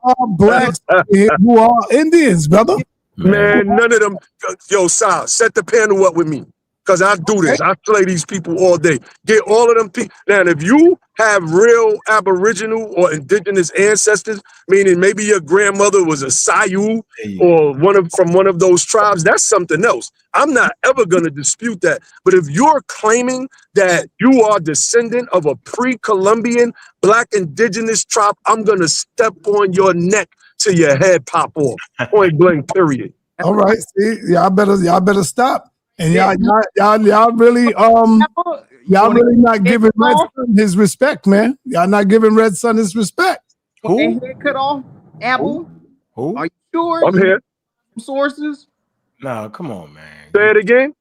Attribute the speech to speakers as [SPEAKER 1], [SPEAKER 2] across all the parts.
[SPEAKER 1] are blacks who are Indians, brother.
[SPEAKER 2] Man, none of them. Yo, Sal, set the panel up with me. Because I do this. I play these people all day. Get all of them people. Now, if you have real Aboriginal or indigenous ancestors, meaning maybe your grandmother was a Sayu or from one of those tribes, that's something else. I'm not ever going to dispute that. But if you're claiming that you are descendant of a pre-Columbian black indigenous tribe, I'm going to step on your neck till your head pop off. Point blank, period.
[SPEAKER 1] All right. See, y'all better stop. And y'all really not giving Red Son his respect, man. Y'all not giving Red Son his respect.
[SPEAKER 3] Who? Head cut off? Apple?
[SPEAKER 4] Who?
[SPEAKER 3] Are you sure?
[SPEAKER 2] I'm here.
[SPEAKER 3] Sources?
[SPEAKER 4] No, come on, man.
[SPEAKER 2] Say it again.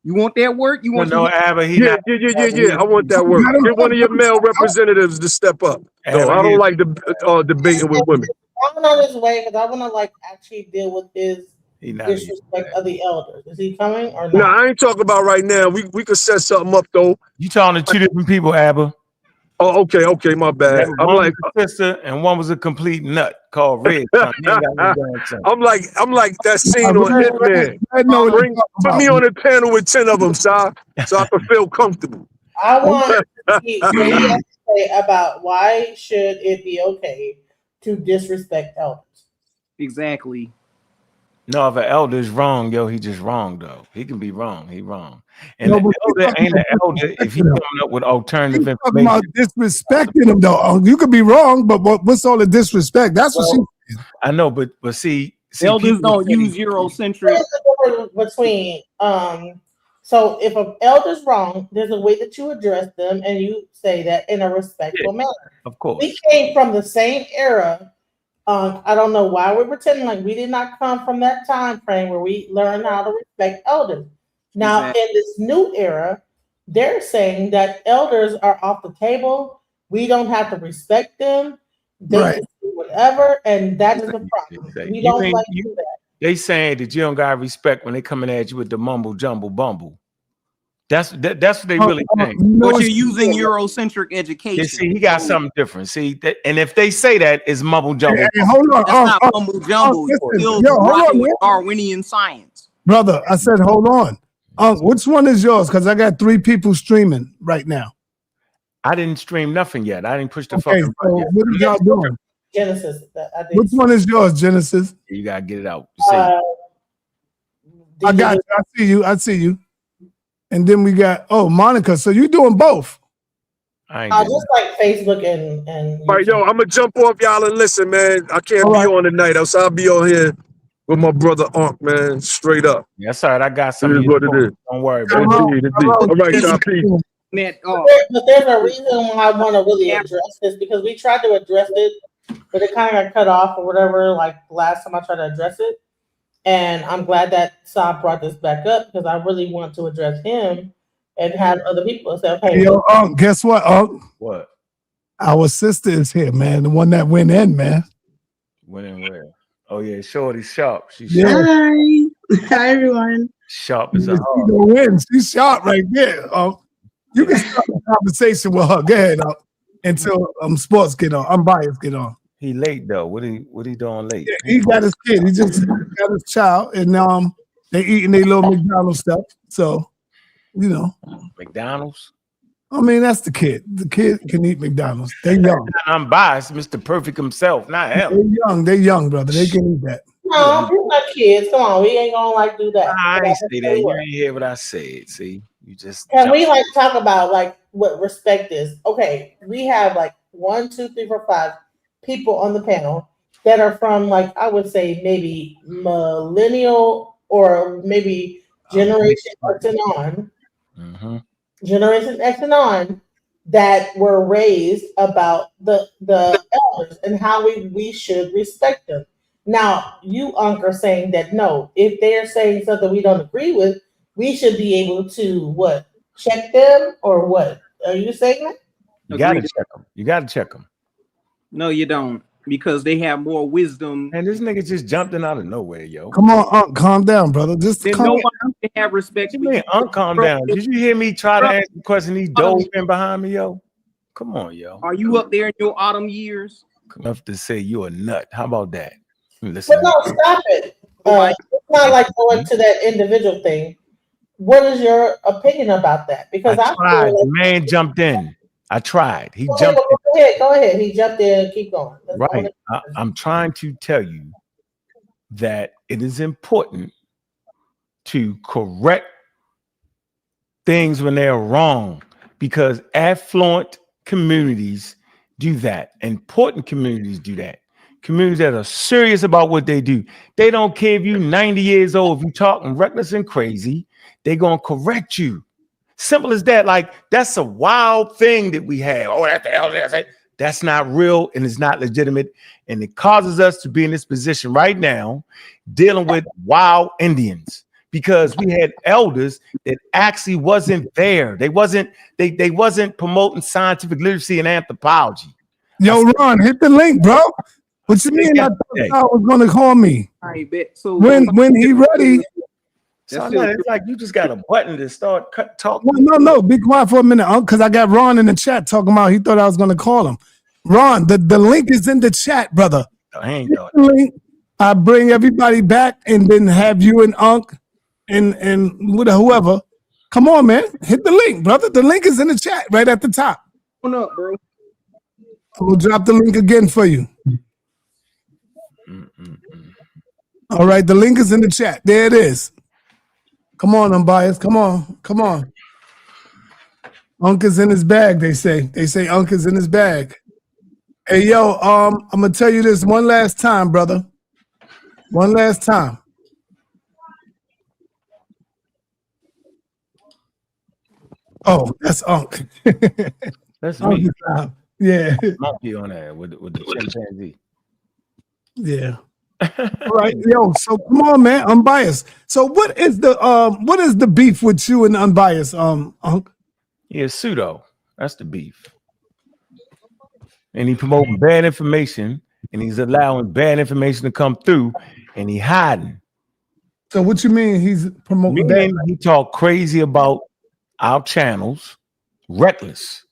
[SPEAKER 3] You want that work? You want
[SPEAKER 4] no, Abba?
[SPEAKER 2] Yeah. I want that work. Get one of your male representatives to step up. No, I don't like debating with women.
[SPEAKER 5] I'm on his way because I want to like actually deal with his disrespect of the elders. Is he coming or not?
[SPEAKER 2] No, I ain't talking about right now. We could set something up though.
[SPEAKER 4] You talking to two different people, Abba?
[SPEAKER 2] Oh, okay, my bad. I'm
[SPEAKER 4] one
[SPEAKER 2] like
[SPEAKER 4] was a sister, and one was a complete nut called Red.
[SPEAKER 2] I'm like that scene on Hitman. Put me on the panel with 10 of them, so I can feel comfortable.
[SPEAKER 5] I want to see what he has to say about why should it be okay to disrespect elders.
[SPEAKER 3] Exactly.
[SPEAKER 4] No, if an elder is wrong, he just wrong though. He can be wrong. He wrong. And the elder ain't an elder if he coming up with alternative information.
[SPEAKER 1] About disrespecting him though. You could be wrong, but what's all the disrespect? That's what she.
[SPEAKER 4] I know, but see
[SPEAKER 3] elders don't use Eurocentric.
[SPEAKER 5] There's a difference between so if an elder's wrong, there's a way that you address them and you say that in a respectful manner.
[SPEAKER 4] Of course.
[SPEAKER 5] We came from the same era. I don't know why we're pretending like we did not come from that time frame where we learned how to respect elders. Now, in this new era, they're saying that elders are off the table. We don't have to respect them. They can do whatever, and that is the problem. We don't like to do that.
[SPEAKER 4] They saying that you don't got respect when they coming at you with the mumble jumble bumble. That's what they really think.
[SPEAKER 3] But you're using Eurocentric education.
[SPEAKER 4] See, he got something different. See, and if they say that, it's mumble jumble.
[SPEAKER 1] Hey, hold on.
[SPEAKER 3] That's not mumble jumble. Hold on, with Darwinian science.
[SPEAKER 1] Brother, I said, hold on. Which one is yours? Because I got 3 people streaming right now.
[SPEAKER 4] I didn't stream nothing yet. I didn't push the fucking button.
[SPEAKER 1] So what are y'all doing?
[SPEAKER 5] Genesis.
[SPEAKER 1] Which one is yours, Genesis?
[SPEAKER 4] You gotta get it out.
[SPEAKER 1] I got you. I see you. And then we got Monica. So you doing both?
[SPEAKER 5] I just like Facebook and
[SPEAKER 2] all right, yo, I'm gonna jump off y'all and listen, man. I can't be on tonight, else I'll be on here with my brother Ankh, man. Straight up.
[SPEAKER 4] Yes, sir. I got something.
[SPEAKER 2] What it is.
[SPEAKER 4] Don't worry,
[SPEAKER 2] bro. All right, y'all. Peace.
[SPEAKER 5] But there's a reason why I want to really address this because we tried to address it, but it kind of got cut off or whatever. Like last time I tried to address it, and I'm glad that Saab brought this back up because I really want to address him and have other people say, "Hey,
[SPEAKER 1] yo, guess what?
[SPEAKER 4] What?
[SPEAKER 1] Our sister is here, man. The one that went in, man.
[SPEAKER 4] Went in where? Oh yeah, Shorty's sharp. She's
[SPEAKER 1] sharp.
[SPEAKER 6] Hi, everyone.
[SPEAKER 4] Sharp as a
[SPEAKER 1] hawk. She gonna win. She's sharp right there. You can start a conversation with her. Go ahead, until sports get on. Unbiased get on.
[SPEAKER 4] He late though. What he doing late?
[SPEAKER 1] Yeah, he got his kid. He just got his child, and they eating their little McDonald's stuff. So,
[SPEAKER 4] McDonald's.
[SPEAKER 1] I mean, that's the kid. The kid can eat McDonald's. They young.
[SPEAKER 4] I'm biased, Mr. Perfect himself, not him.
[SPEAKER 1] They young, brother. They can eat that.
[SPEAKER 5] No, we're not kids. Come on, we ain't gonna do that.
[SPEAKER 4] I ain't say that. You ain't hear what I said. See, you just.
[SPEAKER 5] Can we talk about what respect is? Okay, we have 1, 2, 3, 4, 5 people on the panel that are from I would say maybe millennial or maybe Generation X and on.
[SPEAKER 4] Mm-hmm.
[SPEAKER 5] Generation X and on that were raised about the elders and how we should respect them. Now, you, Ankh, are saying that no, if they're saying something we don't agree with, we should be able to check them or what? Are you saying that?
[SPEAKER 4] You gotta check them. You gotta check them.
[SPEAKER 3] No, you don't, because they have more wisdom.
[SPEAKER 4] And this nigga just jumped in out of nowhere, yo.
[SPEAKER 1] Come on, Ankh, calm down, brother. Just calm
[SPEAKER 3] down. Nobody have respect.
[SPEAKER 4] You mean Ankh, calm down? Did you hear me try to ask the question? He dove in behind me, yo. Come on, yo.
[SPEAKER 3] Are you up there in your autumn years?
[SPEAKER 4] enough to say you're a nut. How about that? Listen.
[SPEAKER 5] But no, stop it. It's not like going to that individual thing. What is your opinion about that? Because I
[SPEAKER 4] tried. The man jumped in. I tried. He jumped
[SPEAKER 5] in. Go ahead. He jumped in. Keep going.
[SPEAKER 4] Right. I'm trying to tell you that it is important to correct things when they're wrong, because affluent communities do that. Important communities do that. Communities that are serious about what they do. They don't care if you're 90 years old. If you're talking reckless and crazy, they're going to correct you. Simple as that. Like, that's a wild thing that we have. Oh, that's the hell. That's not real, and it's not legitimate. And it causes us to be in this position right now, dealing with wild Indians, because we had elders that actually wasn't there. They wasn't promoting scientific literacy and anthropology.
[SPEAKER 1] Yo, Ron, hit the link, bro. What you mean? I thought y'all was gonna call me.
[SPEAKER 3] I bet. So
[SPEAKER 1] when he ready.
[SPEAKER 4] So it's like you just got a button to start talking.
[SPEAKER 1] Well, no, be quiet for a minute, because I got Ron in the chat talking about he thought I was gonna call him. Ron, the link is in the chat, brother.
[SPEAKER 4] I ain't know
[SPEAKER 1] it. I bring everybody back and then have you and Ankh and whoever. Come on, man. Hit the link, brother. The link is in the chat right at the top.
[SPEAKER 3] What up, bro?
[SPEAKER 1] We'll drop the link again for you. All right, the link is in the chat. There it is. Come on, Unbiased. Come on. Ankh is in his bag, they say. They say Ankh is in his bag. Hey, yo, I'm gonna tell you this one last time, brother. One last time. Oh, that's Ankh.
[SPEAKER 4] That's me.
[SPEAKER 1] Yeah.
[SPEAKER 4] Monkey on there with the chimpanzee.
[SPEAKER 1] Yeah. All right, yo. So come on, man. Unbiased. So what is the beef with you and Unbiased, Ankh?
[SPEAKER 4] Yeah, pseudo. That's the beef. And he promoting bad information, and he's allowing bad information to come through, and he hiding.
[SPEAKER 1] So what you mean he's promoting bad?
[SPEAKER 4] He talk crazy about our channels, reckless,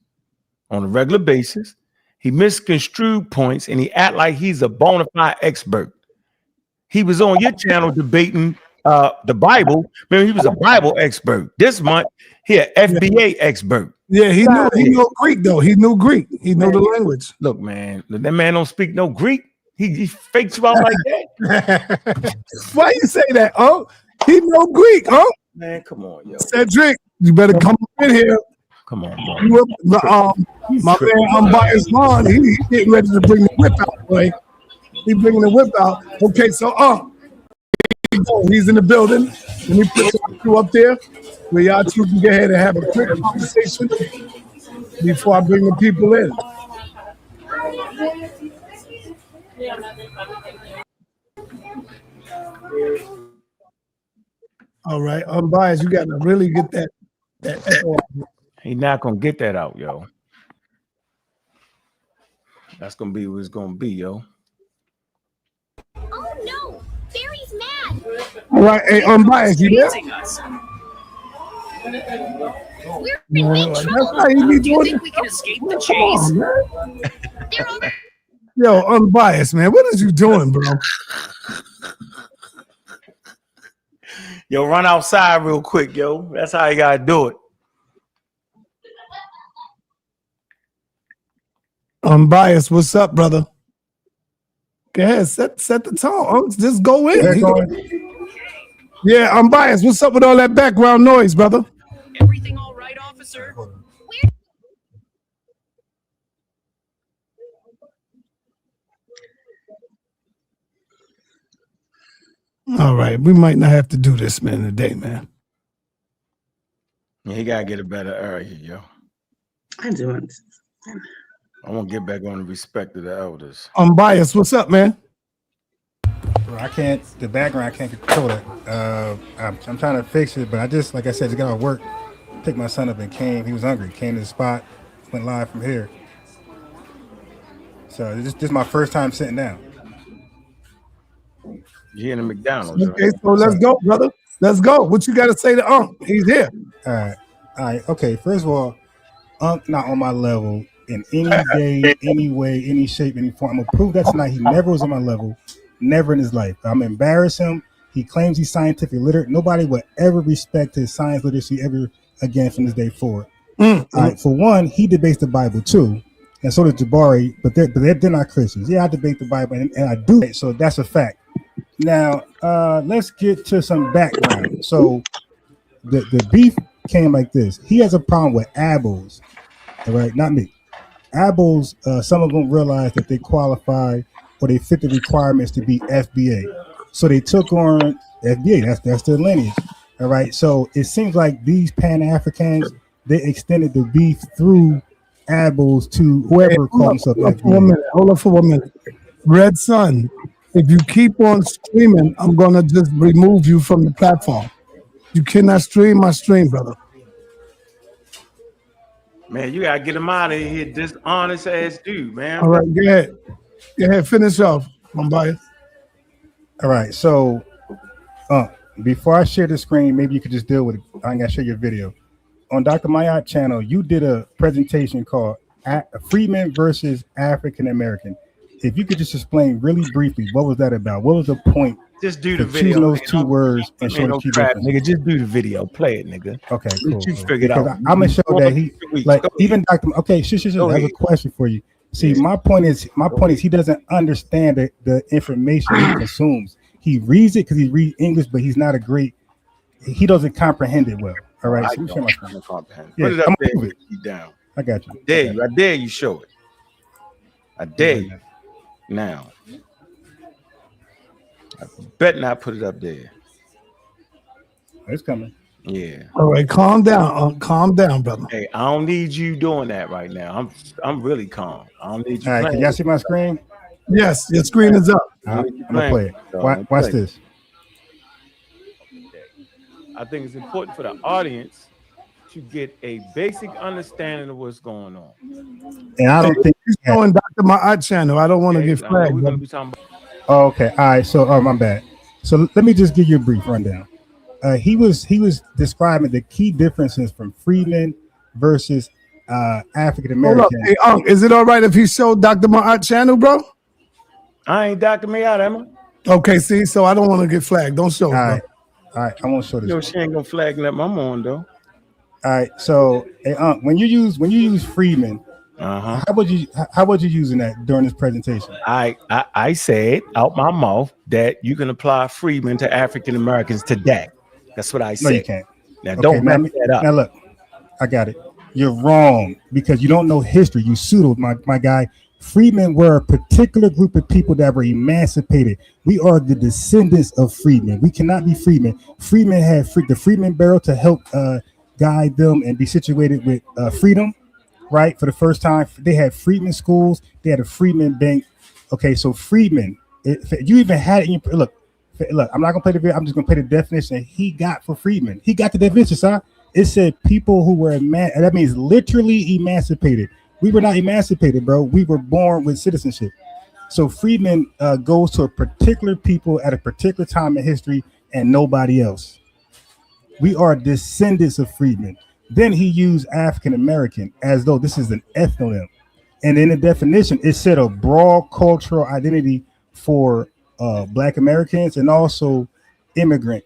[SPEAKER 4] on a regular basis. He misconstrued points, and he act like he's a bona fide expert. He was on your channel debating the Bible. Remember, he was a Bible expert. This month, he an FBA expert.
[SPEAKER 1] Yeah, he knew Greek though. He knew Greek. He knew the language.
[SPEAKER 4] Look, man, that man don't speak no Greek. He fakes you out like that.
[SPEAKER 1] Why you say that? Oh, he know Greek. Oh,
[SPEAKER 4] man, come on, yo.
[SPEAKER 1] Cedrick, you better come in here.
[SPEAKER 4] Come on, bro.
[SPEAKER 1] My man Unbiased Ron, he getting ready to bring the whip out, boy. He bringing the whip out. Okay, so he's in the building. Let me put you up there where y'all two can go ahead and have a quick conversation before I bring the people in. All right, Unbiased, you got to really get that echo out.
[SPEAKER 4] He not gonna get that out, yo. That's gonna be what it's gonna be, yo.
[SPEAKER 7] Oh no, Barry's mad.
[SPEAKER 1] All right, hey, Unbiased, you there?
[SPEAKER 7] We're in big trouble.
[SPEAKER 1] That's how you be
[SPEAKER 7] Do you
[SPEAKER 1] doing
[SPEAKER 7] think we can escape the chase? They're over.
[SPEAKER 1] Yo, Unbiased, man, what is you doing, bro?
[SPEAKER 4] Yo, run outside real quick, yo. That's how you gotta do it.
[SPEAKER 1] Unbiased, what's up, brother? Go ahead, set the tone. Just go in. Yeah, Unbiased, what's up with all that background noise, brother?
[SPEAKER 7] Everything all right, officer?
[SPEAKER 1] All right, we might not have to do this, man, today, man.
[SPEAKER 4] Yeah, he gotta get a better area, yo.
[SPEAKER 6] I do.
[SPEAKER 4] I want to get back on the respect of the elders.
[SPEAKER 1] Unbiased, what's up, man?
[SPEAKER 8] Bro, I can't. The background, I can't control it. I'm trying to fix it, but I just, like I said, just got off work, picked my son up and came. He was hungry. Came to the spot, went live from here. So this is my first time sitting down.
[SPEAKER 4] You in the McDonald's?
[SPEAKER 1] Okay,
[SPEAKER 4] right?
[SPEAKER 1] so let's go, brother. Let's go. What you got to say to He's here.
[SPEAKER 8] All right. Okay. First of all, not on my level. in any day, any way, any shape, any form. I'm gonna prove that tonight. He never was on my level, never in his life. I'm gonna embarrass him. He claims he's scientific literate. Nobody will ever respect his science literacy ever again from this day forward. All right, for one, he debates the Bible too, and so does Jabari, but they're not Christians. Yeah, I debate the Bible, and I do it, so that's a fact. Now, let's get to some background. So, the beef came like this. He has a problem with ABOs, all right, not me. ABOs, some of them realized that they qualify or they fit the requirements to be FBA, so they took on FBA. That's their lineage, all right. So it seems like these Pan-Africans, they extended the beef through ABOs to whoever called himself FBA.
[SPEAKER 1] Hold up for 1 minute. Red Sun, if you keep on streaming, I'm going to just remove you from the platform. You cannot stream my stream, brother.
[SPEAKER 4] Man, you gotta get him out of here, dishonest ass dude, man.
[SPEAKER 1] All right, go ahead. Go ahead, finish off, Unbiased.
[SPEAKER 8] All right, so before I share the screen, maybe you could just deal with it. I ain't gotta share your video. On Dr. Mayat channel, you did a presentation called Freedmen versus African American. If you could just explain really briefly, what was that about? What was the point?
[SPEAKER 4] Just do the video.
[SPEAKER 8] Choosing those two words and showing the key difference.
[SPEAKER 4] Nigga, just do the video. Play it, nigga.
[SPEAKER 8] Okay, cool.
[SPEAKER 4] You figured out.
[SPEAKER 8] I'm gonna show that he like even Dr. Okay, sure. I have a question for you. See, my point is he doesn't understand the information he consumes. He reads it because he reads English, but he's not a great. He doesn't comprehend it well. All right, so show my screen.
[SPEAKER 4] Yeah, put it up there. Move it down.
[SPEAKER 8] I got you.
[SPEAKER 4] I dare you show it. I dare you. Now, I bet not put it up there.
[SPEAKER 8] It's coming.
[SPEAKER 4] Yeah.
[SPEAKER 1] All right, calm down. Calm down, brother.
[SPEAKER 4] Hey, I don't need you doing that right now. I'm really calm. I don't need you.
[SPEAKER 8] All right, can y'all see my screen?
[SPEAKER 1] Yes, your screen is up.
[SPEAKER 8] I'm gonna play it. Watch this.
[SPEAKER 4] I think it's important for the audience to get a basic understanding of what's going on.
[SPEAKER 8] And I don't think
[SPEAKER 1] he's showing Dr. Ma'at channel. I don't want to get flagged.
[SPEAKER 4] We're gonna be talking about.
[SPEAKER 8] Oh, okay. All right. So, my bad. So let me just give you a brief rundown. He was describing the key differences from freedmen versus African American.
[SPEAKER 1] Hey, is it all right if he showed Dr. Ma'at channel, bro?
[SPEAKER 4] I ain't Dr. Ma'at, am
[SPEAKER 1] I? Okay. See, so I don't want to get flagged. Don't show.
[SPEAKER 8] All right. I won't show this.
[SPEAKER 4] Yo, she ain't gonna flag nothing. I'm on though.
[SPEAKER 8] All right. So, hey, when you use freedmen. How would you using that during this presentation?
[SPEAKER 4] I said out my mouth that you can apply freedmen to African Americans today. That's what I said.
[SPEAKER 8] No, you can't.
[SPEAKER 4] Now don't mess that up.
[SPEAKER 8] Now look, I got it. You're wrong because you don't know history. You pseudo, my guy. Freedmen were a particular group of people that were emancipated. We are the descendants of freedmen. We cannot be freedmen. Freedmen had the Freedmen Bureau to help guide them and be situated with freedom. Right, for the first time, they had freedmen schools. They had a freedmen bank. Okay, so freedmen, you even had it in your look. I'm not gonna play the video. I'm just gonna play the definition he got for freedmen. He got the definition, sir. It said people who were that means literally emancipated. We were not emancipated, bro. We were born with citizenship. So freedmen goes to a particular people at a particular time in history and nobody else. We are descendants of freedmen. Then he used African American as though this is an ethnonym. And in the definition, it said a broad cultural identity for Black Americans and also immigrant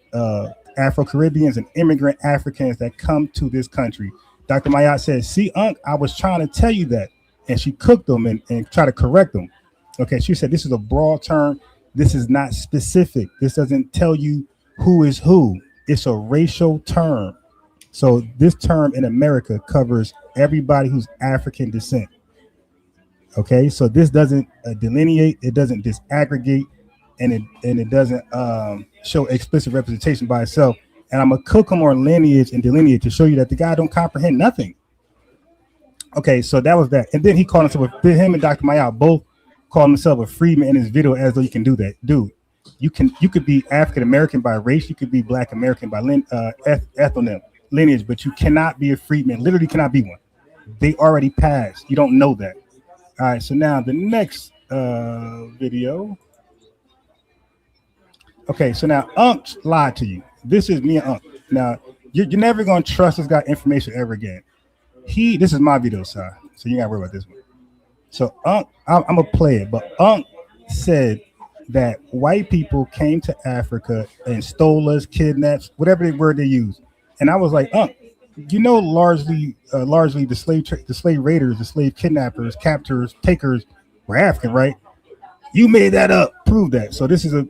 [SPEAKER 8] Afro-Caribbeans and immigrant Africans that come to this country. Dr. Mayat said, see, Unc, I was trying to tell you that. And she cooked them and tried to correct them. Okay, she said, this is a broad term. This is not specific. This doesn't tell you who is who. It's a racial term. So this term in America covers everybody who's African descent. Okay, so this doesn't delineate, it doesn't disaggregate, and it doesn't show explicit representation by itself. And I'm gonna cook them on lineage and delineate to show you that the guy don't comprehend nothing. Okay, so that was that. And then he called himself, him and Dr. Mayat both called himself a freedman in his video as though you can do that. Dude, you could be African American by race, you could be Black American by ethnonym, lineage, but you cannot be a freedman, literally cannot be one. They already passed. You don't know that. All right, so now the next video. Okay, so now Unc lied to you. This is me and Unc. Now, you're never going to trust this guy information ever again. This is my video, sir. so you gotta worry about this one. So I'm gonna play it, but Unc said that white people came to Africa and stole us, kidnapped, whatever word they use. And I was like, Unc, you know, largely the slave raiders, the slave kidnappers, captors, takers were African, right? You made that up. Prove that. So this is I'm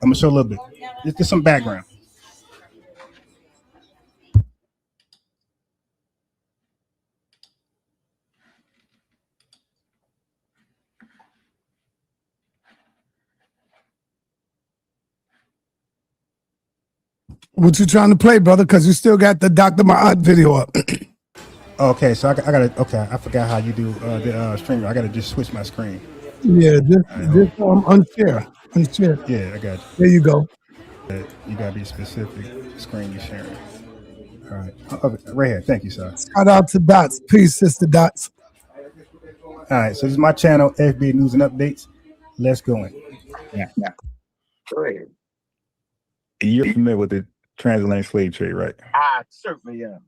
[SPEAKER 8] gonna show a little bit. Just some background.
[SPEAKER 1] What you trying to play, brother? Because you still got the Dr. Ma'at video up.
[SPEAKER 8] Okay, so I gotta. Okay, I forgot how you do the stream. I gotta just switch my screen.
[SPEAKER 1] Yeah, this unshare.
[SPEAKER 8] Yeah, I got you.
[SPEAKER 1] There you go.
[SPEAKER 8] You gotta be specific. Screen you sharing. All right, okay, right here. Thank you, sir.
[SPEAKER 1] Shout out to Dots. Peace, Sister Dots.
[SPEAKER 8] All right, so this is my channel, FB News and Updates. Let's go in.
[SPEAKER 9] Yeah. Go ahead. You're familiar with the transatlantic slave trade, right?
[SPEAKER 3] I certainly am.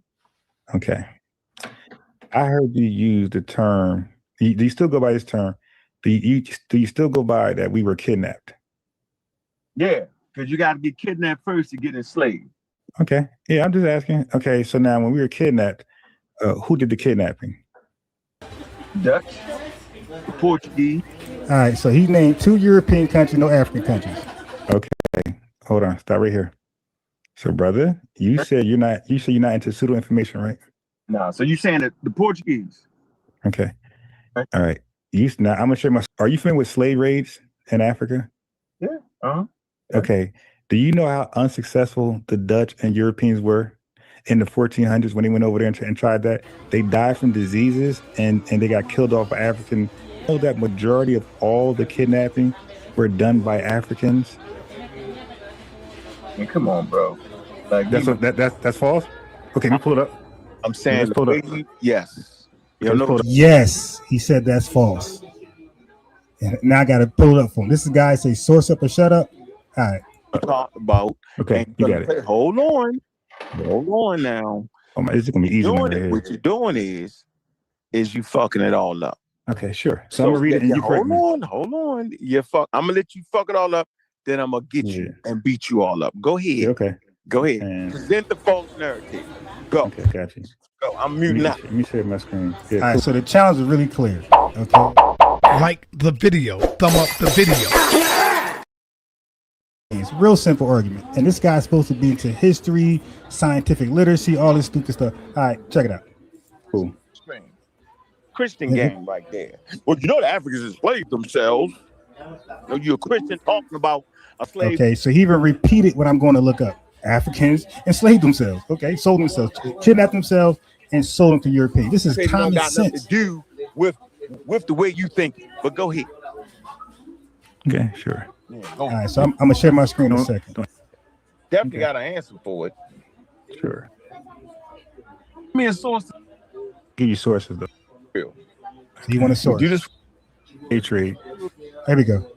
[SPEAKER 9] Okay. I heard you use the term. Do you still go by this term? Do you still go by that we were kidnapped?
[SPEAKER 3] Yeah, because you got to get kidnapped first to get enslaved.
[SPEAKER 9] Okay. Yeah, I'm just asking. Okay, so now when we were kidnapped, who did the kidnapping?
[SPEAKER 3] Dutch, Portuguese.
[SPEAKER 8] All right, so he named 2 European countries, no African countries.
[SPEAKER 9] Okay. Hold on. Stop right here. So, brother, you said you're not into pseudo information, right?
[SPEAKER 3] No, so you saying that the Portuguese?
[SPEAKER 9] Okay. All right. Now I'm gonna share my. Are you familiar with slave raids in Africa?
[SPEAKER 3] Yeah. Yeah.
[SPEAKER 9] Okay. Do you know how unsuccessful the Dutch and Europeans were in the 1400s when they went over there and tried that? They died from diseases and they got killed off by African. You know that majority of all the kidnapping were done by Africans.
[SPEAKER 3] Man, come on, bro. Like
[SPEAKER 9] that's false. Okay, let me pull it up.
[SPEAKER 3] I'm saying, yes. You know,
[SPEAKER 8] yes, he said that's false. And now I got to pull it up for him. This is guy say source up or shut up. All right.
[SPEAKER 3] Talk about.
[SPEAKER 9] Okay, you got it.
[SPEAKER 3] Hold on now.
[SPEAKER 9] Oh my, this is gonna be easy.
[SPEAKER 3] What you're doing is you fucking it all up.
[SPEAKER 9] Okay, sure. So I'm gonna read it and you correct me.
[SPEAKER 3] Hold on. I'm gonna let you fuck it all up. Then I'm gonna get you and beat you all up. Go ahead.
[SPEAKER 9] Yeah, okay.
[SPEAKER 3] Go ahead.
[SPEAKER 9] And
[SPEAKER 3] present the false narrative. Go.
[SPEAKER 9] Okay, got you.
[SPEAKER 3] Go. I'm muting out.
[SPEAKER 9] Let me share my screen. Yeah,
[SPEAKER 8] all right, so the challenge is really clear. Okay.
[SPEAKER 1] Like the video. Thumb up the video.
[SPEAKER 8] It's a real simple argument. And this guy's supposed to be into history, scientific literacy, all this stupid stuff. All right, check it out.
[SPEAKER 9] Cool.
[SPEAKER 3] Christian game right there. Well, you know the Africans enslaved themselves. You're a Christian talking about a slave.
[SPEAKER 8] Okay, so he even repeated what I'm going to look up. Africans enslaved themselves. Okay, sold themselves, kidnapped themselves, and sold them to Europeans. This is common
[SPEAKER 3] got
[SPEAKER 8] sense.
[SPEAKER 3] Nothing to do with the way you think. But go ahead.
[SPEAKER 9] Okay, sure.
[SPEAKER 3] Yeah,
[SPEAKER 8] all right, so I'm gonna share my screen in a second.
[SPEAKER 3] Definitely got an answer for it.
[SPEAKER 9] Sure.
[SPEAKER 3] Give me a source.
[SPEAKER 9] Give you sources though.
[SPEAKER 8] So you want a source?
[SPEAKER 9] Do this trade.
[SPEAKER 8] There we go.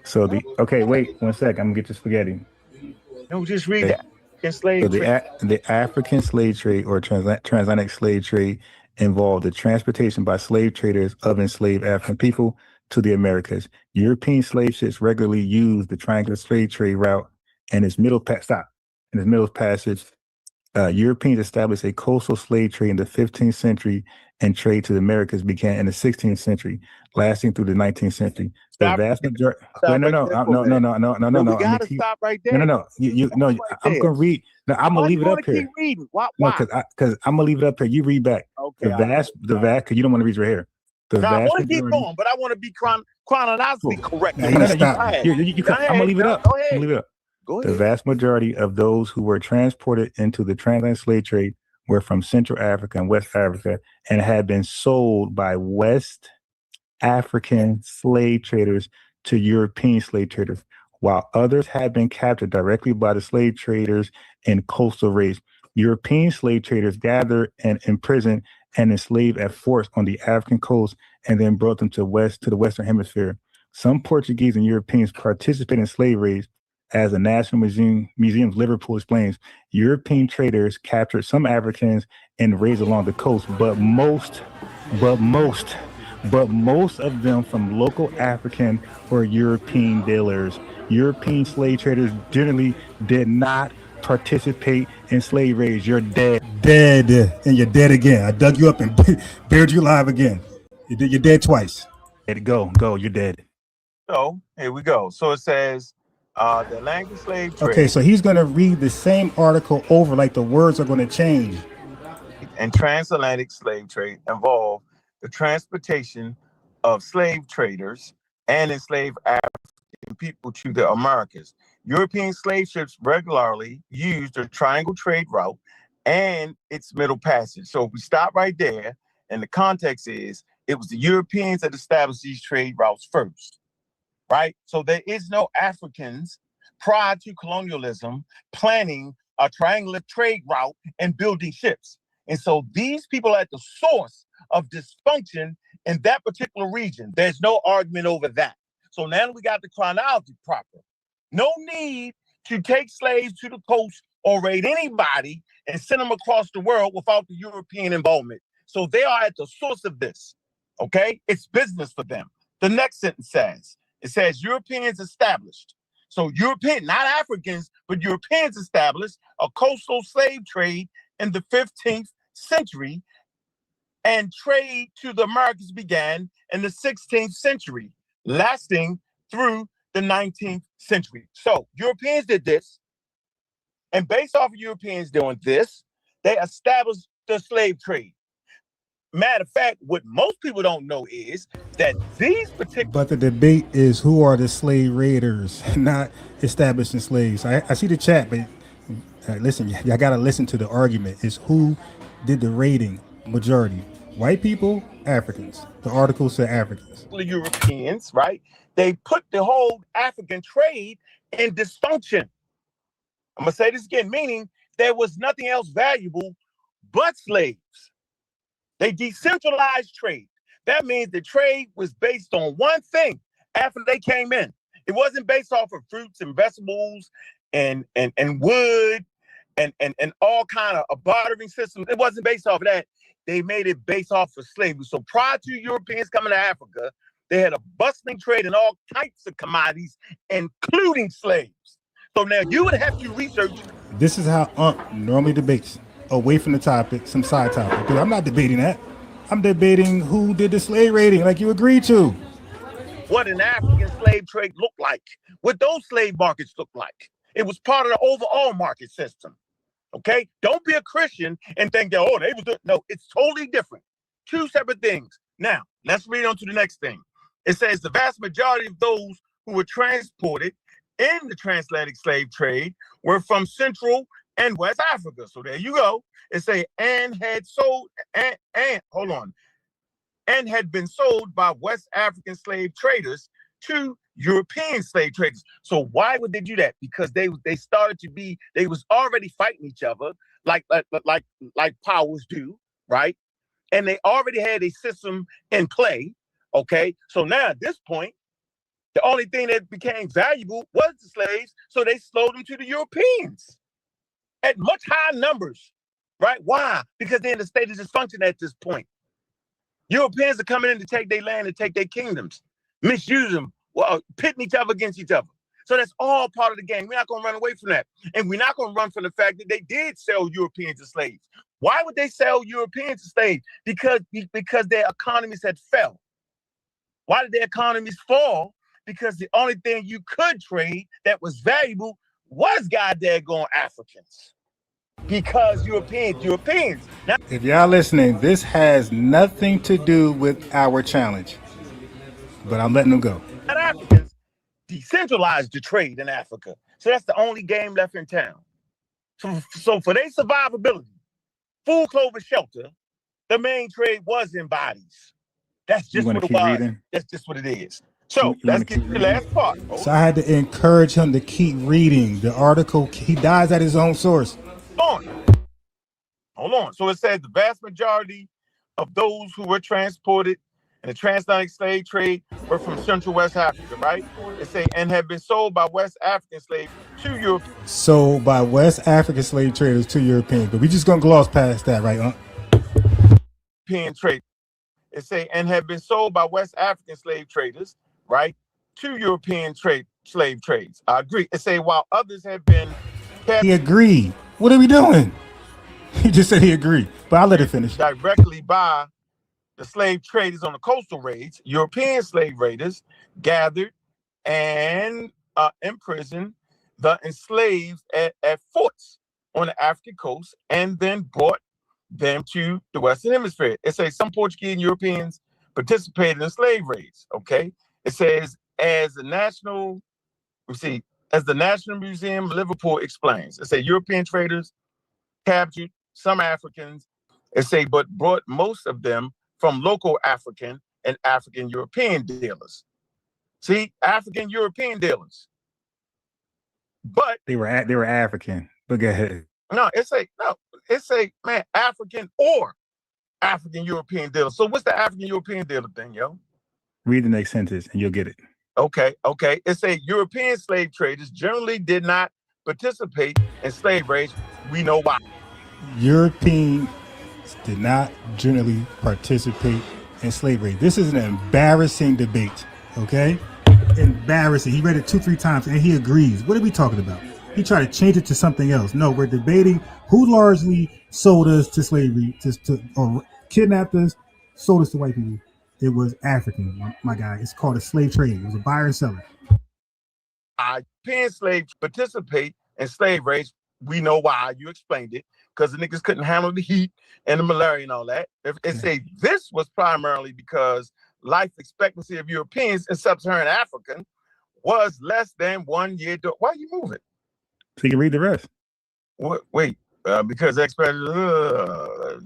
[SPEAKER 9] So wait 1 sec. I'm gonna get your spaghetti.
[SPEAKER 3] No, just read that.
[SPEAKER 9] So the African slave trade or transatlantic slave trade involved the transportation by slave traders of enslaved African people to the Americas. European slave ships regularly used the triangular slave trade route and its middle passage. Europeans established a coastal slave trade in the 15th century, and trade to the Americas began in the 16th century, lasting through the 19th century. The vast majority. No.
[SPEAKER 3] We gotta stop right there.
[SPEAKER 9] No. I'm gonna read. No, I'm gonna leave it up here.
[SPEAKER 3] Keep reading. Why?
[SPEAKER 9] No, because I'm gonna leave it up here. You read back.
[SPEAKER 3] Okay.
[SPEAKER 9] The vast, because you don't want to read right here.
[SPEAKER 3] I want to keep going, but I want to be chronologically correct.
[SPEAKER 9] I'm gonna leave it up.
[SPEAKER 3] Go ahead.
[SPEAKER 9] Leave it up.
[SPEAKER 3] Go ahead.
[SPEAKER 9] The vast majority of those who were transported into the transatlantic slave trade were from Central Africa and West Africa and had been sold by West African slave traders to European slave traders, while others had been captured directly by the slave traders in coastal raids. European slave traders gathered and imprisoned and enslaved at force on the African coast and then brought them to the Western Hemisphere. Some Portuguese and Europeans participated in slave raids. As the National Museum of Liverpool explains, European traders captured some Africans and raids along the coast, but most but most of them from local African or European dealers. European slave traders generally did not participate in slave raids. You're dead.
[SPEAKER 8] Dead, and you're dead again. I dug you up and buried you alive again. You're dead twice.
[SPEAKER 9] Go. You're dead.
[SPEAKER 4] So here we go. So it says the Atlantic slave trade.
[SPEAKER 8] Okay, so he's going to read the same article over, like the words are going to change.
[SPEAKER 4] And transatlantic slave trade involved the transportation of slave traders and enslaved African people to the Americas. European slave ships regularly used the triangle trade route and its middle passage. So if we stop right there, and the context is it was the Europeans that established these trade routes first, right? So there is no Africans prior to colonialism planning a triangular trade route and building ships. And so these people are at the source of dysfunction in that particular region. There's no argument over that. So now we got the chronology proper. No need to take slaves to the coast or raid anybody and send them across the world without the European involvement. So they are at the source of this, okay? It's business for them. The next sentence says, it says Europeans established. So European, not Africans, but Europeans established a coastal slave trade in the 15th century, and trade to the Americas began in the 16th century, lasting through the 19th century. So Europeans did this, and based off of Europeans doing this, they established the slave trade. Matter of fact, what most people don't know is that these particular...
[SPEAKER 8] But the debate is who are the slave raiders, not establishing slaves. I see the chat, but listen, y'all got to listen to the argument. It's who did the raiding majority. White people, Africans. The article said Africans.
[SPEAKER 4] Europeans, right? They put the whole African trade in dysfunction. I'm going to say this again, meaning there was nothing else valuable but slaves. They decentralized trade. That means the trade was based on one thing after they came in. It wasn't based off of fruits and vegetables and wood and all kind of bartering systems. It wasn't based off of that. They made it based off of slavery. So prior to Europeans coming to Africa, they had a bustling trade in all types of commodities, including slaves. So now you would have to research.
[SPEAKER 8] This is how Unc normally debates, away from the topic, some side topic. Because I'm not debating that. I'm debating who did the slave raiding, like you agreed to.
[SPEAKER 4] What an African slave trade looked like, what those slave markets looked like. It was part of the overall market system. Okay, don't be a Christian and think that, oh, they was doing. No, it's totally different. Two separate things. Now, let's read on to the next thing. It says the vast majority of those who were transported in the transatlantic slave trade were from Central and West Africa. So there you go. It say and had been sold by West African slave traders to European slave traders. So why would they do that? Because they was already fighting each other like powers do, right? And they already had a system in play. Okay, so now at this point, the only thing that became valuable was the slaves, so they sold them to the Europeans at much higher numbers, right? Why? Because they're in a state of dysfunction at this point. Europeans are coming in to take their land and take their kingdoms, misuse them, pitting each other against each other. So that's all part of the game. We're not going to run away from that. And we're not going to run from the fact that they did sell Europeans as slaves. Why would they sell Europeans as slaves? Because their economies had fell. Why did their economies fall? Because the only thing you could trade that was valuable was goddamn Africans. Because Europeans. Now,
[SPEAKER 8] if y'all listening, this has nothing to do with our challenge, but I'm letting them go.
[SPEAKER 4] Africans decentralized the trade in Africa. So that's the only game left in town. So for their survivability, food, clothing, shelter, the main trade was in bodies. That's just what it was. Reading? That's just what it is. So let's get to the last part.
[SPEAKER 8] So I had to encourage him to keep reading the article. He dies at his own source.
[SPEAKER 4] Hold on. So it says the vast majority of those who were transported in the transatlantic slave trade were from Central West Africa, right? It say and had been sold by West African slaves to Europe.
[SPEAKER 8] Sold by West African slave traders to Europeans, but we just gonna gloss past that, right?
[SPEAKER 4] European trade.
[SPEAKER 3] It say, and have been sold by West African slave traders, right, to European slave trades. I agree. It say, while others have been
[SPEAKER 8] He agreed. What are we doing? He just said he agreed, but I'll let it finish.
[SPEAKER 3] Directly by the slave traders on the coastal raids. European slave raiders gathered and imprisoned the enslaved at forts on the African coast and then brought them to the Western Hemisphere. It says some Portuguese and Europeans participated in slave raids. Okay. It says as the National Museum of Liverpool explains, it says European traders captured some Africans, it say, but brought most of them from local African and African European dealers. See, African European dealers. But
[SPEAKER 9] they were African. But go ahead.
[SPEAKER 3] No, it's man, African or African European dealers. So what's the African European dealer thing, yo?
[SPEAKER 9] Read the next sentence and you'll get it.
[SPEAKER 3] Okay. It's a European slave traders generally did not participate in slave raids. We know why.
[SPEAKER 8] Europeans did not generally participate in slavery. This is an embarrassing debate, okay? Embarrassing. He read it 2-3 times and he agrees. What are we talking about? He tried to change it to something else. No, we're debating who largely sold us to slavery, or kidnapped us, sold us to white people. It was African, my guy. It's called a slave trade. It was a buyer and seller.
[SPEAKER 3] European slaves participate in slave raids. We know why. You explained it. Because the niggas couldn't handle the heat and the malaria and all that. It say this was primarily because life expectancy of Europeans in sub-Saharan Africa was less than 1 year. Why are you moving?
[SPEAKER 9] So you can read the rest.
[SPEAKER 3] Wait, because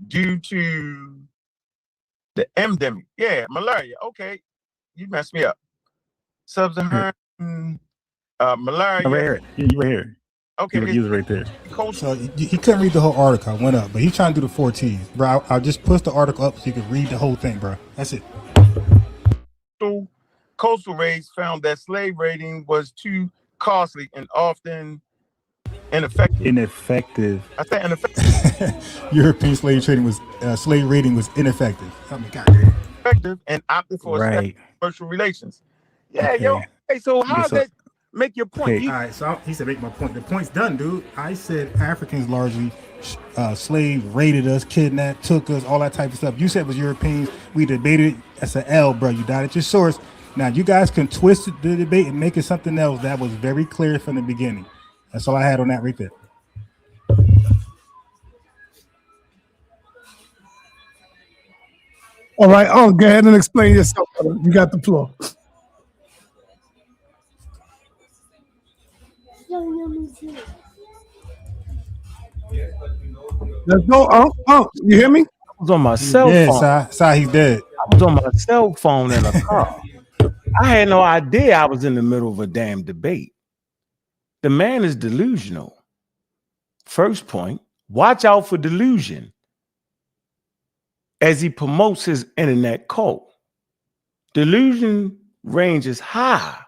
[SPEAKER 3] due to the endemic, malaria. Okay, you messed me up. Sub-Saharan malaria.
[SPEAKER 9] Right here. You were here.
[SPEAKER 3] Okay,
[SPEAKER 9] you was right there.
[SPEAKER 8] So he couldn't read the whole article. I went up, but he's trying to do the 4 T's, bro. I'll just push the article up so you can read the whole thing, bro. That's it.
[SPEAKER 3] Coastal raids found that slave raiding was too costly and often ineffective. I say ineffective.
[SPEAKER 8] European slave raiding was ineffective. I mean, goddamn.
[SPEAKER 3] Effective and opted for commercial relations. Yeah, okay. Yo. Hey, so how's that make your point?
[SPEAKER 8] Okay. All right, so he said make my point. The point's done, dude. I said Africans largely slave raided us, kidnapped, took us, all that type of stuff. You said it was Europeans. We debated. That's an L, bro. You dotted your source. Now you guys can twist the debate and make it something else. That was very clear from the beginning. That's all I had on that right there.
[SPEAKER 1] All right. Oh, go ahead and explain yourself. You got the floor. Let's go. You hear me?
[SPEAKER 4] I was on my cell phone.
[SPEAKER 8] Sorry, he's dead.
[SPEAKER 4] I was on my cell phone in a car. I had no idea I was in the middle of a damn debate. The man is delusional. First point, watch out for delusion as he promotes his internet cult. Delusion ranges high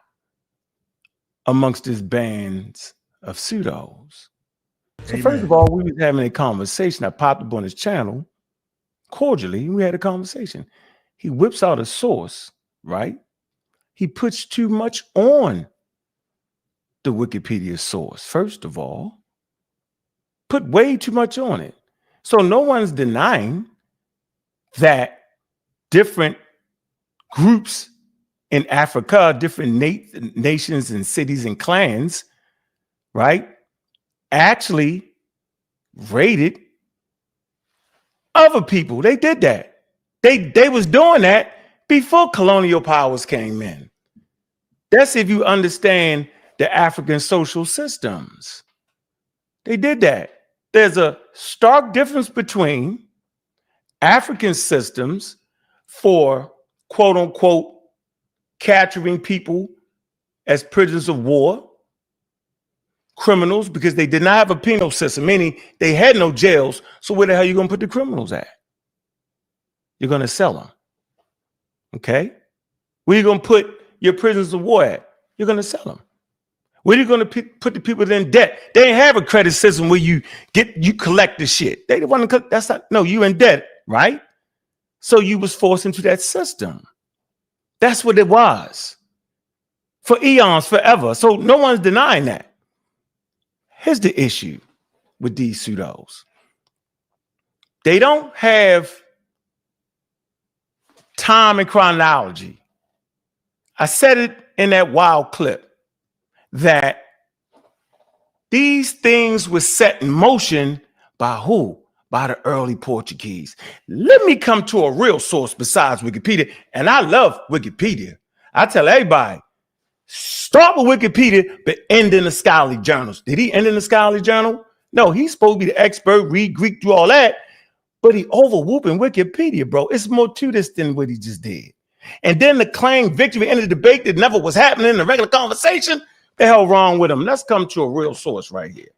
[SPEAKER 4] amongst his bands of pseudos. So first of all, we was having a conversation. I popped up on his channel cordially. We had a conversation. He whips out a source, right? He puts too much on the Wikipedia source. First of all, put way too much on it. So no one's denying that different groups in Africa, different nations and cities and clans, right, actually raided other people. They did that. They was doing that before colonial powers came in. That's if you understand the African social systems. They did that. There's a stark difference between African systems for quote unquote capturing people as prisoners of war, criminals, because they did not have a penal system, meaning they had no jails. So where the hell are you going to put the criminals at? You're going to sell them. Okay? Where are you going to put your prisoners of war at? You're going to sell them. Where are you going to put the people in debt? They ain't have a credit system where you collect the shit. They want to. That's not. No, you in debt, right? So you was forced into that system. That's what it was. For eons, forever. So no one's denying that. Here's the issue with these pseudos. They don't have time and chronology. I said it in that wild clip that these things were set in motion by who? By the early Portuguese. Let me come to a real source besides Wikipedia. And I love Wikipedia. I tell everybody, start with Wikipedia, but end in the scholarly journals. Did he end in the scholarly journal? No, he's supposed to be the expert, read Greek, do all that. But he overwhooping Wikipedia, bro. It's more to this than what he just did. And then the claim victory in the debate that never was happening in the regular conversation. The hell wrong with him? Let's come to a real source right here.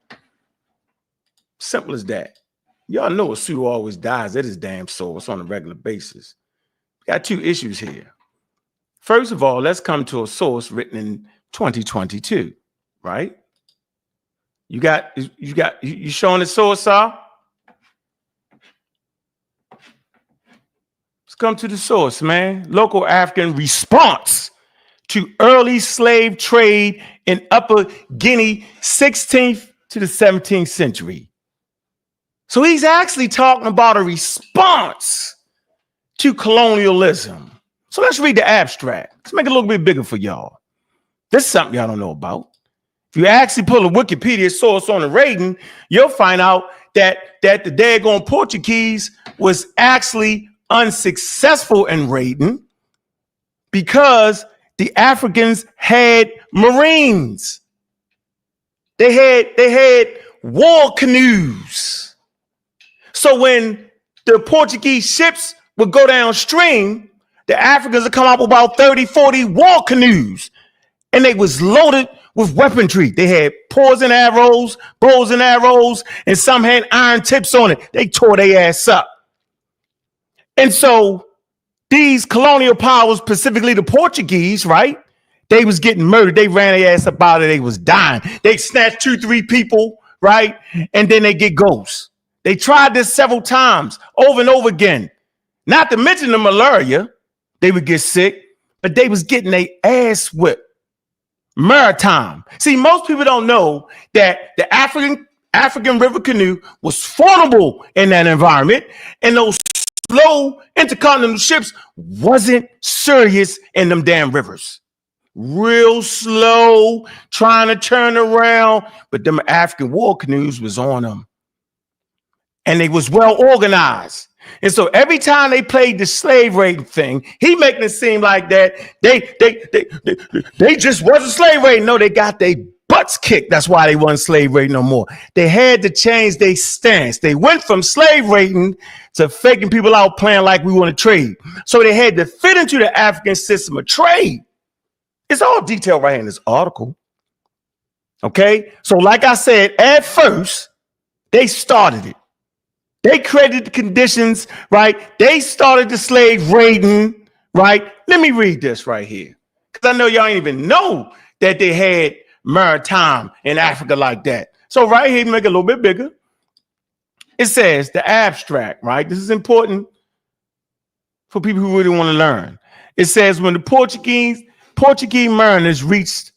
[SPEAKER 4] Simple as that. Y'all know a pseudo always dies at his damn source on a regular basis. Got two issues here. First of all, let's come to a source written in 2022, right? You showing the source, sir? Let's come to the source, man. Local African response to early slave trade in Upper Guinea, 16th to the 17th century. So he's actually talking about a response to colonialism. So let's read the abstract. Let's make it a little bit bigger for y'all. This is something y'all don't know about. If you actually pull a Wikipedia source on the rating, you'll find out that the daggone Portuguese was actually unsuccessful in raiding because the Africans had Marines. They had war canoes. So when the Portuguese ships would go downstream, the Africans would come up with about 30, 40 war canoes. And they was loaded with weaponry. They had poison arrows, bows and arrows, and some had iron tips on it. They tore their ass up. And so these colonial powers, specifically the Portuguese, right? They was getting murdered. They ran their ass up out of it. They was dying. They snatched 2, 3 people, right? And then they get ghosts. They tried this several times, over and over again. Not to mention the malaria. They would get sick, but they was getting their ass whipped. Maritime. See, most people don't know that the African river canoe was fordable in that environment, and those slow intercontinental ships wasn't serious in them damn rivers. Real slow, trying to turn around, but them African war canoes was on them. And they was well organized. And so every time they played the slave raiding thing, he making it seem like that they just wasn't slave raiding. No, they got their butts kicked. That's why they wasn't slave raiding no more. They had to change their stance. They went from slave raiding to faking people out, playing like we want to trade. So they had to fit into the African system of trade. It's all detailed right here in this article. Okay? So like I said, at first, they started it. They created the conditions, right? They started the slave raiding, right? Let me read this right here. Because I know y'all ain't even know that they had maritime in Africa like that. So right here, make it a little bit bigger. It says the abstract, right? This is important for people who really want to learn. It says when the Portuguese mariners reached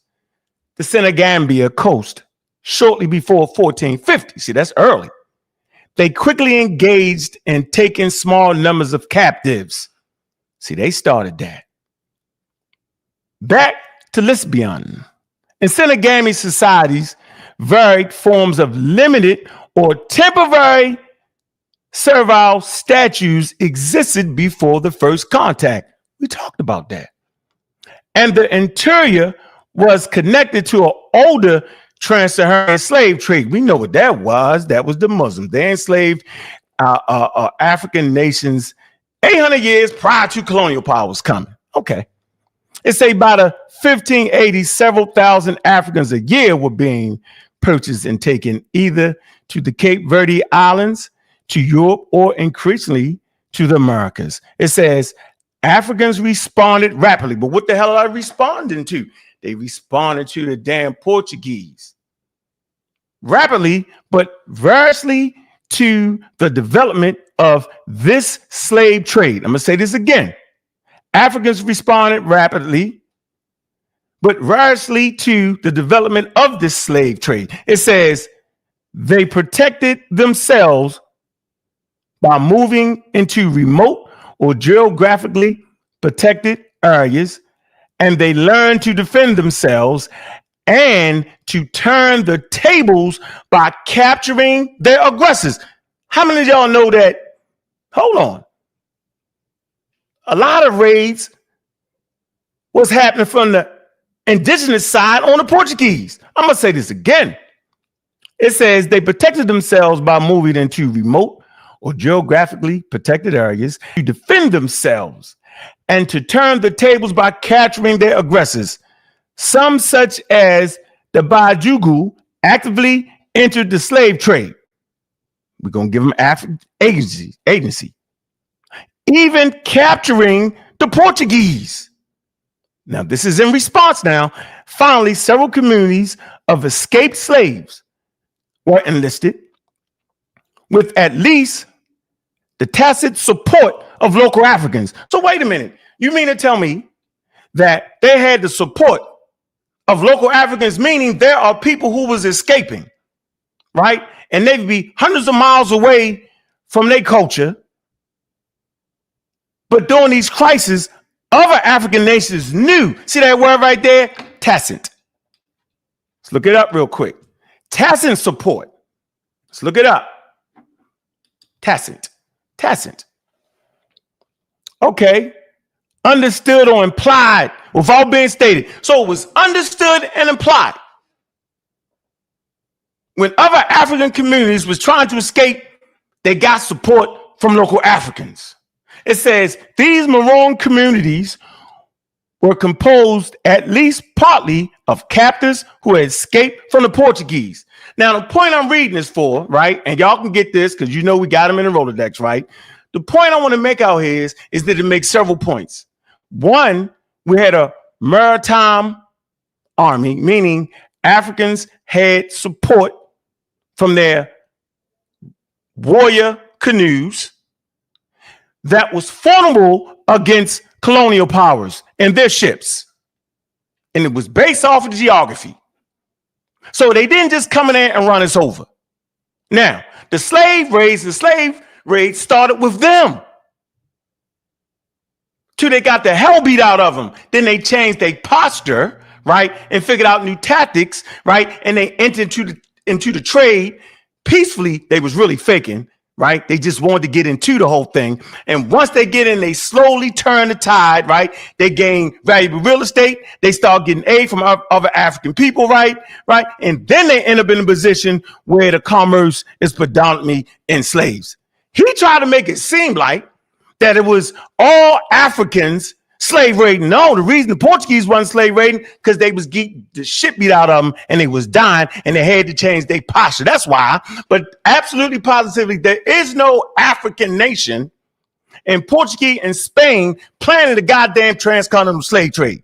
[SPEAKER 4] the Senegambia coast shortly before 1450. See, that's early. They quickly engaged in taking small numbers of captives. See, they started that. Back to Lisbon. In Senegambia societies, varied forms of limited or temporary servile statues existed before the first contact. We talked about that. And the interior was connected to an older trans-Saharan slave trade. We know what that was. That was the Muslims. They enslaved African nations 800 years prior to colonial powers coming. Okay. It's say by the 1580s, several thousand Africans a year were being purchased and taken either to the Cape Verde Islands, to Europe, or increasingly to the Americas. It says Africans responded rapidly. But what the hell are they responding to? They responded to the damn Portuguese. Rapidly, but variously to the development of this slave trade. I'm going to say this again. Africans responded rapidly, but variously to the development of this slave trade. It says they protected themselves by moving into remote or geographically protected areas, and they learned to defend themselves and to turn the tables by capturing their aggressors. How many of y'all know that? Hold on. A lot of raids was happening from the indigenous side on the Portuguese. I'm going to say this again. It says they protected themselves by moving into remote or geographically protected areas to defend themselves and to turn the tables by capturing their aggressors. Some, such as the Bajugu, actively entered the slave trade. We're going to give them African agency. Even capturing the Portuguese. Now, this is in response now. Finally, several communities of escaped slaves were enlisted with at least the tacit support of local Africans. So wait a minute. You mean to tell me that they had the support of local Africans, meaning there are people who was escaping, right? And they'd be hundreds of miles away from their culture. But during these crises, other African nations knew. See that word right there? Tacit. Let's look it up real quick. Tacit support. Let's look it up. Tacit. Okay. Understood or implied without being stated. So it was understood and implied. When other African communities was trying to escape, they got support from local Africans. It says these Maroon communities were composed at least partly of captives who had escaped from the Portuguese. Now, the point I'm reading is for, right, and y'all can get this because you know we got them in the Rolodex, right? The point I want to make out here is that it makes several points. One, we had a maritime army, meaning Africans had support from their warrior canoes that was formidable against colonial powers and their ships. And it was based off of the geography. So they didn't just come in there and run us over. Now, the slave raids started with them. Till they got the hell beat out of them. Then they changed their posture, right? And figured out new tactics, right? And they entered into the trade peacefully. They was really faking, right? They just wanted to get into the whole thing. And once they get in, they slowly turn the tide, right? They gain valuable real estate. They start getting aid from other African people, right? And then they end up in a position where the commerce is predominantly in slaves. He tried to make it seem like that it was all Africans slave raiding. No, the reason the Portuguese wasn't slave raiding because they was getting the shit beat out of them and they was dying and they had to change their posture. That's why. But absolutely positively, there is no African nation in Portuguese and Spain planning the goddamn transcontinental slave trade.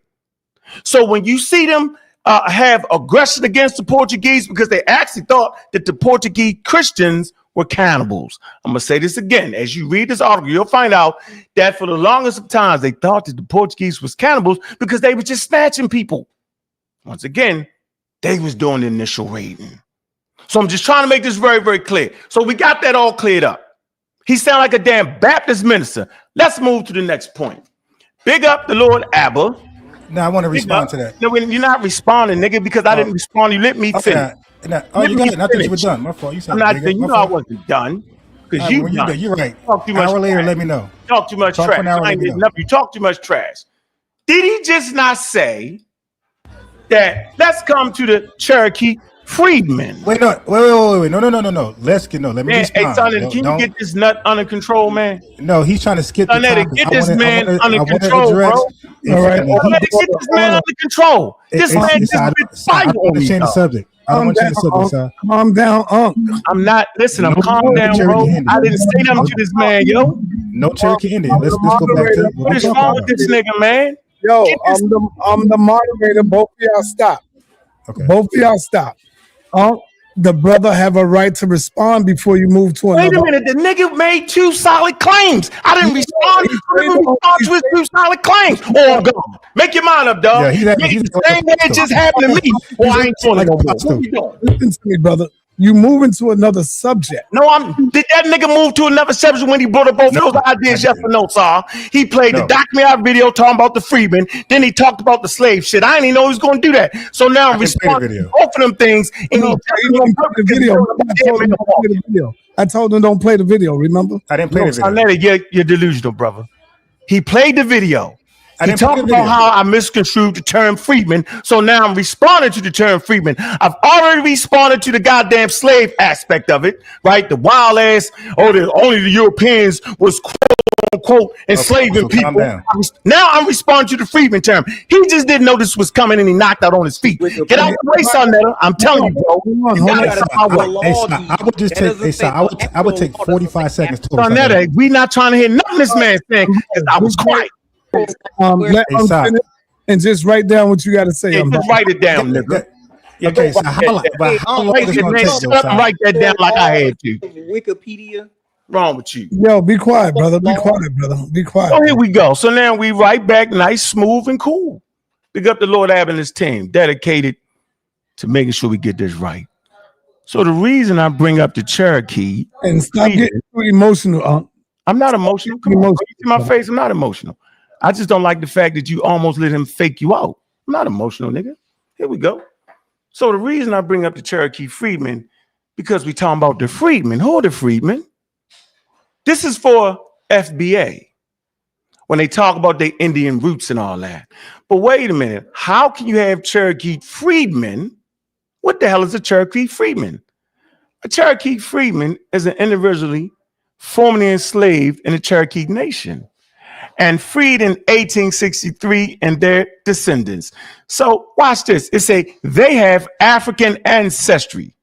[SPEAKER 4] So when you see them have aggression against the Portuguese because they actually thought that the Portuguese Christians were cannibals. I'm going to say this again. As you read this article, you'll find out that for the longest of times, they thought that the Portuguese was cannibals because they were just snatching people. Once again, they was doing the initial raiding. So I'm just trying to make this very, very clear. So we got that all cleared up. He sound like a damn Baptist minister. Let's move to the next point. Big up the Lord Abba.
[SPEAKER 8] Now I want to respond to that.
[SPEAKER 4] No, you're not responding, nigga, because I didn't respond. You let me finish.
[SPEAKER 8] You got it. I thought you were done. My fault. You said
[SPEAKER 4] I wasn't done. Because you're
[SPEAKER 8] right.
[SPEAKER 4] Talk too much.
[SPEAKER 8] Hour later, let me know.
[SPEAKER 4] Talk too much trash. You talk too much trash. Did he just not say that let's come to the Cherokee freedmen?
[SPEAKER 8] Wait. No. Let me respond.
[SPEAKER 4] Hey, son, can you get this nut under control, man?
[SPEAKER 8] No, he's trying to skip the topic.
[SPEAKER 4] Get this man under control, bro.
[SPEAKER 8] All right.
[SPEAKER 4] Get this man under control. This man just been fighting on me.
[SPEAKER 8] Change the subject. I don't want to change the subject, sir.
[SPEAKER 1] Calm down, Unc.
[SPEAKER 4] I'm not. Listen, I'm calm down, bro. I didn't say nothing to this man, yo.
[SPEAKER 8] No Cherokee Indian. Let's go back to
[SPEAKER 4] what is wrong with this nigga, man?
[SPEAKER 1] Yo, I'm the moderator. Both of y'all stop.
[SPEAKER 8] Okay.
[SPEAKER 1] Both of y'all stop. the brother have a right to respond before you move to another.
[SPEAKER 4] Wait a minute, the nigga made 2 solid claims. I didn't respond. I didn't respond to his 2 solid claims. Oh, I'm gone. Make your mind up, dog.
[SPEAKER 8] Yeah, he's
[SPEAKER 4] the same way it just happened to me. Well, I ain't doing it no more. What we doing?
[SPEAKER 1] Listen to me, brother. You move into another subject.
[SPEAKER 4] No, did that nigga move to another subject when he brought up both those ideas? Yes or no, sir? He played the documentary video talking about the freedmen. Then he talked about the slave shit. I didn't even know he was going to do that. So now I'm responding to both of them things. And
[SPEAKER 1] he didn't play the video. I told him don't play the video. Remember?
[SPEAKER 8] I didn't play the video.
[SPEAKER 4] You're delusional, brother. He played the video. He talked about how I misconstrued the term freedman, so now I'm responding to the term freedman. I've already responded to the goddamn slave aspect of it, right? The wild ass, only the Europeans was quote unquote enslaving people. Now I'm responding to the freedman term. He just didn't know this was coming and he knocked out on his feet. Get out the way, son. I'm telling you, bro.
[SPEAKER 8] I would take 45 seconds to
[SPEAKER 4] Sonetta, we not trying to hear nothing this man saying because I was quiet.
[SPEAKER 1] Let finish and just write down what you got to say.
[SPEAKER 4] Just write it down, nigga.
[SPEAKER 8] Okay, so how long is it going to take?
[SPEAKER 4] Write that down like I had to.
[SPEAKER 10] Wikipedia.
[SPEAKER 4] Wrong with you?
[SPEAKER 1] Yo, be quiet, brother. Be quiet, brother. Be quiet.
[SPEAKER 4] Oh, here we go. So now we right back, nice, smooth, and cool. Big up the Lord Ab and his team, dedicated to making sure we get this right. So the reason I bring up the Cherokee
[SPEAKER 1] and stop getting too emotional.
[SPEAKER 4] I'm not emotional. Come on, you see my face. I'm not emotional. I just don't like the fact that you almost let him fake you out. I'm not emotional, nigga. Here we go. So the reason I bring up the Cherokee freedmen, because we talking about the freedmen. Who are the freedmen? This is for FBA. When they talk about their Indian roots and all that. But wait a minute. How can you have Cherokee freedmen? What the hell is a Cherokee freedman? A Cherokee freedman is an individually formerly enslaved in the Cherokee Nation and freed in 1863 and their descendants. So watch this. It say they have African ancestry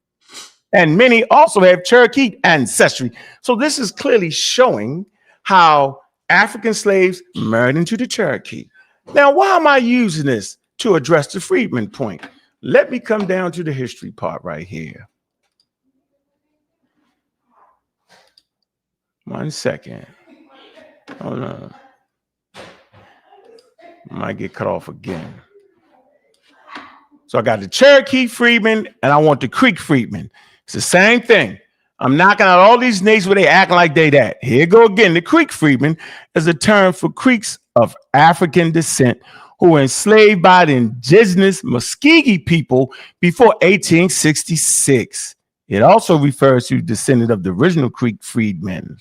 [SPEAKER 4] and many also have Cherokee ancestry. So this is clearly showing how African slaves married into the Cherokee. Now, why am I using this to address the freedman point? Let me come down to the history part right here. 1 second. Hold on. Might get cut off again. So I got the Cherokee freedmen and I want the Creek freedmen. It's the same thing. I'm knocking out all these nations where they act like they that. Here you go again. The Creek freedmen is a term for Creeks of African descent who were enslaved by the indigenous Muskogee people before 1866. It also refers to descendant of the original Creek freedmen.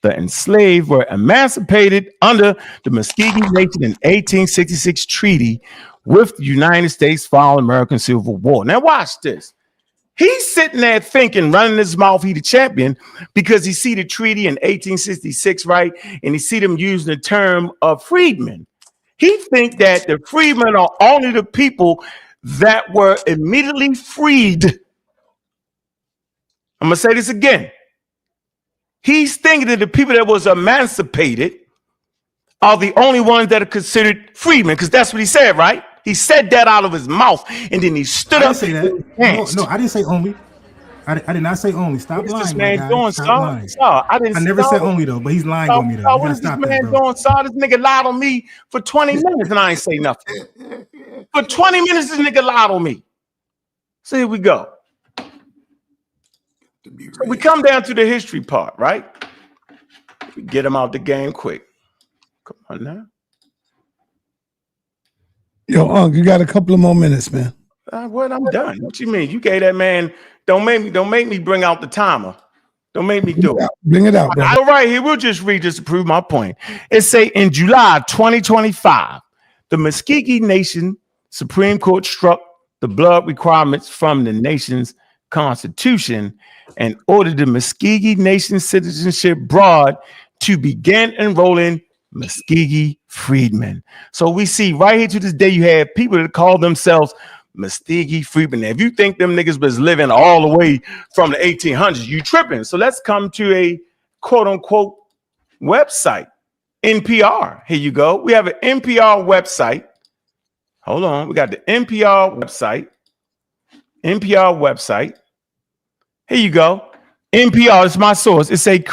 [SPEAKER 4] The enslaved were emancipated under the Muskogee Nation in 1866 treaty with the United States following American Civil War. Now watch this. He's sitting there thinking, running his mouth, he the champion, because he see the treaty in 1866, right? And he see them using the term of freedmen. He think that the freedmen are only the people that were immediately freed. I'm gonna say this again. He's thinking that the people that was emancipated are the only ones that are considered freedmen, because that's what he said, right? He said that out of his mouth, and then he stood up.
[SPEAKER 8] Say that. No, I didn't say only. I did not say only. Stop lying,
[SPEAKER 4] this man
[SPEAKER 8] doing,
[SPEAKER 4] I
[SPEAKER 8] never said only though, but he's lying on me though.
[SPEAKER 4] What is this man doing, Saw? This nigga lied on me for 20 minutes and I ain't say nothing. For 20 minutes, this nigga lied on me. So here we go. So we come down to the history part, right? We get him out the game quick. Come on now.
[SPEAKER 1] Yo, you got a couple of more minutes, man.
[SPEAKER 4] What? I'm done. What you mean? You gave that man. Don't make me bring out the timer. Don't make me do it.
[SPEAKER 1] Bring it out, bro.
[SPEAKER 4] All right, here we'll just read this to prove my point. It say in July 2025, the Muskogee Nation Supreme Court struck the blood requirements from the nation's constitution and ordered the Muskogee Nation Citizenship Board to begin enrolling Muskogee freedmen. So we see right here to this day, you have people that call themselves Muskogee freedmen. Now, if you think them niggas was living all the way from the 1800s, you tripping. So let's come to a quote unquote website, NPR. Here you go. We have an NPR website. Hold on. We got the NPR website. NPR website. Here you go. NPR is my source. It say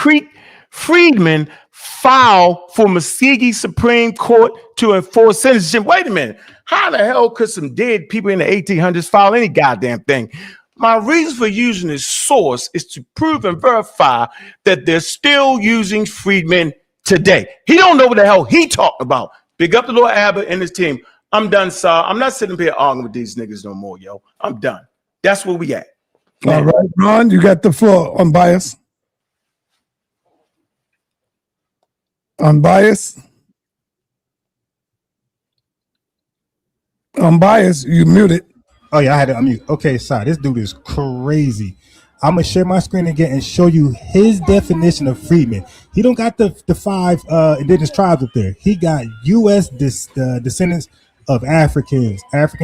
[SPEAKER 4] Friedman filed for Muskogee Supreme Court to enforce censorship. Wait a minute. How the hell could some dead people in the 1800s file any goddamn thing? My reason for using this source is to prove and verify that they're still using Friedman today. He don't know what the hell he talked about. Big up to Lord Abbott and his team. I'm done, sir. I'm not sitting here arguing with these niggas no more, yo. I'm done. That's where we at.
[SPEAKER 1] All right, Ron, you got the floor. Unbiased. Unbiased. Unbiased, you muted.
[SPEAKER 8] Oh yeah, I had to unmute. Okay, sorry. This dude is crazy. I'm gonna share my screen again and show you his definition of freedmen. He don't got the 5 indigenous tribes up there. He got U.S. descendants of African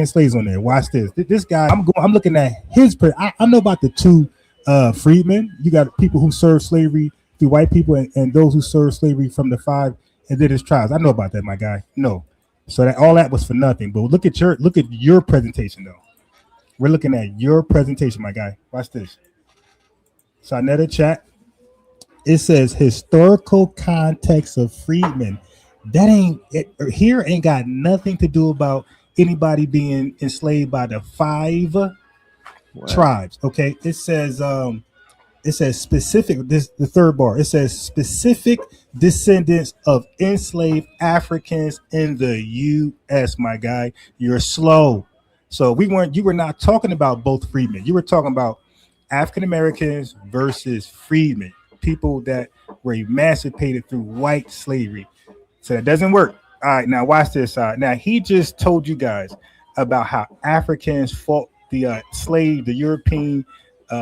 [SPEAKER 8] slaves on there. Watch this. This guy, I'm looking at his. I know about the 2 freedmen. You got people who serve slavery through white people and those who serve slavery from the 5 indigenous tribes. I know about that, my guy. No, so that all that was for nothing. But look at your presentation though. We're looking at your presentation, my guy. Watch this. So another chat. It says historical context of freedmen. That ain't got nothing to do about anybody being enslaved by the 5 tribes. Okay. It says specific, the third bar. It says specific descendants of enslaved Africans in the U.S. My guy, you're slow. So you were not talking about both freedmen. You were talking about African Americans versus freedmen, people that were emancipated through white slavery. So that doesn't work. All right, now watch this. Now he just told you guys about how Africans fought the European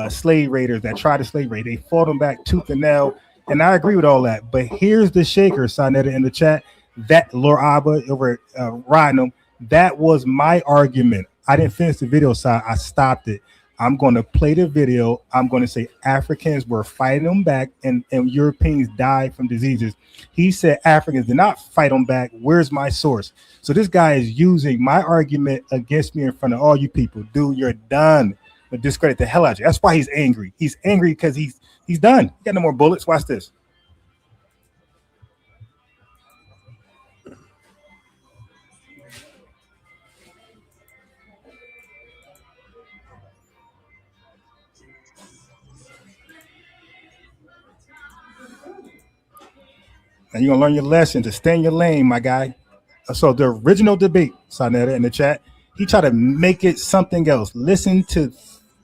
[SPEAKER 8] slave raiders that tried to slave raid. They fought them back tooth and nail, and I agree with all that. But here's the shaker, Sonetta, in the chat. That Lord Abba over riding them. That was my argument. I didn't finish the video, so I stopped it. I'm going to play the video. I'm going to say Africans were fighting them back and Europeans died from diseases. He said Africans did not fight them back. Where's my source? So this guy is using my argument against me in front of all you people. Dude, you're done. But discredit the hell out of you. That's why he's angry. He's angry because he's done. He got no more bullets. Watch this. And you're gonna learn your lesson to stay in your lane, my guy. So the original debate, Sonetta, in the chat, he tried to make it something else. Listen to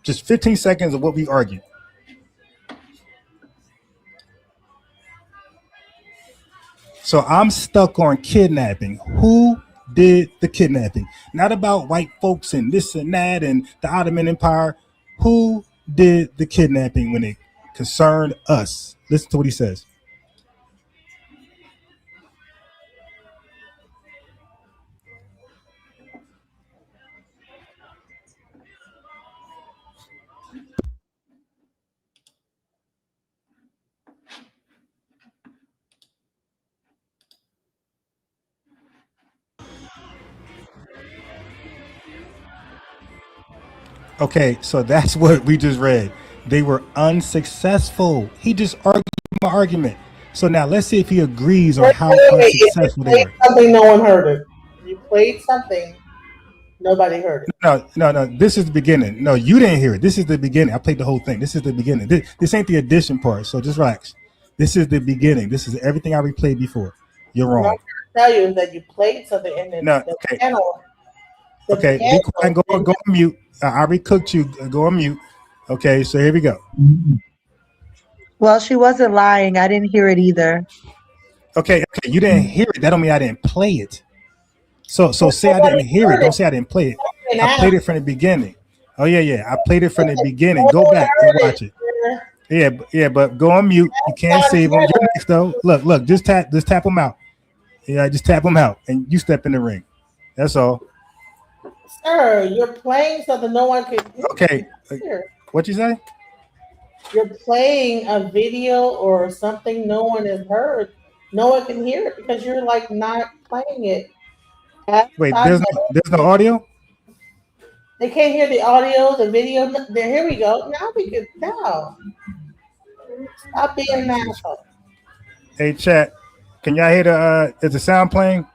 [SPEAKER 8] just 15 seconds of what we argued. So I'm stuck on kidnapping. Who did the kidnapping? Not about white folks and this and that and the Ottoman Empire. Who did the kidnapping when it concerned us? Listen to what he says. Okay, so that's what we just read. They were unsuccessful. He just argued my argument. So now let's see if he agrees on how unsuccessful they were.
[SPEAKER 5] Something no one heard it. You played something, nobody heard it.
[SPEAKER 8] No. This is the beginning. No, you didn't hear it. This is the beginning. I played the whole thing. This is the beginning. This ain't the addition part. So just relax. This is the beginning. This is everything I replayed before. You're wrong.
[SPEAKER 5] What I'm tell you is that you played something and then the panel.
[SPEAKER 8] Okay, be quiet. Go on mute. I recooked you. Go on mute. Okay, so here we go.
[SPEAKER 6] Well, she wasn't lying. I didn't hear it either.
[SPEAKER 8] Okay, you didn't hear it. That don't mean I didn't play it. So say I didn't hear it. Don't say I didn't play it. I played it from the beginning. Oh yeah. I played it from the beginning. Go back and watch it. Yeah, but go on mute. You can't save them. You're next though. Look, just tap them out. Yeah, just tap them out, and you step in the ring. That's all.
[SPEAKER 5] Sir, you're playing something no one can hear.
[SPEAKER 8] Okay, what you say?
[SPEAKER 5] You're playing a video or something no one has heard. No one can hear it because you're like not playing it.
[SPEAKER 8] Wait, there's no audio?
[SPEAKER 5] They can't hear the audio, the video. There, here we go. Now we can tell. Stop being an asshole.
[SPEAKER 8] Hey, chat. Can y'all hear the? Is the sound playing?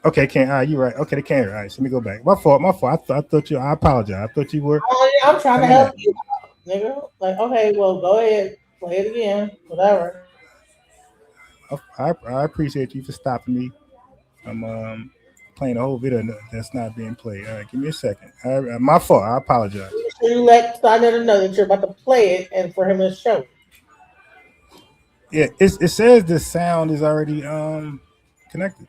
[SPEAKER 8] Okay, can't. You right. Okay, they can't hear. All right, so let me go back. My fault. I thought you. I apologize. I thought you were.
[SPEAKER 5] Oh, yeah, I'm trying to help you out, nigga. Like, okay, well, go ahead, play it again, whatever.
[SPEAKER 8] I appreciate you for stopping me. I'm playing a whole video that's not being played. All right, give me a second. My fault. I apologize.
[SPEAKER 5] You let Steiner know that you're about to play it and for him to show.
[SPEAKER 8] Yeah, it says the sound is already connected.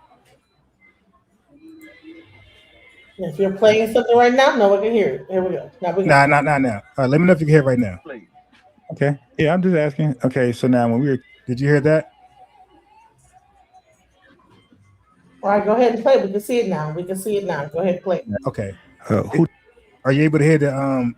[SPEAKER 5] If you're playing something right now, no one can hear it. Here we go. Now we go.
[SPEAKER 8] Not now. All right, let me know if you can hear it right now.
[SPEAKER 9] Okay. Yeah, I'm just asking. Okay, so now when we were,
[SPEAKER 8] did you hear that?
[SPEAKER 5] All right, go ahead and play. We can see it now. Go ahead and play.
[SPEAKER 8] Okay. Are you able to hear the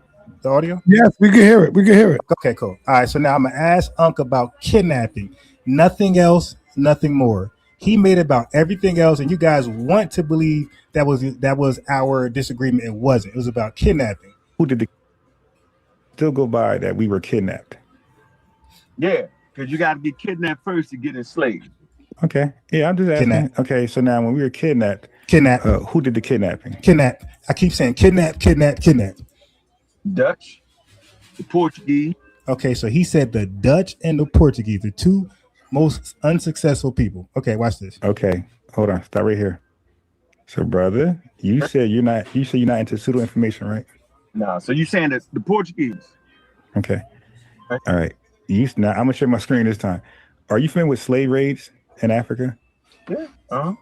[SPEAKER 8] audio?
[SPEAKER 1] Yes, we can hear it.
[SPEAKER 8] Okay, cool. All right, so now I'm gonna ask Unc about kidnapping. Nothing else, nothing more. He made about everything else, and you guys want to believe that was our disagreement. It wasn't. It was about kidnapping.
[SPEAKER 9] Who did the still go by that we were kidnapped?
[SPEAKER 3] Yeah, because you got to get kidnapped first to get enslaved.
[SPEAKER 9] Okay. Yeah, I'm just asking.
[SPEAKER 8] Kidnapped.
[SPEAKER 9] Okay, so now when we were kidnapped, who did the kidnapping?
[SPEAKER 8] Kidnap. I keep saying kidnap.
[SPEAKER 3] Dutch, the Portuguese.
[SPEAKER 8] Okay, so he said the Dutch and the Portuguese, the two most unsuccessful people. Okay, watch this.
[SPEAKER 9] Okay, hold on. Stop right here. So, brother, you said you're not into pseudo information, right?
[SPEAKER 3] No. So you saying that the Portuguese?
[SPEAKER 9] Okay. All right. Now I'm gonna share my screen this time. Are you familiar with slave raids in Africa?
[SPEAKER 3] Yeah.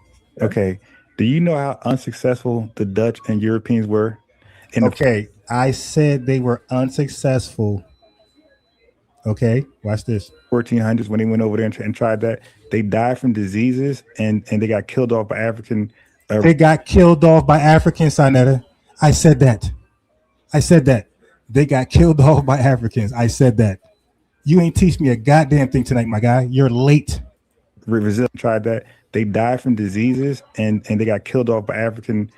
[SPEAKER 9] Okay. Do you know how unsuccessful the Dutch and Europeans were?
[SPEAKER 8] Okay, I said they were unsuccessful. Okay, watch this.
[SPEAKER 9] 1400s when they went over there and tried that, they died from diseases and they got killed off by African.
[SPEAKER 8] They got killed off by Africans, Sinetta. I said that. They got killed off by Africans. I said that. You ain't teach me a goddamn thing tonight, my guy. You're late.
[SPEAKER 9] Brazil tried that. They died from diseases and they got killed off by African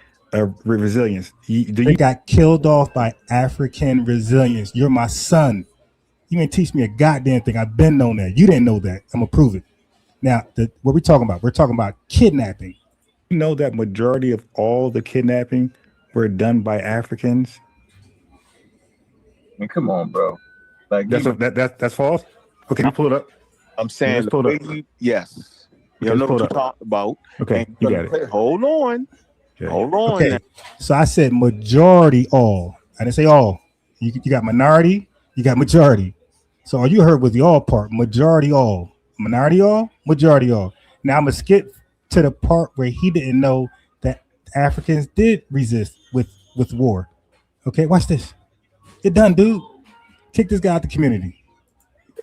[SPEAKER 9] resilience.
[SPEAKER 8] They got killed off by African resilience. You're my son. You ain't teach me a goddamn thing. I've been known that. You didn't know that. I'm gonna prove it. Now, what we talking about? We're talking about kidnapping.
[SPEAKER 9] You know that majority of all the kidnapping were done by Africans.
[SPEAKER 3] I mean, come on, bro. Like
[SPEAKER 9] that's false. Okay, you pull it up.
[SPEAKER 3] I'm saying yes. You know what you talked about.
[SPEAKER 9] Okay, you got it.
[SPEAKER 3] Hold on. Okay. Hold on.
[SPEAKER 8] Okay.
[SPEAKER 3] Now.
[SPEAKER 8] So I said majority all. I didn't say all. You got minority, you got majority. So all you heard was the all part. Majority all. Minority all, majority all. Now I'm gonna skip to the part where he didn't know that Africans did resist with war. Okay, watch this. You're done, dude. Kick this guy out the community.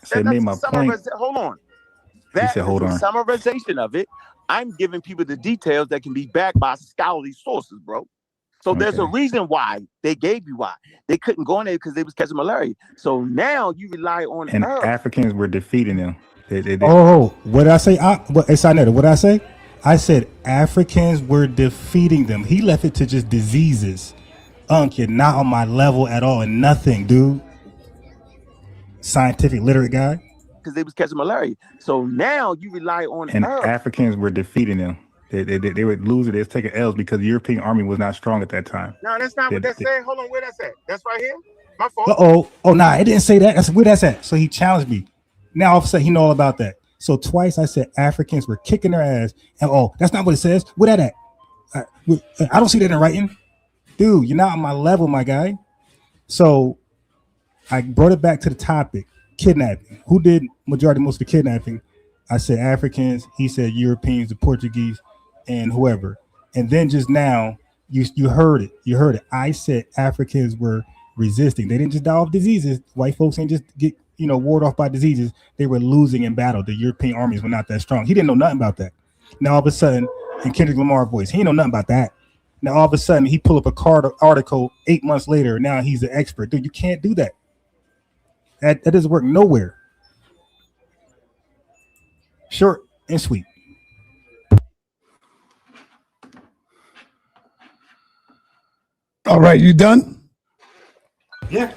[SPEAKER 9] So it made my point.
[SPEAKER 3] Hold on. That is a summarization of it. I'm giving people the details that can be backed by scholarly sources, bro. So there's a reason why they gave you why. They couldn't go in there because they was catching malaria. So now you rely on
[SPEAKER 9] and Africans were defeating them.
[SPEAKER 8] What did I say? What did I say? I said Africans were defeating them. He left it to just diseases. You're not on my level at all and nothing, dude. Scientific literate guy.
[SPEAKER 3] Because they was catching malaria. So now you rely on
[SPEAKER 9] Africans were defeating them. They would lose it. They was taking L's because the European army was not strong at that time.
[SPEAKER 3] No, that's not what that's saying. Hold on, where that's at? That's right here. My fault.
[SPEAKER 8] It didn't say that. That's where that's at. So he challenged me. Now all of a sudden he know all about that. So twice I said Africans were kicking their ass, and that's not what it says. Where that at? I don't see that in writing, dude. You're not on my level, my guy. So I brought it back to the topic: kidnapping. Who did majority most of the kidnapping? I said Africans. He said Europeans, the Portuguese, and whoever. And then just now, you heard it. You heard it. I said Africans were resisting. They didn't just die of diseases. White folks didn't just get warded off by diseases. They were losing in battle. The European armies were not that strong. He didn't know nothing about that. Now all of a sudden, in Kendrick Lamar voice, he didn't know nothing about that. Now all of a sudden, he pull up a article 8 months later. Now he's an expert. Dude, you can't do that. That doesn't work nowhere. Short and sweet.
[SPEAKER 1] All right, you done?
[SPEAKER 4] Yeah,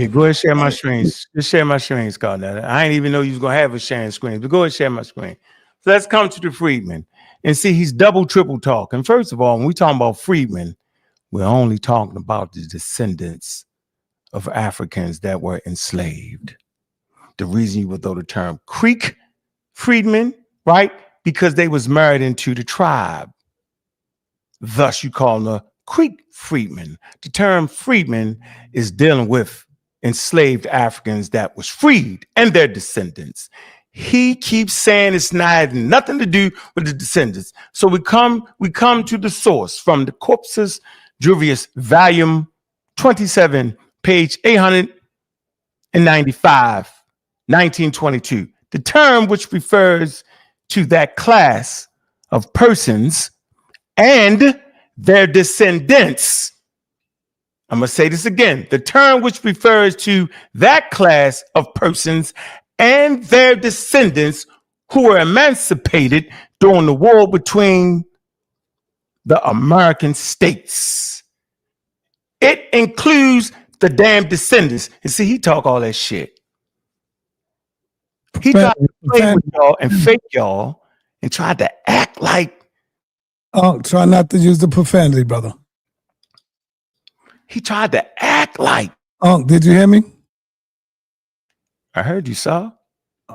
[SPEAKER 4] go ahead, share my screens. Just share my screen, Scott. I didn't even know you was gonna have a sharing screen, but go ahead, share my screen. So let's come to the freedman and see he's double, triple talking. First of all, when we talking about freedmen, we're only talking about the descendants of Africans that were enslaved. The reason you would throw the term Creek freedmen, right? Because they was married into the tribe. Thus, you call them a Creek freedmen. The term freedmen is dealing with enslaved Africans that was freed and their descendants. He keeps saying it's not nothing to do with the descendants. So we come to the source from the Corpus Juris, volume 27, page 895, 1922. The term which refers to that class of persons and their descendants. I'm going to say this again. The term which refers to that class of persons and their descendants who were emancipated during the war between the American states. It includes the damn descendants. And see, he talk all that shit. He tried to play with y'all and fake y'all and tried to act like.
[SPEAKER 1] Oh, try not to use the profanity, brother.
[SPEAKER 4] He tried to act like.
[SPEAKER 1] Oh, did you hear me?
[SPEAKER 4] I heard you, sir.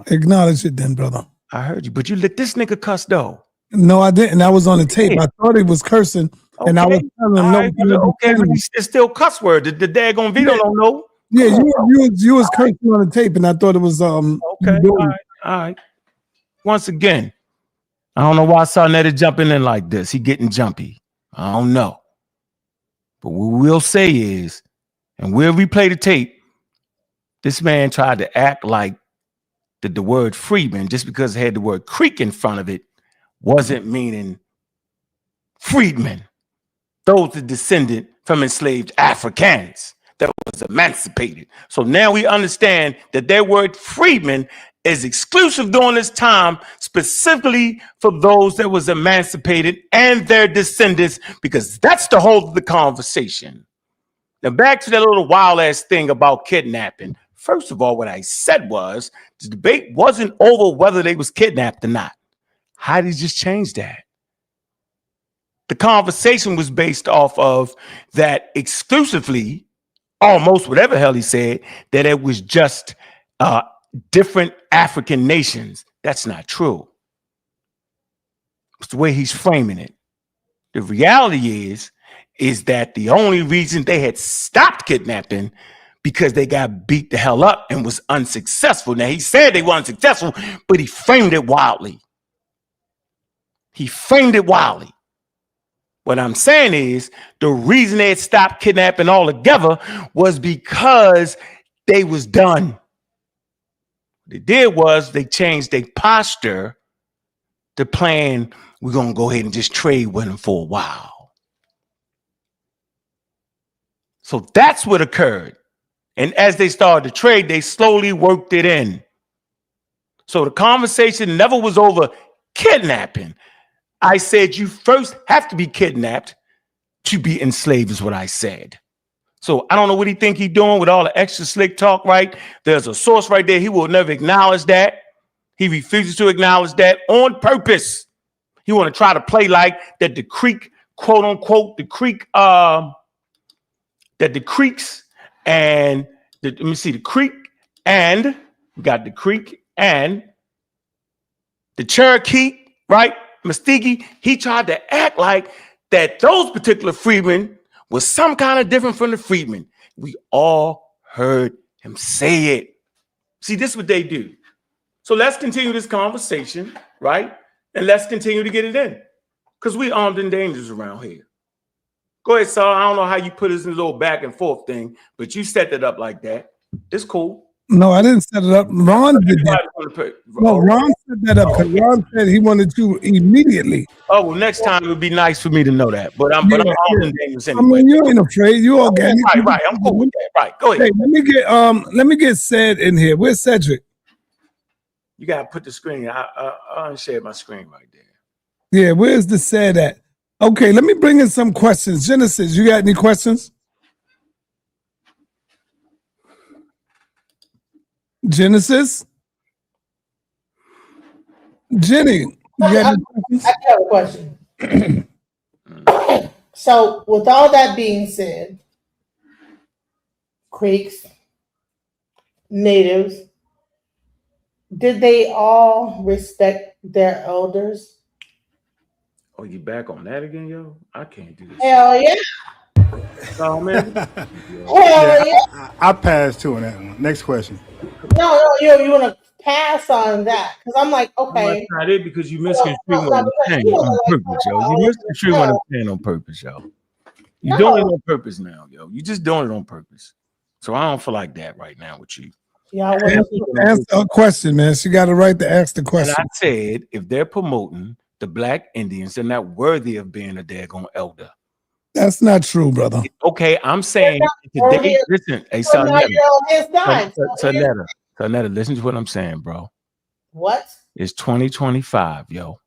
[SPEAKER 1] Acknowledge it then, brother.
[SPEAKER 4] I heard you, but you let this nigga cuss though.
[SPEAKER 1] No, I didn't. I was on the tape. I thought he was cursing, and I was telling him no.
[SPEAKER 4] Okay, but it's still cuss word. The daggone video don't know.
[SPEAKER 1] Yeah, you was cursing on the tape, and I thought it was
[SPEAKER 4] Okay, all right. Once again, I don't know why Sarnetta jumping in like this. He getting jumpy. I don't know. But what we'll say is, and we'll replay the tape, this man tried to act like the word freedman, just because it had the word Creek in front of it, wasn't meaning freedmen. Those are descended from enslaved Africans that was emancipated. So now we understand that their word freedman is exclusive during this time, specifically for those that was emancipated and their descendants, because that's the whole of the conversation. Now back to that little wild ass thing about kidnapping. First of all, what I said was the debate wasn't over whether they was kidnapped or not. How did he just change that? The conversation was based off of that exclusively, almost whatever hell he said, that it was just different African nations. That's not true. It's the way he's framing it. The reality is that the only reason they had stopped kidnapping because they got beat the hell up and was unsuccessful. Now, he said they were unsuccessful, but he framed it wildly. What I'm saying is the reason they had stopped kidnapping altogether was because they was done. What they did was they changed their posture to plan, we're going to go ahead and just trade with them for a while. So that's what occurred. And as they started to trade, they slowly worked it in. So the conversation never was over kidnapping. I said you first have to be kidnapped to be enslaved is what I said. So I don't know what he think he's doing with all the extra slick talk, right? There's a source right there. He will never acknowledge that. He refuses to acknowledge that on purpose. He want to try to play like that the Creek, quote unquote, the Creek, that the Creeks and let me see, the Creek and we got the Creek and the Cherokee, right? Muskogee, he tried to act like that those particular freedmen was some kind of different from the freedmen. We all heard him say it. See, this is what they do. So let's continue this conversation, right? And let's continue to get it in. Because we armed and dangerous around here. Go ahead, Saul. I don't know how you put this in a little back and forth thing, but you set it up like that. It's cool.
[SPEAKER 1] No, I didn't set it up. Ron did that. No, Ron set that up because Ron said he wanted to immediately.
[SPEAKER 4] Oh, well, next time it would be nice for me to know that. But I'm armed and dangerous anyway.
[SPEAKER 1] I mean, you ain't afraid. You organic.
[SPEAKER 4] Right. I'm cool with that. Right. Go ahead.
[SPEAKER 1] Hey, let me get Ced in here. Where's Cedrick?
[SPEAKER 4] You gotta put the screen. I unshare my screen right there.
[SPEAKER 1] Yeah, where's the Ced at? Okay, let me bring in some questions. Genesis, you got any questions? Genesis. Jenny, you got any questions?
[SPEAKER 5] I have a question. So, with all that being said, Creeks, natives, did they all respect their elders?
[SPEAKER 4] Oh, you back on that again, yo? I can't do this.
[SPEAKER 5] Hell yeah.
[SPEAKER 4] Oh, man.
[SPEAKER 5] Hell yeah.
[SPEAKER 8] I passed too on that one. Next question.
[SPEAKER 5] No, you want to pass on that because I'm like, okay.
[SPEAKER 4] That's not it because you misconstrued what I'm saying on purpose, yo. You misconstrued what I'm saying on purpose, yo. You're doing it on purpose now, yo. You're just doing it on purpose. So I don't feel like that right now with you.
[SPEAKER 5] Yeah,
[SPEAKER 1] answer a question, man. She got a right to ask the question.
[SPEAKER 4] And I said, if they're promoting the Black Indians, they're not worthy of being a daggone elder.
[SPEAKER 1] That's not true, brother.
[SPEAKER 4] Okay, I'm saying today, listen, hey, Sonetta, listen to what I'm saying, bro.
[SPEAKER 5] What?
[SPEAKER 4] It's 2025, yo.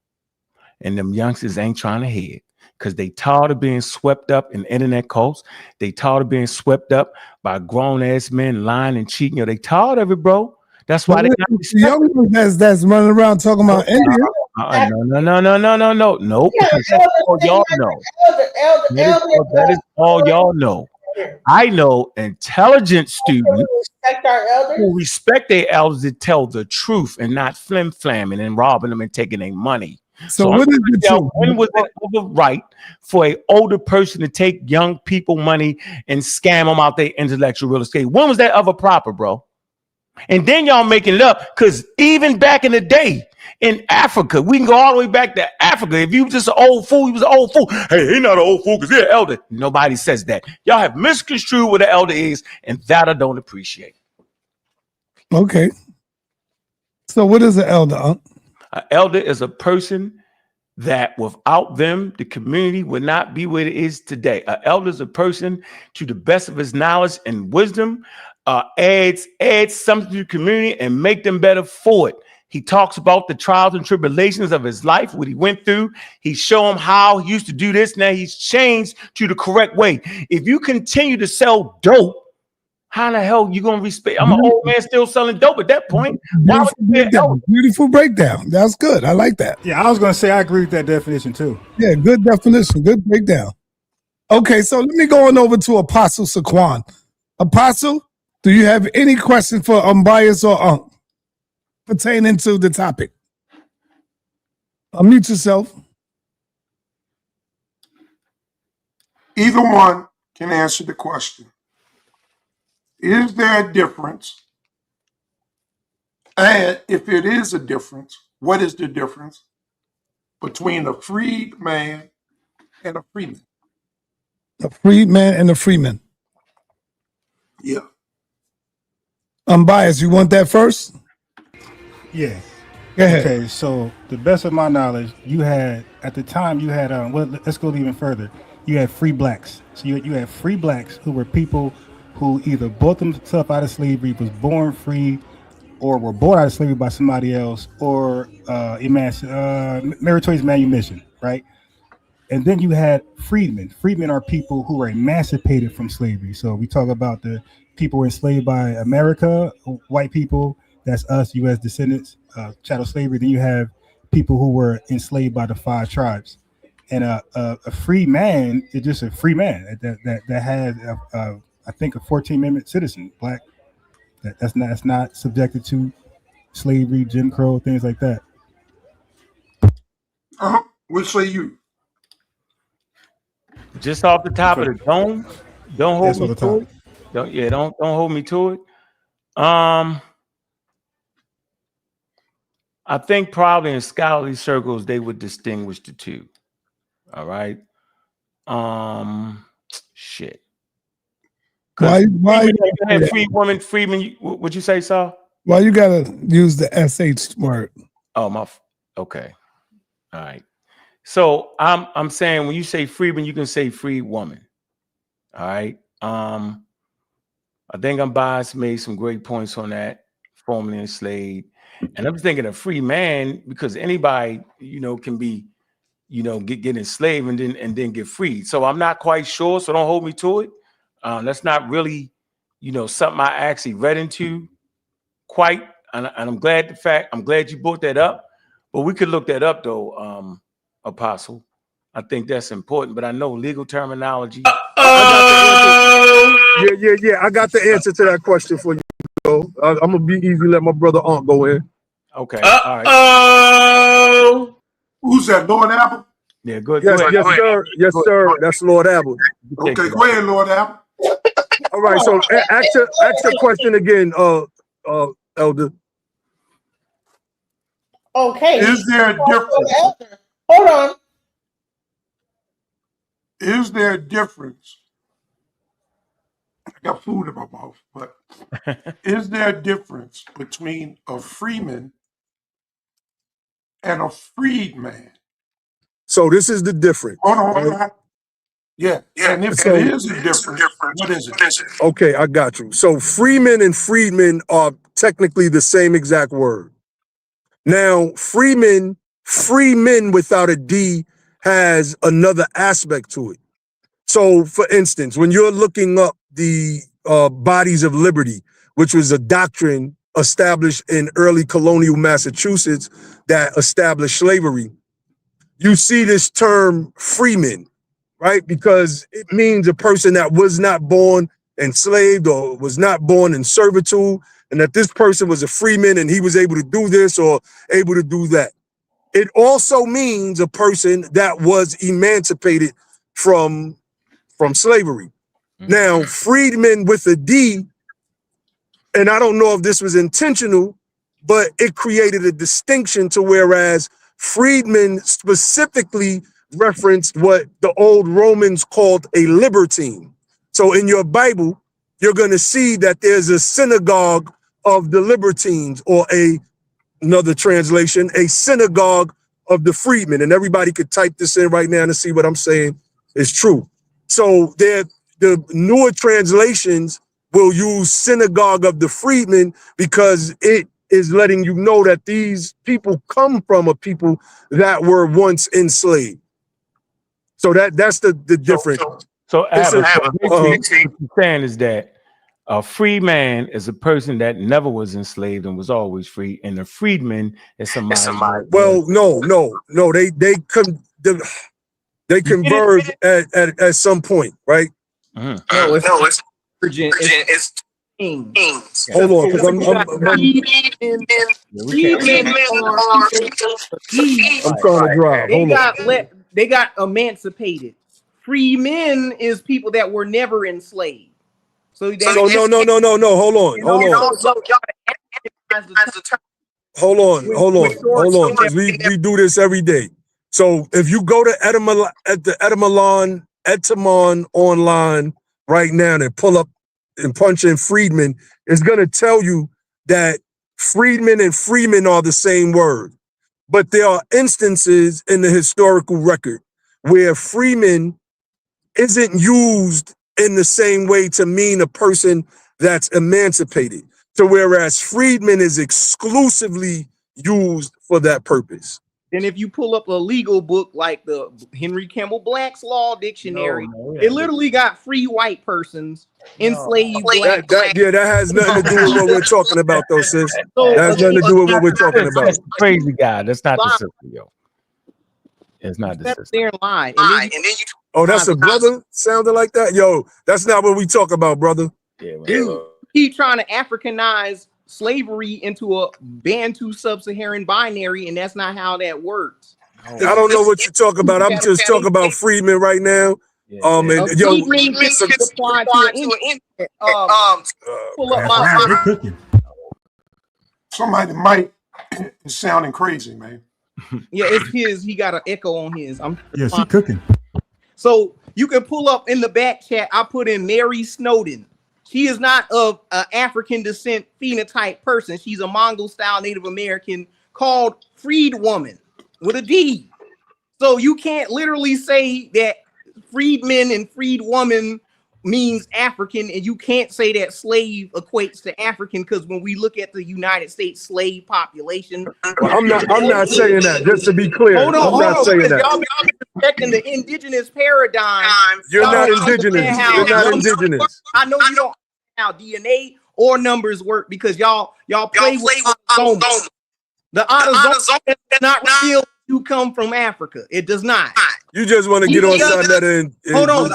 [SPEAKER 4] And them youngsters ain't trying to head because they tired of being swept up in internet cults. They tired of being swept up by grown-ass men lying and cheating. Yo, they tired of it, bro. That's why they not
[SPEAKER 1] young that's running around talking about India.
[SPEAKER 4] No. Nope. Because that's all y'all know. That is all y'all know. I know intelligent students who respect their elders to tell the truth and not flim-flamming and robbing them and taking their money.
[SPEAKER 1] So what is the truth?
[SPEAKER 4] When was it ever right for an older person to take young people money and scam them out their intellectual real estate? When was that ever proper, bro? And then y'all making it up because even back in the day in Africa, we can go all the way back to Africa. If you was just an old fool, he was an old fool. Hey, he not an old fool because he's an elder. Nobody says that. Y'all have misconstrued what an elder is, and that I don't appreciate.
[SPEAKER 1] Okay. So what is an elder?
[SPEAKER 4] An elder is a person that without them, the community would not be where it is today. An elder is a person, to the best of his knowledge and wisdom, adds something to the community and make them better for it. He talks about the trials and tribulations of his life, what he went through. He show him how he used to do this. Now he's changed to the correct way. If you continue to sell dope, how the hell you gonna respect? I'm an old man still selling dope at that point.
[SPEAKER 1] Beautiful breakdown. That's good. I like that.
[SPEAKER 8] Yeah, I was gonna say I agree with that definition too.
[SPEAKER 1] Yeah, good definition. Good breakdown. Okay, so let me go on over to Apostle Saquon. Apostle, do you have any question for Unbiased or pertaining to the topic? Unmute yourself.
[SPEAKER 10] Either one can answer the question. Is there a difference? And if it is a difference, what is the difference between a freed man and a freeman?
[SPEAKER 1] A freed man and a freeman.
[SPEAKER 10] Yeah.
[SPEAKER 1] Unbiased, you want that first?
[SPEAKER 8] Yeah.
[SPEAKER 1] Go ahead.
[SPEAKER 8] Okay, so the best of my knowledge, you had at the time you had well, let's go even further. You had free blacks. So you had free blacks who were people who either bought themselves out of slavery, was born free, or were born out of slavery by somebody else, or meritorious manumission, right? And then you had freedmen. Freedmen are people who were emancipated from slavery. So we talk about the people enslaved by America, white people, that's us, U.S. descendants, chattel slavery. Then you have people who were enslaved by the 5 tribes. And a free man is just a free man that has, I think, a 14th Amendment citizen, black. That's not subjected to slavery, Jim Crow, things like that.
[SPEAKER 10] What say you?
[SPEAKER 4] Just off the top of the dome, don't hold me to it. Don't hold me to it. I think probably in scholarly circles they would distinguish the two. All right. Shit.
[SPEAKER 1] Why
[SPEAKER 4] free woman, freeman? Would you say so?
[SPEAKER 1] Why you gotta use the SH word?
[SPEAKER 4] Oh, okay. All right. So I'm saying when you say freeman, you can say free woman. All right. I think Unbiased made some great points on that, formerly enslaved. And I'm thinking a free man, because anybody, can be, get enslaved and then get freed. So I'm not quite sure. So don't hold me to it. That's not really, something I actually read into. quite, and I'm glad you brought that up. But we could look that up though, Apostle. I think that's important. But I know legal terminology.
[SPEAKER 2] I got the answer. Yeah. I got the answer to that question for you. I'm gonna be easy. Let my brother Ankh go in.
[SPEAKER 4] Okay. All right.
[SPEAKER 10] Who's that, Lord Apple?
[SPEAKER 4] Yeah, good.
[SPEAKER 2] Yes, sir. Yes, sir. That's Lord Apple.
[SPEAKER 10] Okay, go ahead, Lord Apple.
[SPEAKER 2] All right. So ask your question again, Elder.
[SPEAKER 5] Okay.
[SPEAKER 10] Is there a difference?
[SPEAKER 5] Hold on.
[SPEAKER 10] Is there a difference? I got food in my mouth, but is there a difference between a freeman and a freedman?
[SPEAKER 2] So this is the difference.
[SPEAKER 10] Hold on. Yeah. And if there is a difference, what is it?
[SPEAKER 2] Okay, I got you. So freeman and freedman are technically the same exact word. Now, free men without a D has another aspect to it. So, for instance, when you're looking up the bodies of liberty, which was a doctrine established in early colonial Massachusetts that established slavery, you see this term freeman, right? Because it means a person that was not born enslaved or was not born in servitude, and that this person was a freeman and he was able to do this or able to do that. It also means a person that was emancipated from slavery. Now, freedmen with a D, and I don't know if this was intentional, but it created a distinction to whereas freedmen specifically referenced what the old Romans called a libertine. So in your Bible, you're going to see that there's a synagogue of the libertines, or another translation, a synagogue of the freedmen. And everybody could type this in right now to see what I'm saying is true. So the newer translations will use synagogue of the freedmen because it is letting you know that these people come from a people that were once enslaved. So that's the difference.
[SPEAKER 4] So Adam, what you're saying is that a free man is a person that never was enslaved and was always free, and a freedman is somebody.
[SPEAKER 2] Well, no. They converge at some point, right?
[SPEAKER 11] No, it's kings.
[SPEAKER 2] Hold on, because I'm trying to drive.
[SPEAKER 11] They got emancipated. Free men is people that were never enslaved. So
[SPEAKER 2] no. Hold on. Hold on. Because we do this every day. So if you go to Etymon online right now and pull up and punch in freedmen, it's gonna tell you that freedmen and freemen are the same word. But there are instances in the historical record where freeman isn't used in the same way to mean a person that's emancipated. So whereas freedman is exclusively used for that purpose.
[SPEAKER 11] And if you pull up a legal book like the Henry Campbell Black's Law Dictionary, it literally got free white persons enslaved black.
[SPEAKER 2] That has nothing to do with what we're talking about, though, sis. That has nothing to do with what we're talking about.
[SPEAKER 4] That's the crazy guy. That's not the sister, yo. It's not the sister.
[SPEAKER 11] There and lie.
[SPEAKER 2] Oh, that's a brother sounding like that? Yo, that's not what we talk about, brother.
[SPEAKER 4] Yeah,
[SPEAKER 11] keep trying to Africanize slavery into a Bantu sub-Saharan binary, and that's not how that works.
[SPEAKER 2] I don't know what you're talking about. I'm just talking about freedmen right now.
[SPEAKER 11] Pull up my
[SPEAKER 10] Somebody mic is sounding crazy, man.
[SPEAKER 11] Yeah, it's his. He got an echo on his.
[SPEAKER 8] She cooking.
[SPEAKER 11] So you can pull up in the back chat. I put in Mary Snowden. She is not of African descent phenotype person. She's a Mongol style Native American called freed woman with a D. So you can't literally say that freedman and freed woman means African, and you can't say that slave equates to African, because when we look at the United States slave population,
[SPEAKER 2] I'm not saying that. Just to be clear, I'm not saying that.
[SPEAKER 11] Y'all been respecting the indigenous paradigm.
[SPEAKER 2] You're not indigenous. You're not indigenous.
[SPEAKER 11] I know you don't have DNA or numbers work because y'all play with autosomal. The autosomal does not reveal you come from Africa. It does not.
[SPEAKER 2] You just want to get on Sarnetta and
[SPEAKER 11] Hold on.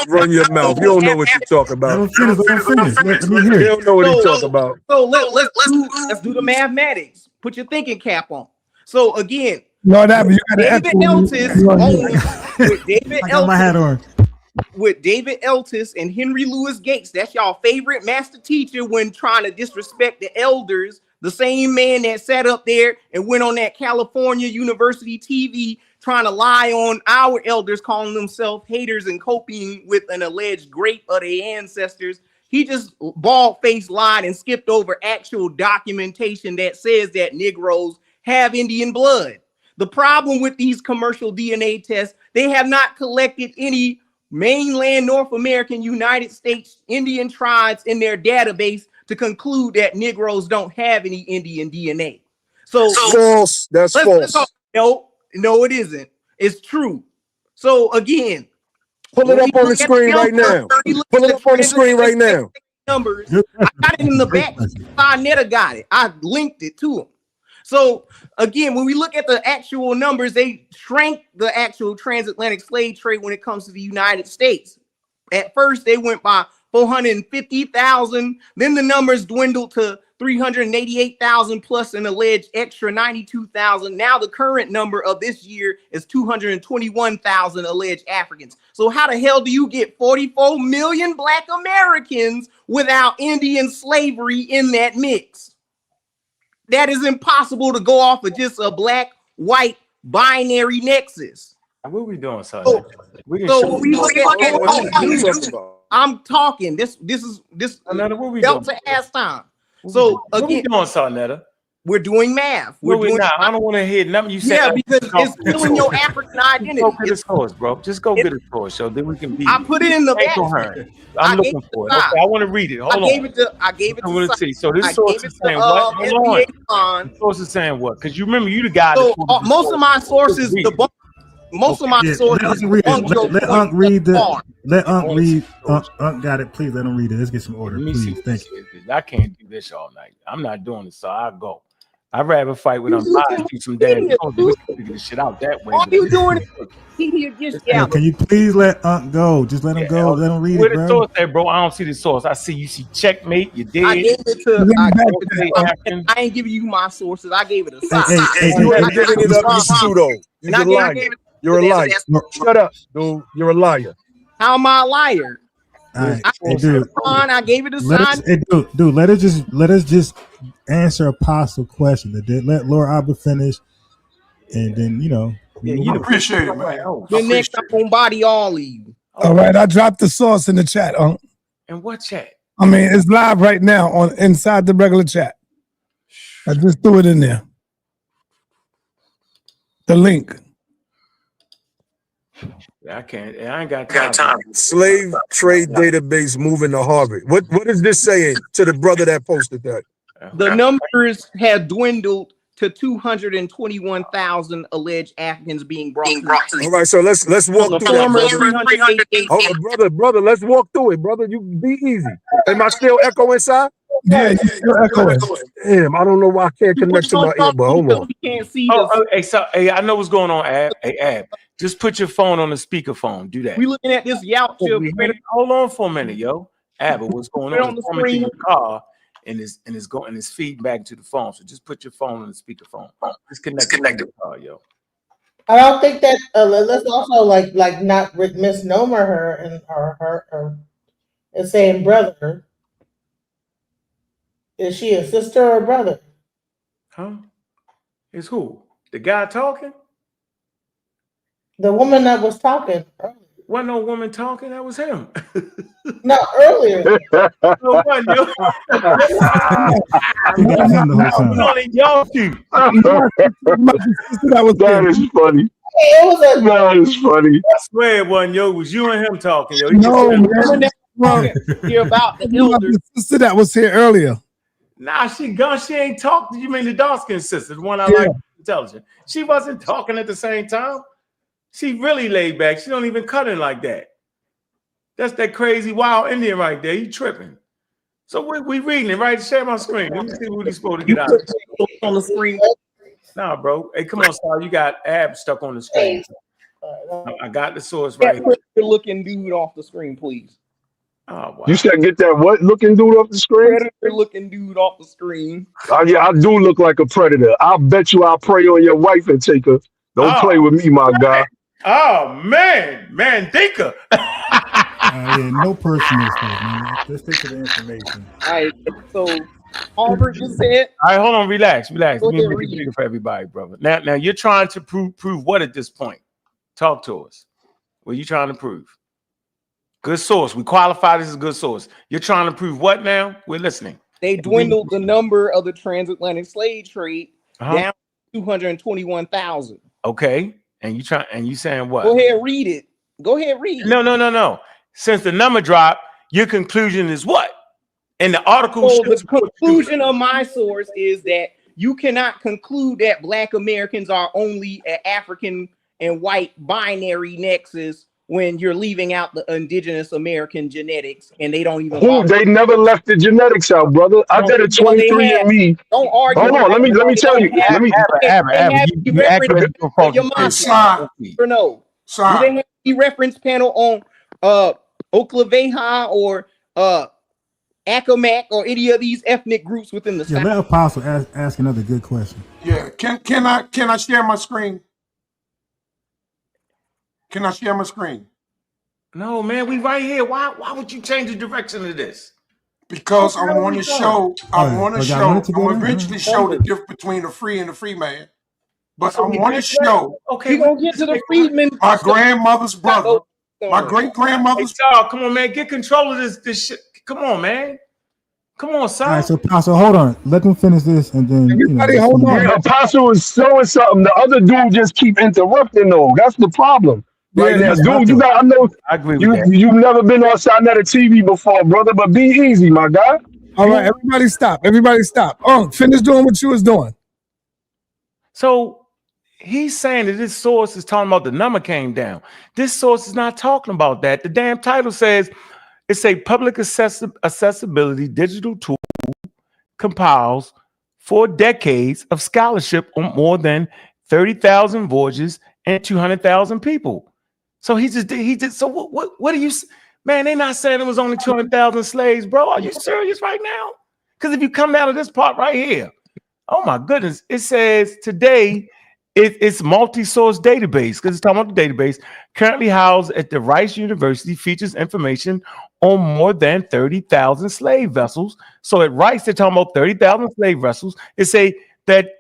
[SPEAKER 2] run your mouth. You don't know what you talk about.
[SPEAKER 8] Let him finish. Let me hear
[SPEAKER 2] You
[SPEAKER 8] it.
[SPEAKER 2] don't know what he talk about.
[SPEAKER 11] So let's do the mathematics. Put your thinking cap on. So again,
[SPEAKER 1] Lord Abby, you got
[SPEAKER 11] David Eltis with David
[SPEAKER 8] I got my hat on.
[SPEAKER 11] With David Eltis and Henry Louis Gates. That's y'all favorite master teacher when trying to disrespect the elders. The same man that sat up there and went on that California University TV trying to lie on our elders, calling themselves haters and coping with an alleged grape of their ancestors. He just bald-faced lied and skipped over actual documentation that says that Negroes have Indian blood. The problem with these commercial DNA tests, they have not collected any mainland North American United States Indian tribes in their database to conclude that Negroes don't have any Indian DNA. So
[SPEAKER 2] false. That's false.
[SPEAKER 11] No, it isn't. It's true. So again,
[SPEAKER 2] pull it up on the screen right now. Pull it up on the screen right now.
[SPEAKER 11] Numbers. I got it in the back. Netta got it. I linked it to him. So again, when we look at the actual numbers, they shrank the actual transatlantic slave trade when it comes to the United States. At first, they went by 450,000. Then the numbers dwindled to 388,000 plus an alleged extra 92,000. Now the current number of this year is 221,000 alleged Africans. So how the hell do you get 44 million Black Americans without Indian slavery in that mix? That is impossible to go off of just a black-white binary nexus.
[SPEAKER 4] What are we doing, son?
[SPEAKER 11] So we look at I'm talking. This
[SPEAKER 4] Sarnetta, what we
[SPEAKER 11] Delta ass time. So
[SPEAKER 4] what
[SPEAKER 11] again,
[SPEAKER 4] we doing, Sarnetta?
[SPEAKER 11] We're doing math.
[SPEAKER 4] We're doing. I don't want to hear nothing you say.
[SPEAKER 11] Yeah, because it's killing your African identity.
[SPEAKER 4] Go get a source, bro. Just go get a source, so then we can be.
[SPEAKER 11] I put it in the back.
[SPEAKER 4] I'm looking for it. Okay, I want to read it. Hold on.
[SPEAKER 11] I gave it to.
[SPEAKER 4] I want to see. So this source is saying what? Hold on. The source is saying what? Because you remember you the guy.
[SPEAKER 11] So most of my sources, most of my sources.
[SPEAKER 8] Let Unc read the. Let Unc read. Unc got it. Please let him read it. Let's get some order, please. Thank you.
[SPEAKER 4] I can't do this all night. I'm not doing this, so I'll go. I'd rather fight with Unbiased, do some damn we can figure this shit out that way.
[SPEAKER 11] All you doing is
[SPEAKER 8] can you please let Unc go? Just let him go. Let him read
[SPEAKER 4] where
[SPEAKER 8] it,
[SPEAKER 4] the
[SPEAKER 8] bro.
[SPEAKER 4] source there, bro? I don't see the source. I see you see checkmate. You did.
[SPEAKER 11] I gave it to. I ain't giving you my sources. I gave it a side.
[SPEAKER 2] You ain't giving it up. You pseudo. You're a liar. Shut up, dude. You're a liar.
[SPEAKER 11] How am I a liar?
[SPEAKER 8] All right. Dude,
[SPEAKER 11] I gave it a sign.
[SPEAKER 8] Dude, let us just answer Apostle question. Let Laura Abba finish, and then
[SPEAKER 10] I appreciate it, man.
[SPEAKER 11] Then next I'm gonna body all of you.
[SPEAKER 1] All right, I dropped the source in the chat.
[SPEAKER 4] And what chat?
[SPEAKER 1] I mean, it's live right now on inside the regular chat. I just threw it in there. The link.
[SPEAKER 4] I can't. I ain't got time.
[SPEAKER 2] Slave trade database moving to Harvard. What is this saying to the brother that posted that?
[SPEAKER 11] The numbers have dwindled to 221,000 alleged Africans being brought.
[SPEAKER 2] All right, so let's walk through that, brother. Brother, let's walk through it, brother. You be easy. Am I still echo inside?
[SPEAKER 1] Yeah, you're echoing.
[SPEAKER 2] Damn, I don't know why I can't connect to my ear, but hold on.
[SPEAKER 11] We can't see.
[SPEAKER 4] Hey, I know what's going on, Ab. Hey, Ab, just put your phone on the speakerphone. Do that.
[SPEAKER 11] We looking at this Yautja.
[SPEAKER 4] Hold on for a minute, yo. Ab, what's going on?
[SPEAKER 11] On the screen.
[SPEAKER 4] The car. And it's feeding back to the phone. So just put your phone on the speakerphone. Just connect to the car, yo.
[SPEAKER 5] I don't think that let's also like not misnomer her and her and saying brother. Is she a sister or a brother?
[SPEAKER 4] Huh? Is who? The guy talking?
[SPEAKER 5] The woman that was talking earlier.
[SPEAKER 4] Wasn't no woman talking, that was him.
[SPEAKER 5] No, earlier.
[SPEAKER 4] No one, yo.
[SPEAKER 2] That is funny. That is funny.
[SPEAKER 4] I swear it wasn't yo. It was you and him talking, yo.
[SPEAKER 1] No, man.
[SPEAKER 11] You're about the elders.
[SPEAKER 1] The sister that was here earlier.
[SPEAKER 4] Nah, she gone. She ain't talking. You mean the dark skin sister, the one I like, intelligent. She wasn't talking at the same time. She really laid back. She don't even cut in like that. That's that crazy wild Indian right there. You tripping. So we reading it, right? Share my screen. Let me see what he's supposed to get out.
[SPEAKER 11] On the screen.
[SPEAKER 4] Nah, bro. Hey, come on, Sal. You got abs stuck on the screen. I got the source right here.
[SPEAKER 11] Predator looking dude off the screen, please.
[SPEAKER 4] Oh, wow.
[SPEAKER 2] You said get that what looking dude off the screen?
[SPEAKER 11] Predator looking dude off the screen.
[SPEAKER 2] Oh yeah, I do look like a predator. I'll bet you I'll prey on your wife and take her. Don't play with me, my guy.
[SPEAKER 4] Oh man, Thinker.
[SPEAKER 8] Yeah, no personal stuff, man. Let's stick to the information.
[SPEAKER 11] All right, so Albert just said.
[SPEAKER 4] All right, hold on, relax.
[SPEAKER 11] Go
[SPEAKER 4] Let me
[SPEAKER 11] ahead,
[SPEAKER 4] make
[SPEAKER 11] read.
[SPEAKER 4] it bigger for everybody, brother. Now you're trying to prove what at this point? Talk to us. What are you trying to prove? Good source. We qualify this as a good source. You're trying to prove what now? We're listening.
[SPEAKER 11] They dwindled the number of the transatlantic slave trade down to 221,000.
[SPEAKER 4] Okay. And you saying what?
[SPEAKER 11] Go ahead, read it. Go ahead, read.
[SPEAKER 4] No. Since the number dropped, your conclusion is what? And the article
[SPEAKER 11] So the conclusion of my source is that you cannot conclude that Black Americans are only an African and white binary nexus when you're leaving out the indigenous American genetics, and they don't even.
[SPEAKER 2] They never left the genetics out, brother. I did a 23andMe.
[SPEAKER 11] Don't argue.
[SPEAKER 2] Hold on, let me tell you.
[SPEAKER 11] Do they have the reference panel on Oklaveha or Accomack or any of these ethnic groups within the
[SPEAKER 8] Yeah,
[SPEAKER 11] South?
[SPEAKER 8] let Apostle ask another good question.
[SPEAKER 10] Yeah, can I share my screen? Can I share my screen?
[SPEAKER 4] No, man, we right here. Why would you change the direction of this?
[SPEAKER 10] Because I want to show. I'm eventually show the difference between a free and a free man. But I want to show.
[SPEAKER 4] Okay,
[SPEAKER 11] we're gonna get to the freedmen.
[SPEAKER 10] My grandmother's brother, my great grandmother's.
[SPEAKER 4] Hey, Charles, come on, man, get control of this shit. Come on, man. Come on, son.
[SPEAKER 8] All right, so Apostle, hold on. Let them finish this, and then
[SPEAKER 2] Everybody hold on. The Apostle is showing something. The other dude just keep interrupting though. That's the problem. Right now, dude, you got. I know.
[SPEAKER 4] I agree with that.
[SPEAKER 2] You've never been on Sinetta TV before, brother. But be easy, my guy.
[SPEAKER 1] All right, everybody stop. Finish doing what you was doing.
[SPEAKER 4] So he's saying that this source is talking about the number came down. This source is not talking about that. The damn title says it's a public accessibility digital tool compiles 4 decades of scholarship on more than 30,000 voyages and 200,000 people. So he just so what do you, man, they're not saying it was only 200,000 slaves, bro. Are you serious right now? Because if you come down to this part right here, oh my goodness, it says today it's multi-source database, because it's talking about the database currently housed at the Rice University features information on more than 30,000 slave vessels. So at Rice, they're talking about 30,000 slave vessels. It say that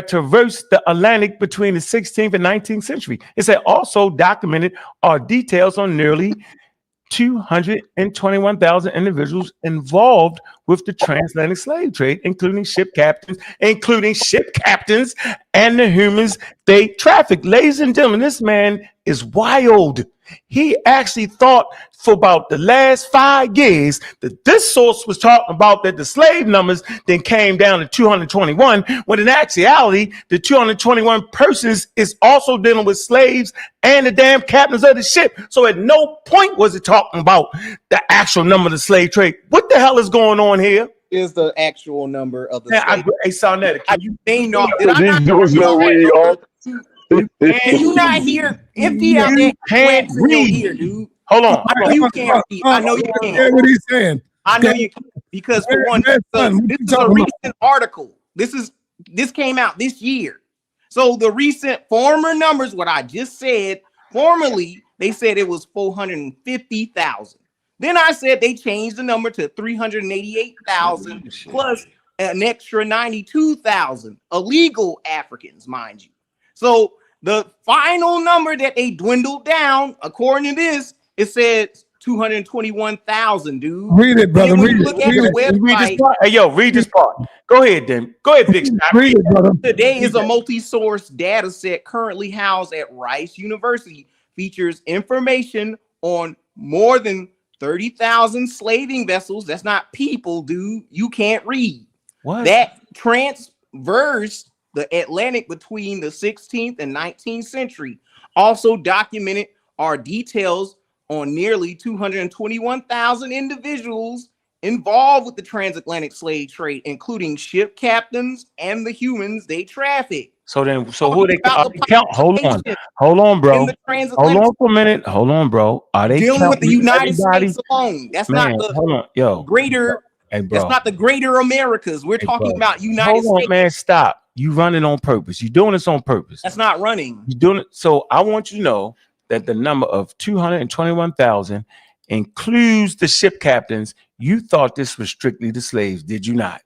[SPEAKER 4] traversed the Atlantic between the 16th and 19th century. It said also documented are details on nearly 221,000 individuals involved with the transatlantic slave trade, including ship captains and the humans they trafficked. Ladies and gentlemen, this man is wild. He actually thought for about the last 5 years that this source was talking about that the slave numbers then came down to 221, when in actuality, the 221 persons is also dealing with slaves and the damn captains of the ship. So at no point was it talking about the actual number of the slave trade. What the hell is going on here?
[SPEAKER 11] Is the actual number of the
[SPEAKER 4] Hey, Sonetta, can you
[SPEAKER 11] name off?
[SPEAKER 2] Can
[SPEAKER 11] you not hear? Empty out that
[SPEAKER 4] can't read
[SPEAKER 11] here, dude.
[SPEAKER 4] Hold on.
[SPEAKER 11] I know you can't read. I know you can't.
[SPEAKER 1] What he's saying?
[SPEAKER 11] I know you can't, because for one, this is a recent article. This came out this year. So the recent former numbers, what I just said, formerly they said it was 450,000. Then I said they changed the number to 388,000 plus an extra 92,000 illegal Africans, mind you. So the final number that they dwindled down, according to this, it said 221,000, dude.
[SPEAKER 1] Read it, brother.
[SPEAKER 11] Read it.
[SPEAKER 4] Hey, yo, read this part. Go ahead, then. Go ahead, Big Snap.
[SPEAKER 1] Read it, brother.
[SPEAKER 11] Today is a multi-source data set currently housed at Rice University. Features information on more than 30,000 slaving vessels. That's not people, dude. You can't read.
[SPEAKER 4] What?
[SPEAKER 11] That transversed the Atlantic between the 16th and 19th century. Also documented are details on nearly 221,000 individuals involved with the transatlantic slave trade, including ship captains and the humans they traffic.
[SPEAKER 4] So then, so who they
[SPEAKER 11] About the
[SPEAKER 4] count? Hold on,
[SPEAKER 11] in
[SPEAKER 4] bro.
[SPEAKER 11] the
[SPEAKER 4] Hold
[SPEAKER 11] transatlantic
[SPEAKER 4] on for a minute. Hold on, bro. Are they
[SPEAKER 11] dealing with the
[SPEAKER 4] counting
[SPEAKER 11] United
[SPEAKER 4] everybody?
[SPEAKER 11] States alone. That's
[SPEAKER 4] Man,
[SPEAKER 11] not the
[SPEAKER 4] hold on, yo.
[SPEAKER 11] greater.
[SPEAKER 4] Hey, bro.
[SPEAKER 11] That's not the greater Americas. We're talking about United
[SPEAKER 4] Hold on,
[SPEAKER 11] States.
[SPEAKER 4] man. Stop. You running on purpose. You doing this on purpose.
[SPEAKER 11] That's not running.
[SPEAKER 4] You doing it. So I want you to know that the number of 221,000 includes the ship captains. You thought this was strictly the slaves, did you not?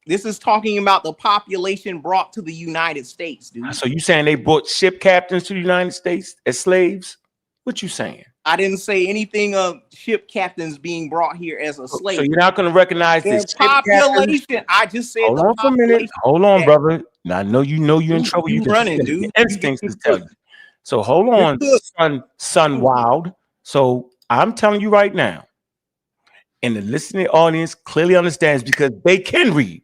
[SPEAKER 11] This is talking about the population brought to the United States, dude.
[SPEAKER 4] So you saying they brought ship captains to the United States as slaves? What you saying?
[SPEAKER 11] I didn't say anything of ship captains being brought here as a slave.
[SPEAKER 4] So you're not going to recognize this
[SPEAKER 11] population. I just said
[SPEAKER 4] hold on for a minute. Hold on, brother. Now I know you're in trouble. You
[SPEAKER 11] running, dude.
[SPEAKER 4] Instincts to tell you. So hold on, son Wild. So I'm telling you right now, and the listening audience clearly understands because they can read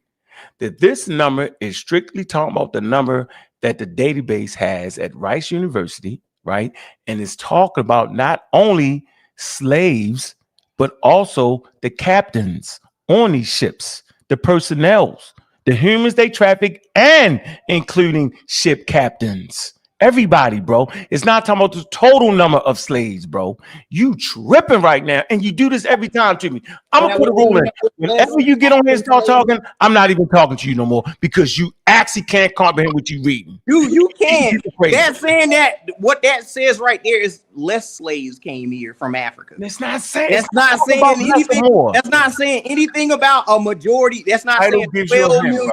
[SPEAKER 4] that this number is strictly talking about the number that the database has at Rice University, right? And it's talking about not only slaves, but also the captains on these ships, the personnel, the humans they traffic, and including ship captains. Everybody, bro. It's not talking about the total number of slaves, bro. You tripping right now, and you do this every time to me. I'm gonna put a rule in. Whenever you get on here and start talking, I'm not even talking to you no more because you actually can't comprehend what you're reading.
[SPEAKER 11] You can. That's saying that what that says right there is less slaves came here from Africa.
[SPEAKER 4] It's not saying.
[SPEAKER 11] That's not saying anything. That's not saying anything about a majority. That's not saying 12 million.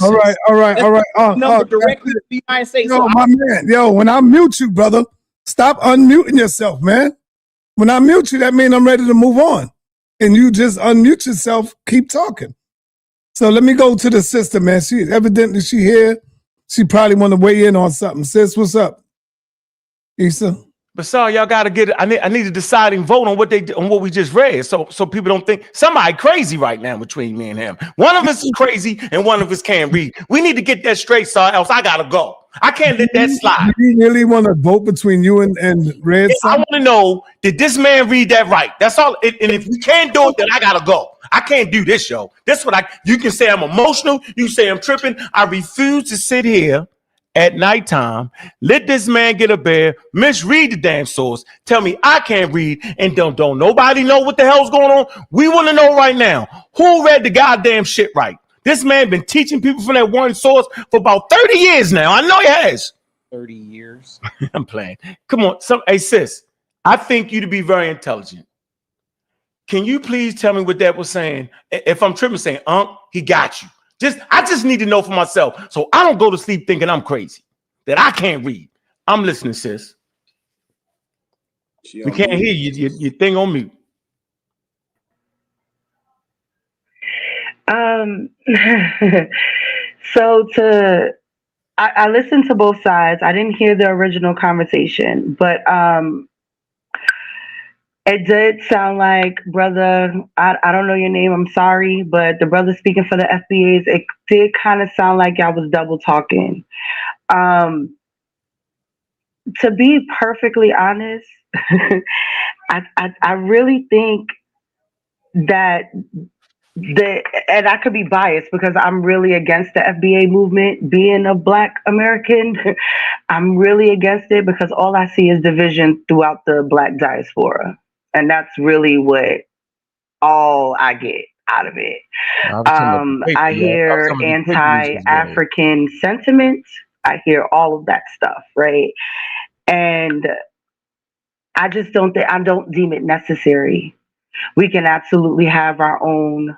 [SPEAKER 1] All right.
[SPEAKER 11] Number directly to the United States.
[SPEAKER 1] Yo, my man. Yo, when I mute you, brother, stop unmuting yourself, man. When I mute you, that means I'm ready to move on. And you just unmute yourself, keep talking. So let me go to the sister, man. She evidently she here. She probably want to weigh in on something. Sis, what's up? Issa?
[SPEAKER 4] But sorry, y'all gotta get it. I need a deciding vote on what we just read. So people don't think somebody crazy right now between me and him. One of us is crazy and one of us can't read. We need to get that straight, so else I gotta go. I can't let that slide.
[SPEAKER 1] Do you really want to vote between you and Red?
[SPEAKER 4] I want to know, did this man read that right? That's all. And if we can't do it, then I gotta go. I can't do this, yo. That's what you can say I'm emotional. You say I'm tripping. I refuse to sit here at nighttime, let this man get a bed, misread the damn source, tell me I can't read, and don't nobody know what the hell's going on. We want to know right now, who read the goddamn shit right? This man been teaching people from that one source for about 30 years now. I know he has.
[SPEAKER 11] 30 years.
[SPEAKER 4] I'm playing. Come on. Hey, sis, I think you to be very intelligent. Can you please tell me what that was saying? If I'm tripping, saying, he got you. I just need to know for myself, so I don't go to sleep thinking I'm crazy, that I can't read. I'm listening, sis. We can't hear you. Your thing on mute.
[SPEAKER 6] So I listened to both sides. I didn't hear the original conversation, but it did sound like, brother, I don't know your name, I'm sorry, but the brother speaking for the FBAs, it did kind of sound like y'all was double talking. To be perfectly honest, I really think that and I could be biased because I'm really against the FBA movement. Being a Black American, I'm really against it because all I see is division throughout the Black diaspora. And that's really what all I get out of it. I hear anti-African sentiments. I hear all of that stuff, right? And I just don't deem it necessary. We can absolutely have our own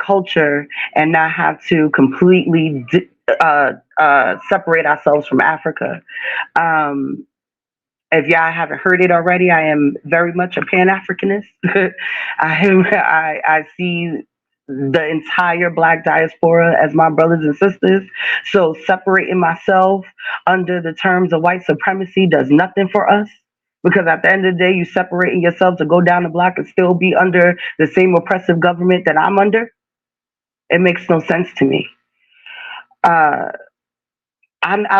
[SPEAKER 6] culture and not have to completely separate ourselves from Africa. If y'all haven't heard it already, I am very much a Pan-Africanist. I see the entire Black diaspora as my brothers and sisters. So separating myself under the terms of white supremacy does nothing for us. Because at the end of the day, you separating yourself to go down the block and still be under the same oppressive government that I'm under. It makes no sense to me. I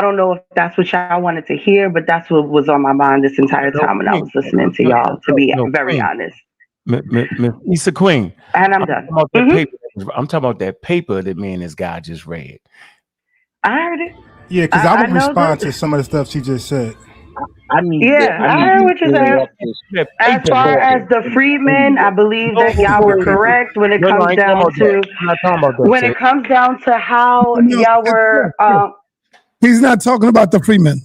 [SPEAKER 6] don't know if that's what y'all wanted to hear, but that's what was on my mind this entire time when I was listening to y'all, to be very honest.
[SPEAKER 4] Miss Issa Queen.
[SPEAKER 6] And I'm done.
[SPEAKER 4] I'm talking about that paper that me and this guy just read.
[SPEAKER 6] I heard it.
[SPEAKER 8] Yeah, because I would
[SPEAKER 6] know
[SPEAKER 8] respond
[SPEAKER 6] that-
[SPEAKER 8] to some of the stuff she just said.
[SPEAKER 12] I need
[SPEAKER 6] I heard what you said. As far as the freedmen, I believe that y'all were correct when it comes down to it comes down to how y'all were.
[SPEAKER 1] He's not talking about the freemen.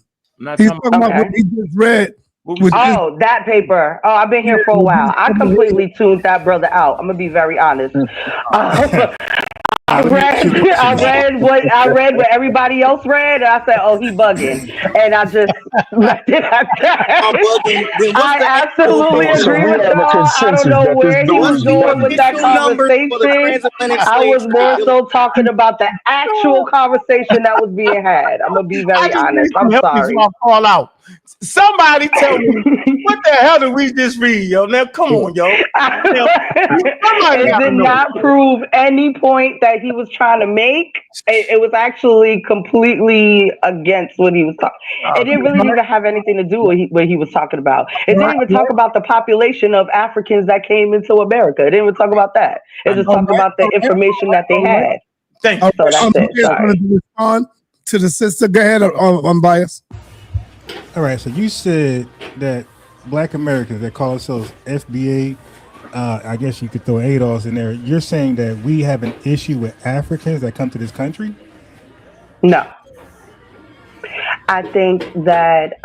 [SPEAKER 1] He's talking about what he just read.
[SPEAKER 6] That paper. Oh, I've been here for a while. I completely tuned that brother out. I'm gonna be very honest. I read what everybody else read, and I said, "Oh, he bugging," and I just left it at that. I absolutely agree with y'all. I don't know where he was going with that conversation. I was more so talking about the actual conversation that was being had. I'm gonna be very honest. I'm sorry.
[SPEAKER 4] Call out. Somebody tell me what the hell did we just read, yo? Now come on, yo.
[SPEAKER 6] It did not prove any point that he was trying to make. It was actually completely against what he was talking. It didn't really even have anything to do with what he was talking about. It didn't even talk about the population of Africans that came into America. It didn't even talk about that. It just talked about the information that they had.
[SPEAKER 4] Thank you.
[SPEAKER 6] So that's it. Sorry.
[SPEAKER 1] Respond to the sister. Go ahead, Unbiased.
[SPEAKER 8] All right, so you said that Black Americans that call themselves FBA, I guess you could throw ADOS in there. You're saying that we have an issue with Africans that come to this country?
[SPEAKER 6] No. I think that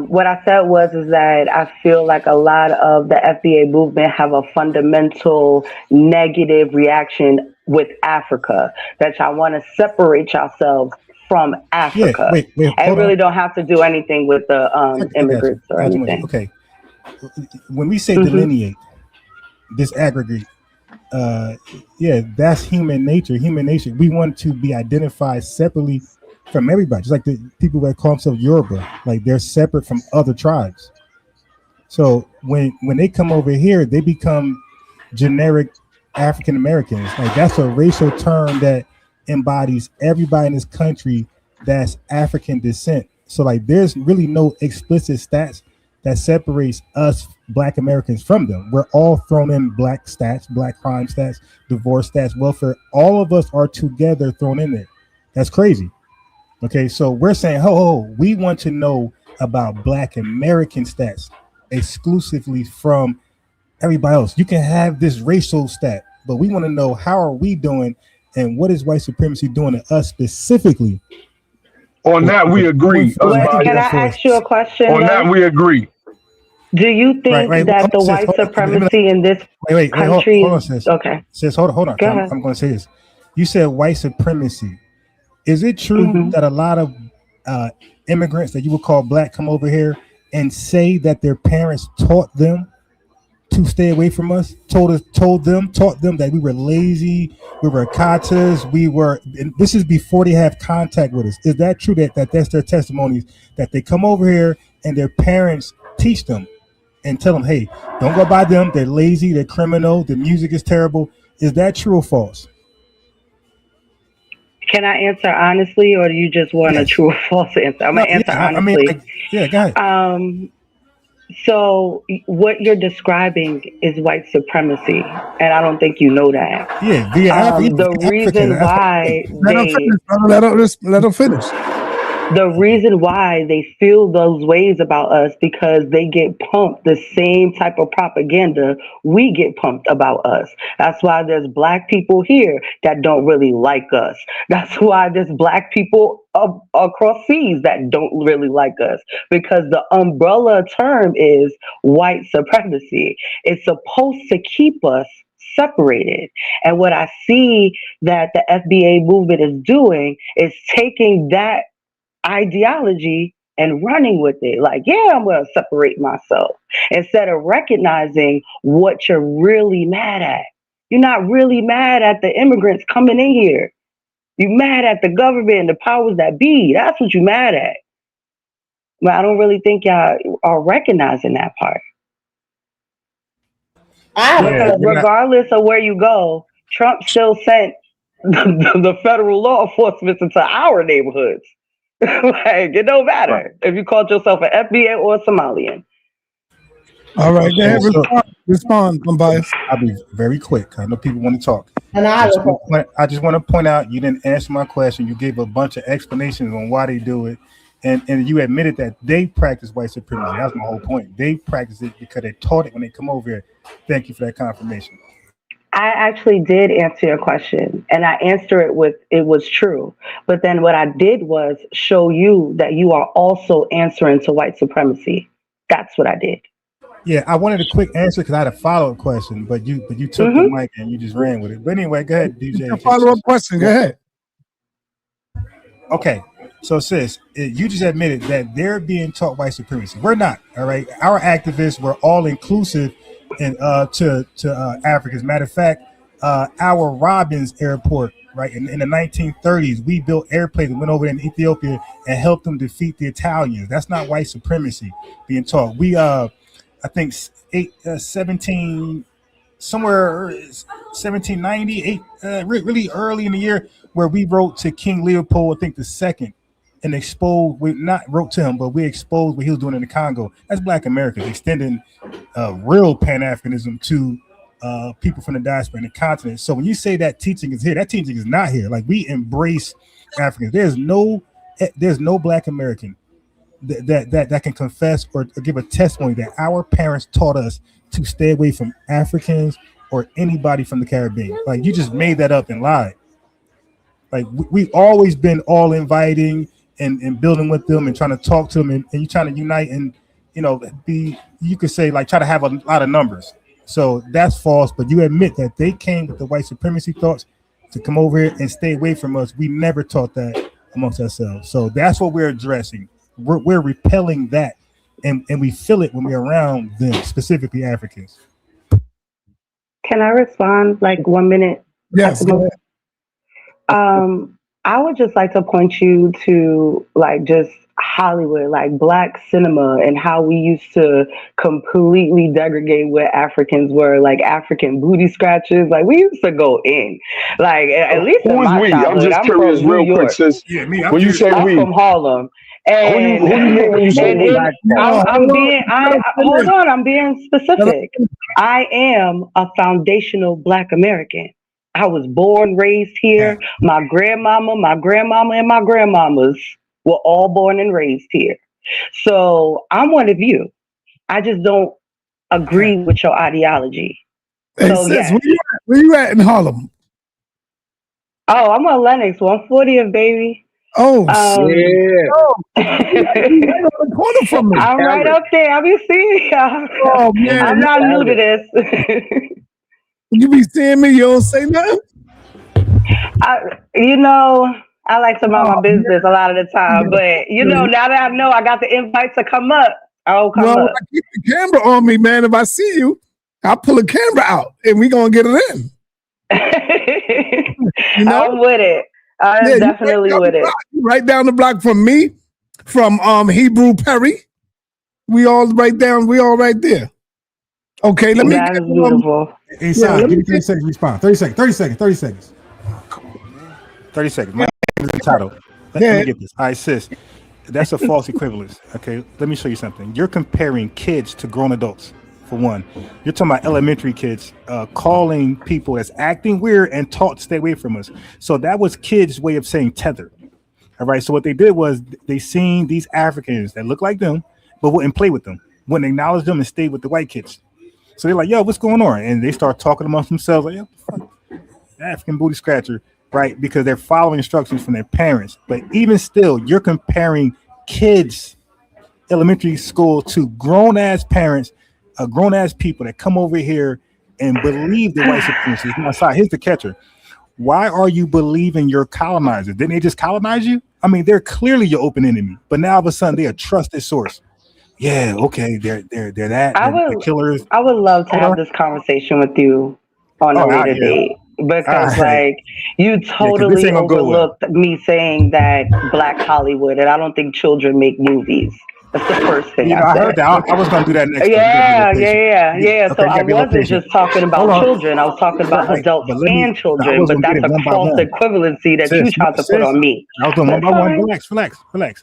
[SPEAKER 6] what I said is that I feel like a lot of the FBA movement have a fundamental negative reaction with Africa, that y'all want to separate yourselves from Africa.
[SPEAKER 8] Yeah, wait,
[SPEAKER 6] I really don't have to do anything with the immigrants or anything.
[SPEAKER 8] Okay. When we say delineate, disaggregate, that's human nature. Human nature. We want to be identified separately from everybody. Just like the people that call themselves Yoruba, like they're separate from other tribes. So when they come over here, they become generic African Americans. Like that's a racial term that embodies everybody in this country that's African descent. So like there's really no explicit stats that separates us Black Americans from them. We're all thrown in black stats, black crime stats, divorce stats, welfare. All of us are together thrown in there. That's crazy. Okay, so we're saying, we want to know about Black American stats exclusively from everybody else. You can have this racial stat, but we want to know how are we doing and what is white supremacy doing to us specifically?
[SPEAKER 13] On that, we agree.
[SPEAKER 6] Can I ask you a question?
[SPEAKER 13] On that, we agree.
[SPEAKER 6] Do you think that the white supremacy in this country?
[SPEAKER 8] Hold on, sis.
[SPEAKER 6] Okay.
[SPEAKER 8] Sis, hold on. I'm going to say this. You said white supremacy. Is it true that a lot of immigrants that you would call Black come over here and say that their parents taught them to stay away from us, taught them that we were lazy, we were katas, and this is before they have contact with us. Is that true that that's their testimonies, that they come over here and their parents teach them and tell them, hey, don't go by them, they're lazy, they're criminal, the music is terrible. Is that true or false?
[SPEAKER 6] Can I answer honestly, or do you just want a true or false answer? I'm going to answer honestly.
[SPEAKER 8] Go ahead.
[SPEAKER 6] So what you're describing is white supremacy, and I don't think you know that.
[SPEAKER 8] Yeah,
[SPEAKER 6] the reason why
[SPEAKER 1] let them finish.
[SPEAKER 6] The reason why they feel those ways about us because they get pumped the same type of propaganda we get pumped about us. That's why there's Black people here that don't really like us. That's why there's Black people across seas that don't really like us, because the umbrella term is white supremacy. It's supposed to keep us separated. And what I see that the FBA movement is doing is taking that ideology and running with it. Like, I'm going to separate myself, instead of recognizing what you're really mad at. You're not really mad at the immigrants coming in here. You're mad at the government and the powers that be. That's what you're mad at. But I don't really think y'all are recognizing that part. Because regardless of where you go, Trump still sent the federal law enforcement into our neighborhoods. Like, it don't matter if you called yourself an FBA or a Somalian.
[SPEAKER 1] All right, go ahead.
[SPEAKER 8] So
[SPEAKER 1] Respond, Unbiased.
[SPEAKER 8] I'll be very quick. I know people want to talk.
[SPEAKER 5] And
[SPEAKER 8] I just want to point out you didn't answer my question. You gave a bunch of explanations on why they do it, and you admitted that they practice white supremacy. That's my whole point. They practice it because they taught it when they come over here. Thank you for that confirmation.
[SPEAKER 6] I actually did answer your question, and I answered it with it was true. But then what I did was show you that you are also answering to white supremacy. That's what I did.
[SPEAKER 8] Yeah, I wanted a quick answer because I had a follow-up question, but you took the mic and you just ran with it. But anyway, go ahead, DJ.
[SPEAKER 1] Follow-up question. Go ahead.
[SPEAKER 8] Okay, so sis, you just admitted that they're being taught white supremacy. We're not. All right, our activists were all inclusive and to Africans. Matter of fact, our Robbins Airport, right in the 1930s, we built airplanes and went over in Ethiopia and helped them defeat the Italians. That's not white supremacy being taught. We I think 17 somewhere 1798, really early in the year, where we wrote to King Leopold, I think the second, and exposed. We not wrote to him, but we exposed what he was doing in the Congo. That's Black Americans extending real Pan-Africanism to people from the diaspora and the continent. So when you say that teaching is here, that teaching is not here. Like, we embrace Africans. There's no Black American that can confess or give a testimony that our parents taught us to stay away from Africans or anybody from the Caribbean. Like, you just made that up and lied. Like, we've always been all inviting and building with them and trying to talk to them and you trying to unite and, you could say, like, try to have a lot of numbers. So that's false, but you admit that they came with the white supremacy thoughts to come over here and stay away from us. We never taught that amongst ourselves. So that's what we're addressing. We're repelling that, and we feel it when we're around them, specifically Africans.
[SPEAKER 6] Can I respond like 1 minute?
[SPEAKER 1] Yes.
[SPEAKER 6] I would just like to point you to like just Hollywood, like Black cinema, and how we used to completely degrade what Africans were, like African booty scratches. Like, we used to go in, like, at least in my childhood. I'm from New York.
[SPEAKER 13] Yeah, when you say
[SPEAKER 6] I'm
[SPEAKER 13] we,
[SPEAKER 6] from Harlem. And
[SPEAKER 13] who you mean when you say we?
[SPEAKER 6] I'm being specific. I am a foundational Black American. I was born, raised here. My grandmama, and my grandmamas were all born and raised here. So I'm one of you. I just don't agree with your ideology.
[SPEAKER 1] Hey,
[SPEAKER 6] so
[SPEAKER 1] sis, where you at in Harlem?
[SPEAKER 6] Oh, I'm on Lenox, 140th, baby.
[SPEAKER 1] Oh,
[SPEAKER 13] yeah.
[SPEAKER 1] Right on the corner from me.
[SPEAKER 6] I'm right up there. I be seeing y'all.
[SPEAKER 1] Oh, man.
[SPEAKER 6] I'm not new to this.
[SPEAKER 1] You be seeing me, you don't say nothing?
[SPEAKER 6] I like to mind my business a lot of the time, but now that I know I got the invite to come up, I'll come up.
[SPEAKER 1] I keep the camera on me, man. If I see you, I'll pull a camera out and we gonna get it in.
[SPEAKER 6] I'm with it. I'm definitely with it.
[SPEAKER 1] Right down the block from me, from Hebrew Perry. We all right there. Okay, let me
[SPEAKER 6] get beautiful.
[SPEAKER 8] Hey, Sam, give me 30 seconds to respond. 30 seconds. Come on, man. 30 seconds. My name is entitled. Let me get this. All right, sis. That's a false equivalence. Okay, let me show you something. You're comparing kids to grown adults, for one. You're talking about elementary kids calling people as acting weird and taught to stay away from us. So that was kids' way of saying tether. All right, so what they did was they seen these Africans that look like them, but wouldn't play with them, wouldn't acknowledge them and stayed with the white kids. So they're like, yo, what's going on? And they start talking amongst themselves, like, yo, fuck, African booty scratcher, right? Because they're following instructions from their parents. But even still, you're comparing kids, elementary school, to grown-ass parents, grown-ass people that come over here and believe the white supremacy. Now, here's the catcher. Why are you believing your colonizers? Didn't they just colonize you? I mean, they're clearly your open enemy. But now all of a sudden, they're a trusted source. Yeah, okay, they're that. They're killers.
[SPEAKER 6] I would love to have this conversation with you on a later date, because you totally overlooked me saying that Black Hollywood, and I don't think children make movies. That's the first thing
[SPEAKER 8] You know,
[SPEAKER 6] I
[SPEAKER 8] I
[SPEAKER 6] said.
[SPEAKER 8] heard that. I was going to do that next.
[SPEAKER 6] Yeah.
[SPEAKER 8] Okay,
[SPEAKER 6] So
[SPEAKER 8] you
[SPEAKER 6] I
[SPEAKER 8] gotta be a little
[SPEAKER 6] wasn't
[SPEAKER 8] patient.
[SPEAKER 6] just talking
[SPEAKER 8] Hold
[SPEAKER 6] about
[SPEAKER 8] on.
[SPEAKER 6] children. I was talking about
[SPEAKER 8] Right,
[SPEAKER 6] adults
[SPEAKER 8] but let me.
[SPEAKER 6] and
[SPEAKER 8] I
[SPEAKER 6] children.
[SPEAKER 8] was
[SPEAKER 6] But
[SPEAKER 8] going to get
[SPEAKER 6] that's
[SPEAKER 8] it
[SPEAKER 6] a
[SPEAKER 8] one by
[SPEAKER 6] false
[SPEAKER 8] one.
[SPEAKER 6] equivalency that you tried to put on me.
[SPEAKER 8] I was doing one by one. Relax. I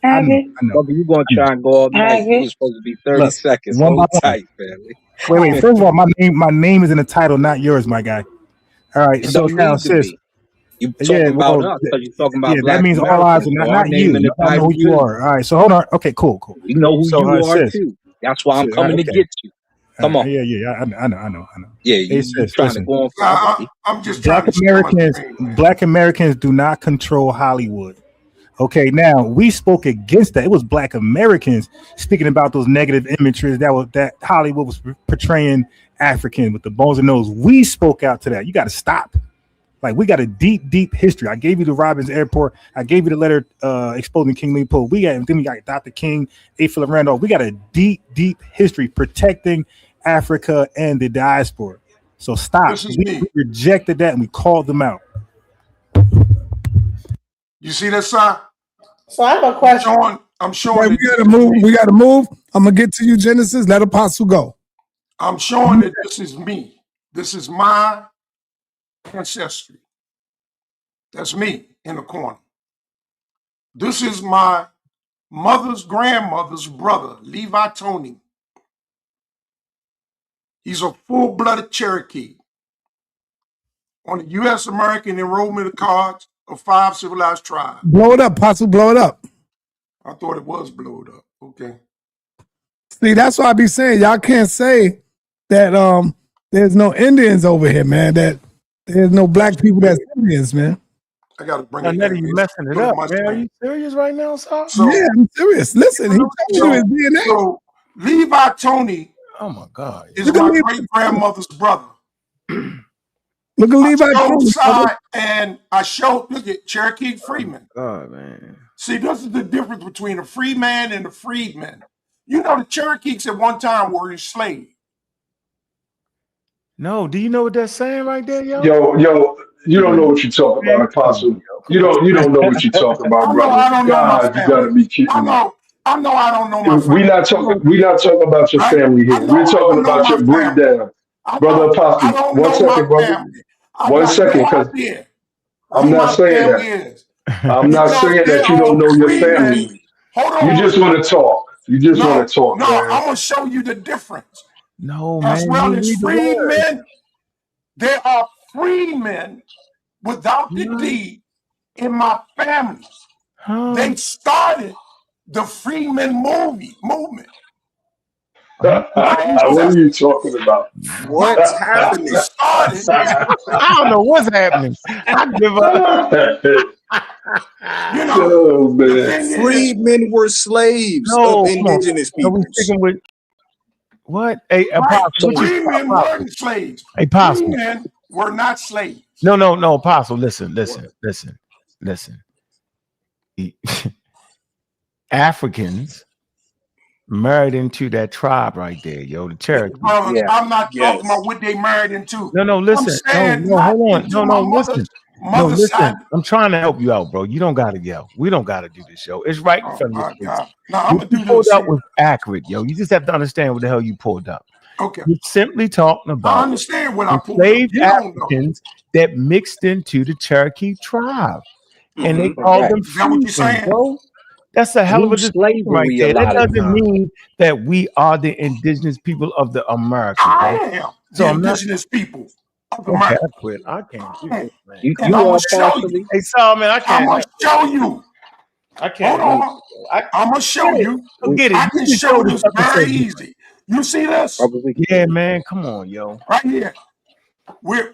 [SPEAKER 6] Have
[SPEAKER 8] know.
[SPEAKER 6] it.
[SPEAKER 13] Brother, you gonna try and go all night.
[SPEAKER 6] Have
[SPEAKER 13] It
[SPEAKER 6] it.
[SPEAKER 13] was supposed to be 30
[SPEAKER 8] Look,
[SPEAKER 13] seconds.
[SPEAKER 8] one by
[SPEAKER 13] Hold
[SPEAKER 8] one.
[SPEAKER 13] tight, family.
[SPEAKER 8] Wait. First of all, my name is in the title, not yours, my guy. All right.
[SPEAKER 13] It
[SPEAKER 8] So
[SPEAKER 13] don't
[SPEAKER 8] now,
[SPEAKER 13] need to
[SPEAKER 8] sis.
[SPEAKER 13] be. You
[SPEAKER 8] Yeah,
[SPEAKER 13] talking about
[SPEAKER 8] well,
[SPEAKER 13] us because you're talking
[SPEAKER 8] yeah,
[SPEAKER 13] about
[SPEAKER 8] that
[SPEAKER 13] Black
[SPEAKER 8] means all eyes
[SPEAKER 13] Americans.
[SPEAKER 8] are
[SPEAKER 13] So our
[SPEAKER 8] not
[SPEAKER 13] name
[SPEAKER 8] you.
[SPEAKER 13] in the
[SPEAKER 8] I know
[SPEAKER 13] title
[SPEAKER 8] who you
[SPEAKER 13] too.
[SPEAKER 8] are. All right. So hold on. Okay, cool.
[SPEAKER 13] We know who
[SPEAKER 8] So,
[SPEAKER 13] you are
[SPEAKER 8] sis.
[SPEAKER 13] too. That's why I'm coming to
[SPEAKER 8] Okay.
[SPEAKER 13] get you. Come on.
[SPEAKER 8] Yeah. I know.
[SPEAKER 13] Yeah,
[SPEAKER 8] Hey,
[SPEAKER 13] you
[SPEAKER 8] sis,
[SPEAKER 13] trying to
[SPEAKER 8] listen.
[SPEAKER 13] go on forever.
[SPEAKER 10] I'm just trying to steal my screen.
[SPEAKER 8] Black Americans do not control Hollywood. Okay, now we spoke against that. It was Black Americans speaking about those negative imageries that Hollywood was portraying African with the bones and nose. We spoke out to that. You got to stop. Like, we got a deep history. I gave you the Robbins Airport. I gave you the letter exposing King Leopold. Then we got Dr. King, A. Philip Randolph. We got a deep history protecting Africa and the diaspora. So stop. We rejected that and we called them out.
[SPEAKER 10] You see that sign?
[SPEAKER 5] So I have a question.
[SPEAKER 10] I'm showing.
[SPEAKER 1] We gotta move. I'm gonna get to you, Genesis. Let Apostle go.
[SPEAKER 10] I'm showing that this is me. This is my ancestry. That's me in the corner. This is my mother's grandmother's brother, Levi Tony. He's a full-blooded Cherokee on the U.S. American enrollment cards of 5 civilized tribes.
[SPEAKER 1] Blow it up, Apostle. Blow it up.
[SPEAKER 10] I thought it was blowed up. Okay.
[SPEAKER 1] See, that's why I be saying y'all can't say that there's no Indians over here, man. That there's no black people that's Indians, man.
[SPEAKER 10] I gotta bring
[SPEAKER 4] it.
[SPEAKER 10] Nettie,
[SPEAKER 4] You messing it up, man. Are you serious right now, sir?
[SPEAKER 1] Yeah, I'm serious. Listen, he told you his DNA.
[SPEAKER 10] So Levi Tony,
[SPEAKER 4] oh my God,
[SPEAKER 10] is my great grandmother's brother.
[SPEAKER 1] Look at Levi Tony.
[SPEAKER 10] And I showed. Look at Cherokee Freeman.
[SPEAKER 4] God, man.
[SPEAKER 10] See, this is the difference between a free man and a freedman. You know, the Cherokees at one time were enslaved.
[SPEAKER 4] No, do you know what that's saying right there, yo?
[SPEAKER 13] Yo, you don't know what you're talking about, Apostle. You don't know what you're talking about, brother.
[SPEAKER 10] I don't know my
[SPEAKER 13] God,
[SPEAKER 10] family.
[SPEAKER 13] you gotta be kidding me.
[SPEAKER 10] I know I don't know my family.
[SPEAKER 13] We not talking about your family here. We're talking about your breakdown. Brother Apostle, 1 second, brother. 1 second, because I'm not saying that. I'm not saying that you don't know your family. You just want to talk.
[SPEAKER 10] No,
[SPEAKER 13] man.
[SPEAKER 10] I'm gonna show you the difference.
[SPEAKER 4] No,
[SPEAKER 10] As
[SPEAKER 4] man.
[SPEAKER 10] well as freedmen, there are freedmen without the D in my family. They started the freedmen movement.
[SPEAKER 13] What are you talking about?
[SPEAKER 11] What's happening?
[SPEAKER 4] I don't know what's happening. I give up.
[SPEAKER 10] You know,
[SPEAKER 13] oh, man.
[SPEAKER 11] Freedmen were slaves of indigenous people.
[SPEAKER 4] Are we sticking with what? Hey, Apostle.
[SPEAKER 10] Freedmen weren't slaves.
[SPEAKER 4] Hey, Apostle.
[SPEAKER 10] Freedmen were not slaves.
[SPEAKER 4] No, Apostle. Listen. Africans married into that tribe right there, yo, the Cherokee.
[SPEAKER 10] Brothers, I'm not talking about what they married into.
[SPEAKER 4] No, listen. No, hold on. No, listen. No, listen. I'm trying to help you out, bro. You don't gotta yell. We don't gotta do this, yo. It's right in front of you.
[SPEAKER 10] No, I'm gonna do
[SPEAKER 4] pulled
[SPEAKER 10] this.
[SPEAKER 4] up was accurate, yo. You just have to understand what the hell you pulled up.
[SPEAKER 10] Okay.
[SPEAKER 4] You're simply talking about
[SPEAKER 10] I understand what I pulled
[SPEAKER 4] enslaved
[SPEAKER 10] up.
[SPEAKER 4] Africans that mixed into the Cherokee tribe. And they called them
[SPEAKER 10] Is that what you're saying?
[SPEAKER 4] bro. That's a hell of a distinction right there. That doesn't mean that we are the indigenous people of the Americas.
[SPEAKER 10] I am the indigenous people of America.
[SPEAKER 4] I quit. I can't do this, man.
[SPEAKER 13] You
[SPEAKER 10] I'm
[SPEAKER 13] are
[SPEAKER 10] gonna show you.
[SPEAKER 4] Hey, Saul, man, I can't.
[SPEAKER 10] I'm gonna show you.
[SPEAKER 4] I can't.
[SPEAKER 10] Hold on. I'm gonna show you.
[SPEAKER 4] Forget it.
[SPEAKER 10] I can show this very easy. You see this?
[SPEAKER 4] Yeah, man. Come on, yo.
[SPEAKER 10] Right here. Where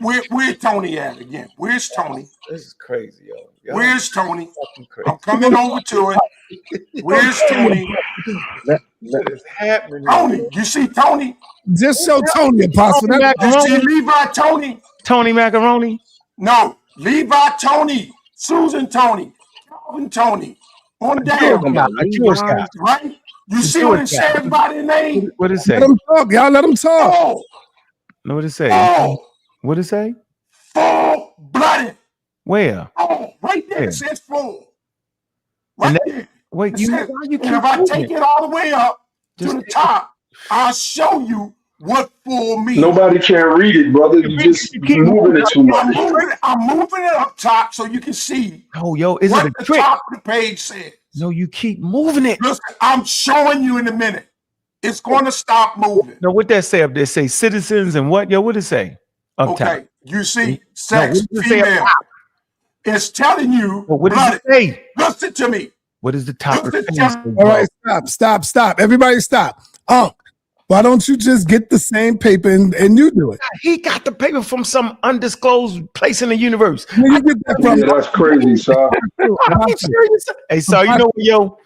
[SPEAKER 10] Tony at again? Where's Tony?
[SPEAKER 4] This is crazy, yo.
[SPEAKER 10] Where's Tony? I'm coming over to it. Where's Tony?
[SPEAKER 4] What is happening?
[SPEAKER 10] Tony, you see Tony?
[SPEAKER 1] Just show Tony, Apostle.
[SPEAKER 10] You see Levi Tony?
[SPEAKER 4] Tony Macaroni?
[SPEAKER 10] No, Levi Tony, Susan Tony, Calvin Tony. On down. Right? You see what it said by their name?
[SPEAKER 4] What it say?
[SPEAKER 1] Let them talk, y'all. Let them talk.
[SPEAKER 10] Oh,
[SPEAKER 4] No, what it say?
[SPEAKER 10] oh,
[SPEAKER 4] What it say?
[SPEAKER 10] full-blooded.
[SPEAKER 4] Where?
[SPEAKER 10] Oh, right there. It says full. Right there.
[SPEAKER 4] Wait,
[SPEAKER 10] It
[SPEAKER 4] why
[SPEAKER 10] says,
[SPEAKER 4] you keep
[SPEAKER 10] and if I
[SPEAKER 4] moving
[SPEAKER 10] take
[SPEAKER 4] it?
[SPEAKER 10] it all the way up to
[SPEAKER 4] Just
[SPEAKER 10] the top, I'll show you what full means.
[SPEAKER 13] Nobody can read it, brother. You just
[SPEAKER 4] keep
[SPEAKER 13] moving it too
[SPEAKER 10] I'm
[SPEAKER 13] much.
[SPEAKER 10] moving it up top so you can see
[SPEAKER 4] Oh, yo, is
[SPEAKER 10] what
[SPEAKER 4] it a
[SPEAKER 10] the
[SPEAKER 4] trick?
[SPEAKER 10] top of the page says.
[SPEAKER 4] No, you keep moving it.
[SPEAKER 10] Listen, I'm showing you in a minute. It's going to stop moving.
[SPEAKER 4] No, what that say up there? Say citizens and what? Yo, what it say up top?
[SPEAKER 10] Okay, you see,
[SPEAKER 4] No,
[SPEAKER 10] sex,
[SPEAKER 4] what does it say up
[SPEAKER 10] female.
[SPEAKER 4] top?
[SPEAKER 10] It's telling you,
[SPEAKER 4] Well, what does it say?
[SPEAKER 10] listen to me.
[SPEAKER 4] What is the top of the
[SPEAKER 10] Listen
[SPEAKER 4] page?
[SPEAKER 10] to me.
[SPEAKER 1] All right, stop. Everybody stop. Why don't you just get the same paper and you do it?
[SPEAKER 4] He got the paper from some undisclosed place in the universe.
[SPEAKER 1] Where you get that from?
[SPEAKER 13] Yeah, that's crazy, son.
[SPEAKER 4] I'm serious. Hey, so you know what, yo?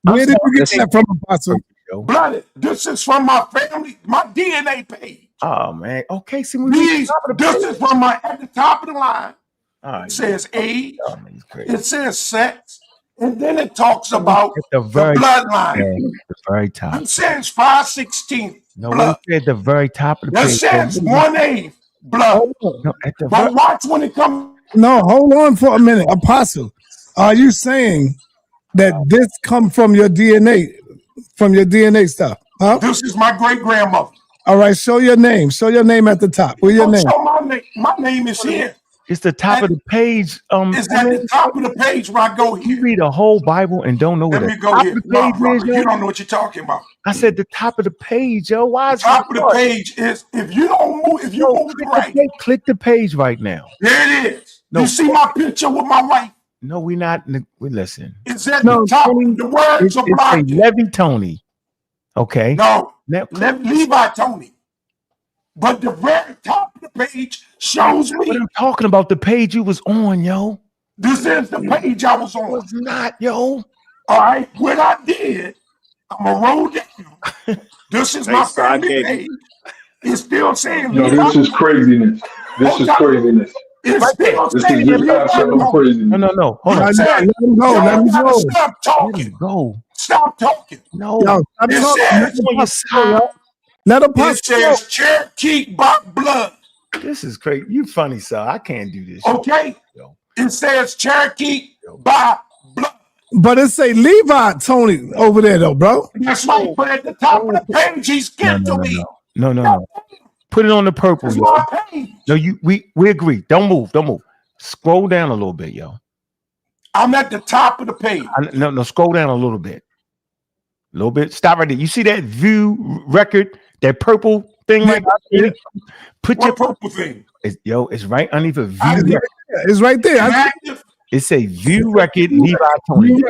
[SPEAKER 1] Where did you get that from, Apostle?
[SPEAKER 10] Blooded. This is from my family, my DNA page.
[SPEAKER 4] Oh man. Okay, see,
[SPEAKER 10] This is from at the top of the line.
[SPEAKER 4] Oh,
[SPEAKER 10] It says age.
[SPEAKER 4] Oh, man, he's crazy.
[SPEAKER 10] It says sex. And then it talks about
[SPEAKER 4] At
[SPEAKER 10] the bloodline.
[SPEAKER 4] the very top.
[SPEAKER 10] It says 5/16
[SPEAKER 4] No,
[SPEAKER 10] blood.
[SPEAKER 4] what at the very top of the
[SPEAKER 10] It
[SPEAKER 4] page?
[SPEAKER 10] says 1/8 blood.
[SPEAKER 4] No, at the
[SPEAKER 10] But watch when it comes.
[SPEAKER 1] No, hold on for a minute. Apostle, are you saying that this come from your DNA, stuff? Huh?
[SPEAKER 10] This is my great grandmother.
[SPEAKER 1] All right, show your name. Show your name at the top. Where's your name?
[SPEAKER 10] Show my name. My name is here.
[SPEAKER 4] It's the top of the page.
[SPEAKER 10] It's at the top of the page where I go here.
[SPEAKER 4] You read a whole Bible and don't know what
[SPEAKER 10] Let
[SPEAKER 4] the
[SPEAKER 10] me go
[SPEAKER 4] top
[SPEAKER 10] here.
[SPEAKER 4] of the
[SPEAKER 10] No,
[SPEAKER 4] page
[SPEAKER 10] brother,
[SPEAKER 4] is, yo?
[SPEAKER 10] you don't know what you're talking about.
[SPEAKER 4] I said the top of the page, yo. Why is
[SPEAKER 10] Top of the page is if you don't move, if you move it right.
[SPEAKER 4] Click the page right now.
[SPEAKER 10] There it is.
[SPEAKER 4] No.
[SPEAKER 10] You see my picture with my wife?
[SPEAKER 4] No, we not. We listen.
[SPEAKER 10] It's at the top. The words are
[SPEAKER 4] It's a
[SPEAKER 10] blocked.
[SPEAKER 4] Levy Tony. Okay.
[SPEAKER 10] No,
[SPEAKER 4] Now,
[SPEAKER 10] Levi Tony. But the very top of the page shows me.
[SPEAKER 4] But I'm talking about the page you was on, yo.
[SPEAKER 10] This is the page I was on.
[SPEAKER 4] It's not, yo.
[SPEAKER 10] All right. What I did, I'm going to roll down. This is my family page. It's still saying
[SPEAKER 13] Yo, this is craziness. This is craziness.
[SPEAKER 10] It's still
[SPEAKER 13] This
[SPEAKER 10] saying
[SPEAKER 13] is just absolute craziness.
[SPEAKER 4] No. Hold on.
[SPEAKER 1] Let him go. Let him go.
[SPEAKER 10] Stop talking.
[SPEAKER 4] Go.
[SPEAKER 10] Stop talking.
[SPEAKER 4] No.
[SPEAKER 1] Yo, stop
[SPEAKER 10] It
[SPEAKER 1] talking.
[SPEAKER 10] says,
[SPEAKER 1] Let him
[SPEAKER 10] it
[SPEAKER 1] pass.
[SPEAKER 10] says Cherokee by blood.
[SPEAKER 4] This is crazy. You funny, sir. I can't do this.
[SPEAKER 10] Okay.
[SPEAKER 4] Yo.
[SPEAKER 10] It says Cherokee by blood.
[SPEAKER 1] But it say Levi Tony over there though, bro.
[SPEAKER 10] That's right. But at the top of the page, he skipped to me.
[SPEAKER 4] No. Put it on the purple,
[SPEAKER 10] It's
[SPEAKER 4] yo.
[SPEAKER 10] my page.
[SPEAKER 4] No, we agree. Don't move. Scroll down a little bit, yo.
[SPEAKER 10] I'm at the top of the page.
[SPEAKER 4] No, scroll down a little bit. A little bit. Stop right there. You see that view record, that purple thing right there? Put your
[SPEAKER 10] purple thing.
[SPEAKER 4] It's right underneath a view record.
[SPEAKER 1] It's right there.
[SPEAKER 4] It's a view record, Levi Tony.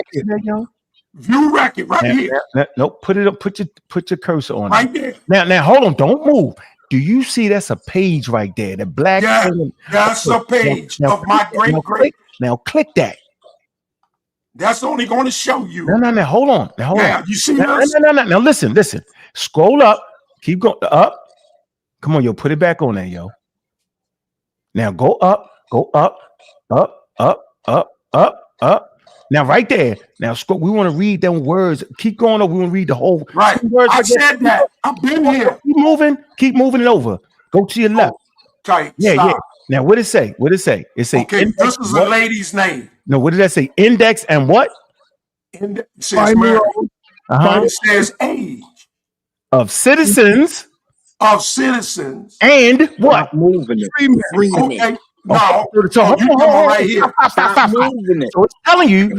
[SPEAKER 10] View record right here.
[SPEAKER 4] No, put it up. Put your cursor on
[SPEAKER 10] Right
[SPEAKER 4] it.
[SPEAKER 10] there.
[SPEAKER 4] Now, hold on. Don't move. Do you see that's a page right there? The black.
[SPEAKER 10] Yeah, that's a page of my great.
[SPEAKER 4] Now click that.
[SPEAKER 10] That's only going to show you.
[SPEAKER 4] No. Hold on. Now, hold on.
[SPEAKER 10] You see
[SPEAKER 4] this? No. Now listen. Scroll up. Keep going up. Come on, yo. Put it back on there, yo. Now go up. Now right there. Now scroll. We want to read them words. Keep going up. We want to read the whole.
[SPEAKER 10] Right.
[SPEAKER 4] Words
[SPEAKER 10] I said that. I've been here.
[SPEAKER 4] Keep moving it over. Go to your left.
[SPEAKER 10] Okay.
[SPEAKER 4] Yeah. Now what it say? It say
[SPEAKER 10] okay. This is a lady's name.
[SPEAKER 4] No, what did that say? Index and what?
[SPEAKER 10] It says married. It says age
[SPEAKER 4] of citizens. And what?
[SPEAKER 12] Moving it.
[SPEAKER 10] Freeman. Okay. No.
[SPEAKER 4] So
[SPEAKER 10] you come on right here.
[SPEAKER 12] Stop moving it.
[SPEAKER 4] So it's telling you.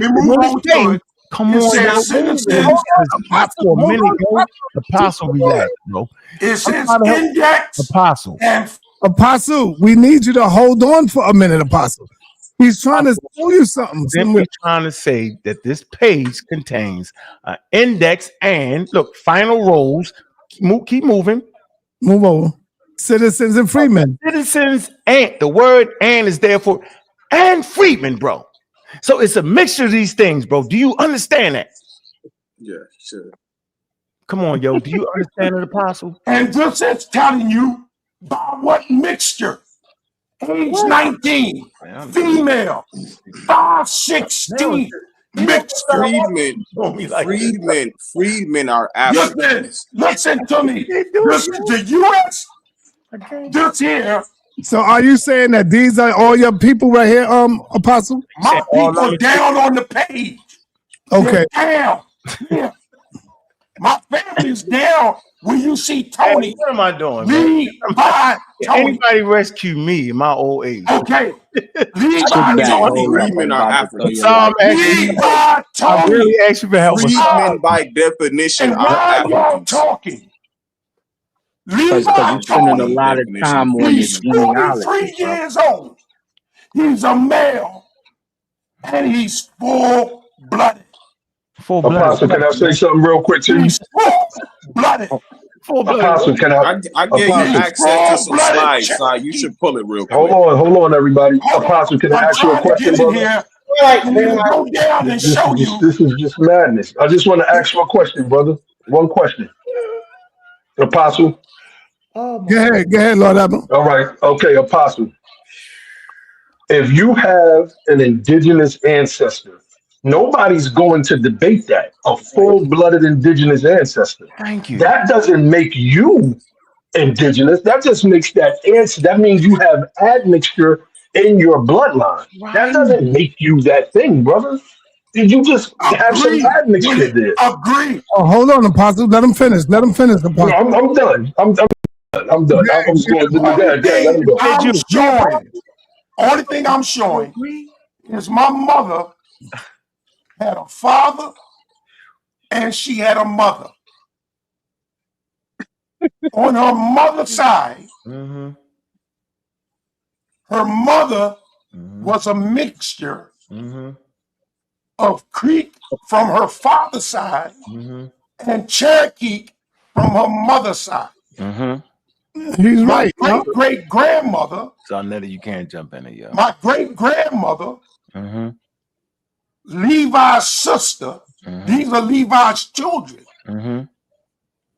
[SPEAKER 4] Come on,
[SPEAKER 10] citizens.
[SPEAKER 4] For a minute, yo. Apostle, relax, bro.
[SPEAKER 10] It says index.
[SPEAKER 4] Apostle.
[SPEAKER 1] Apostle, we need you to hold on for a minute, Apostle. He's trying to show you something.
[SPEAKER 4] Simply trying to say that this page contains an index and look, final rows. Keep moving.
[SPEAKER 1] Move over. Citizens and freedmen.
[SPEAKER 4] Citizens and the word "and" is there for and freedmen, bro. So it's a mixture of these things, bro. Do you understand that?
[SPEAKER 12] Yeah, sure.
[SPEAKER 4] Come on, yo. Do you understand it, Apostle?
[SPEAKER 10] And this is telling you by what mixture. Age 19, female, 5/16, mixture.
[SPEAKER 12] Freedmen are Africans.
[SPEAKER 10] Listen to me. This is the U.S. This here.
[SPEAKER 1] So are you saying that these are all your people right here, Apostle?
[SPEAKER 10] My people down on the page.
[SPEAKER 1] Okay.
[SPEAKER 10] Down. Yeah. My family's down when you see Tony.
[SPEAKER 4] Hey, what am I doing,
[SPEAKER 10] Lead by Tony.
[SPEAKER 4] Anybody rescue me in my old age?
[SPEAKER 10] Okay. Lead by Tony.
[SPEAKER 12] Freemen are Africans.
[SPEAKER 10] Lead by Tony.
[SPEAKER 4] I really asked you for help.
[SPEAKER 12] Freedmen by definition
[SPEAKER 10] and
[SPEAKER 12] are
[SPEAKER 10] why y'all
[SPEAKER 12] Africans.
[SPEAKER 10] talking?
[SPEAKER 14] Because you're spending a lot of time on your
[SPEAKER 10] He's
[SPEAKER 14] genealogy,
[SPEAKER 10] 43
[SPEAKER 14] bro.
[SPEAKER 10] years old. He's a male. And he's full-blooded.
[SPEAKER 13] Apostle, can I say something real quick to you?
[SPEAKER 10] He's full-blooded.
[SPEAKER 13] Apostle, can
[SPEAKER 12] I gave you
[SPEAKER 13] Apostle.
[SPEAKER 12] access to some slides, so you should pull it real quick.
[SPEAKER 13] Hold on, everybody. Apostle, can I ask you a question, brother?
[SPEAKER 10] Go down and show you.
[SPEAKER 13] This is just madness. I just want to ask you a question, brother. One question. Apostle.
[SPEAKER 1] Go ahead, Lord Abba.
[SPEAKER 13] All right. Okay, Apostle. If you have an indigenous ancestor, nobody's going to debate that. A full-blooded indigenous ancestor.
[SPEAKER 4] Thank you.
[SPEAKER 13] That doesn't make you indigenous. That just makes that answer. That means you have admixture in your bloodline.
[SPEAKER 4] Right.
[SPEAKER 13] That doesn't make you that thing, brother. Did you just have some admixture there?
[SPEAKER 10] Agree.
[SPEAKER 1] Oh, hold on, Apostle. Let him finish. Apostle.
[SPEAKER 13] No, I'm done. I'm done. I was going to let him go.
[SPEAKER 10] I'm showing. Only thing I'm showing is my mother had a father and she had a mother. On her mother's side, her mother was a mixture of Creek from her father's side and Cherokee from her mother's side.
[SPEAKER 1] He's right.
[SPEAKER 10] My great-grandmother.
[SPEAKER 4] So Netta, you can't jump in it, yo.
[SPEAKER 10] My great-grandmother, Levi's sister, these are Levi's children.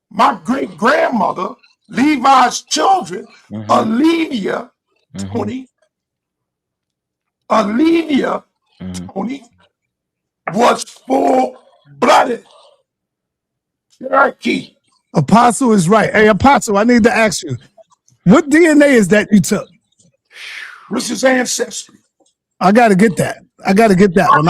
[SPEAKER 10] My great-grandmother, Levi's children, Olivia, Tony, was full-blooded Cherokee.
[SPEAKER 1] Apostle is right. Hey, Apostle, I need to ask you, what DNA is that you took?
[SPEAKER 10] This is ancestry.
[SPEAKER 1] I got to get that. I got to get that one.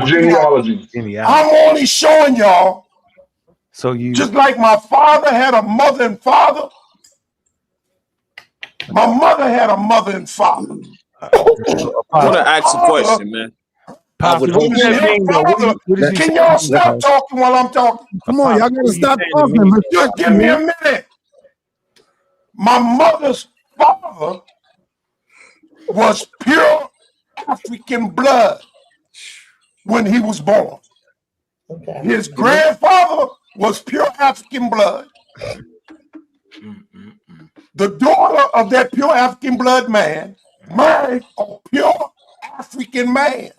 [SPEAKER 13] Genealogy.
[SPEAKER 10] I'm only showing y'all.
[SPEAKER 4] So you
[SPEAKER 10] just like my father had a mother and father, my mother had a mother and father.
[SPEAKER 12] I want to ask a question, man.
[SPEAKER 10] Can y'all stop talking while I'm talking?
[SPEAKER 1] Come on, y'all gotta stop talking.
[SPEAKER 10] Just give me a minute. My mother's father was pure African blood when he was born. Okay. His grandfather was pure African blood. The daughter of that pure African blood man married a pure African man.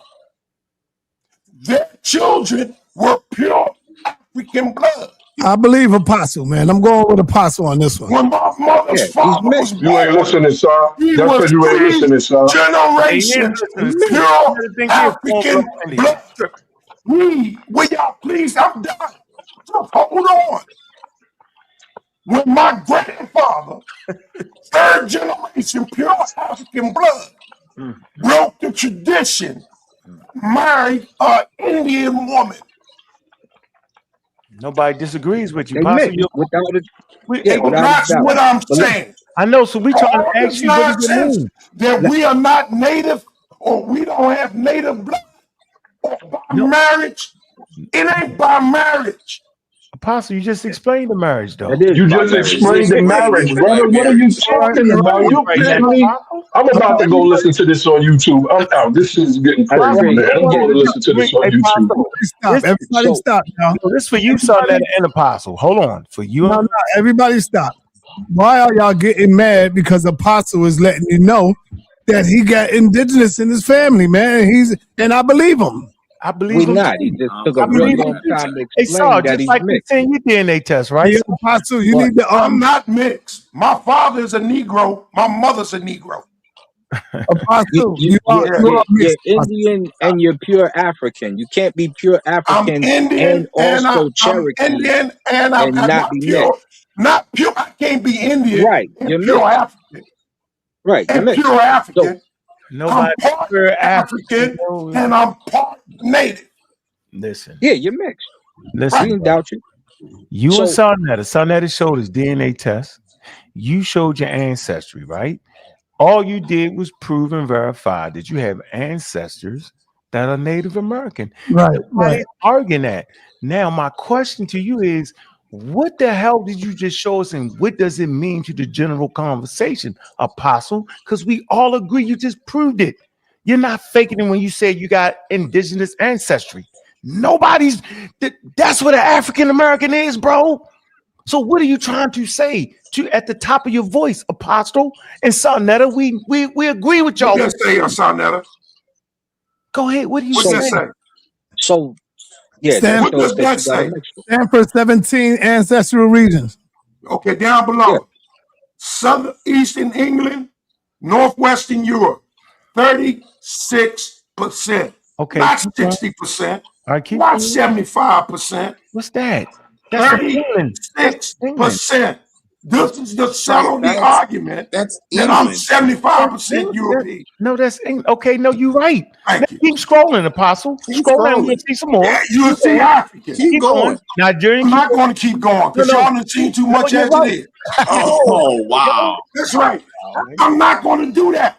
[SPEAKER 10] Their children were pure African blood.
[SPEAKER 1] I believe Apostle, man. I'm going with Apostle on this one.
[SPEAKER 10] When my mother's father was born,
[SPEAKER 13] you ain't listening, sir. That's because you ain't listening, sir.
[SPEAKER 10] Generations pure African blood. Will y'all please? I'm done. Just hold on. When my grandfather, third generation pure African blood, broke the tradition, married an Indian woman.
[SPEAKER 4] Nobody disagrees with you.
[SPEAKER 14] That's
[SPEAKER 10] what I'm saying.
[SPEAKER 4] I know. So we trying to ask you what does it mean?
[SPEAKER 10] That we are not native, or we don't have native blood, or by marriage. It ain't by marriage.
[SPEAKER 4] Apostle, you just explained the marriage, though.
[SPEAKER 13] You just explained the marriage, brother. What are you talking about? You kidding me? I'm about to go listen to this on YouTube. I'm out. This is getting crazy, man. I'm going to listen to this on YouTube.
[SPEAKER 1] Everybody stop now.
[SPEAKER 4] This for you, son, and Apostle. Hold on. For you.
[SPEAKER 1] No, everybody stop. Why are y'all getting mad? Because Apostle is letting you know that he got indigenous in his family, man. And I believe him.
[SPEAKER 4] I believe him.
[SPEAKER 14] Not. He just took a real long time to explain that he's
[SPEAKER 4] like
[SPEAKER 14] mixed.
[SPEAKER 4] Saying your DNA test, right?
[SPEAKER 1] Yeah, Apostle, you need to.
[SPEAKER 10] I'm not mixed. My father is a Negro. My mother's a Negro.
[SPEAKER 1] Apostle,
[SPEAKER 14] you're Indian and you're pure African. You can't be pure African and also Cherokee.
[SPEAKER 10] I'm Indian and I'm
[SPEAKER 14] not be
[SPEAKER 10] pure. Not pure. I can't be Indian.
[SPEAKER 14] Right.
[SPEAKER 10] And
[SPEAKER 14] you're
[SPEAKER 10] pure
[SPEAKER 14] mixed.
[SPEAKER 10] African.
[SPEAKER 14] Right.
[SPEAKER 10] And pure African.
[SPEAKER 4] Nobody
[SPEAKER 10] I'm part African and I'm part Native.
[SPEAKER 4] Listen.
[SPEAKER 14] Yeah, you're mixed.
[SPEAKER 4] Listen.
[SPEAKER 14] We didn't doubt you.
[SPEAKER 4] You
[SPEAKER 14] So-
[SPEAKER 4] and Sonetta showed his DNA test. You showed your ancestry, right? All you did was prove and verify that you have ancestors that are Native American.
[SPEAKER 1] Right.
[SPEAKER 4] Nobody's arguing that. Now, my question to you is, what the hell did you just show us, and what does it mean to the general conversation, Apostle? Because we all agree you just proved it. You're not faking it when you say you got indigenous ancestry. Nobody's that's what an African American is, bro. So what are you trying to say to at the top of your voice, Apostle and Sonetta? We agree with y'all.
[SPEAKER 10] What does say, Sonetta?
[SPEAKER 4] Go ahead. What do you
[SPEAKER 10] What
[SPEAKER 4] say?
[SPEAKER 10] does say?
[SPEAKER 14] So yeah,
[SPEAKER 1] Stanford,
[SPEAKER 10] what does that say?
[SPEAKER 1] Stanford 17 ancestral regions.
[SPEAKER 10] Okay, down below. Southeastern England, Northwestern Europe, 36%.
[SPEAKER 4] Okay.
[SPEAKER 10] Not 60%.
[SPEAKER 4] All right, keep
[SPEAKER 10] not
[SPEAKER 4] going.
[SPEAKER 10] 75%.
[SPEAKER 4] What's that? That's England.
[SPEAKER 10] 36%. This is the settle the argument
[SPEAKER 12] that's
[SPEAKER 10] that I'm
[SPEAKER 12] England.
[SPEAKER 10] 75% European.
[SPEAKER 4] No, that's England. Okay, no, you're right.
[SPEAKER 10] Thank you.
[SPEAKER 4] Keep scrolling, Apostle. Scroll down, we'll see some more.
[SPEAKER 10] Yeah, you'll see African.
[SPEAKER 12] Keep going.
[SPEAKER 4] Nigerian.
[SPEAKER 10] I'm not going to keep going because y'all done seen too much as it is.
[SPEAKER 12] Oh, wow.
[SPEAKER 10] That's right. I'm not going to do that.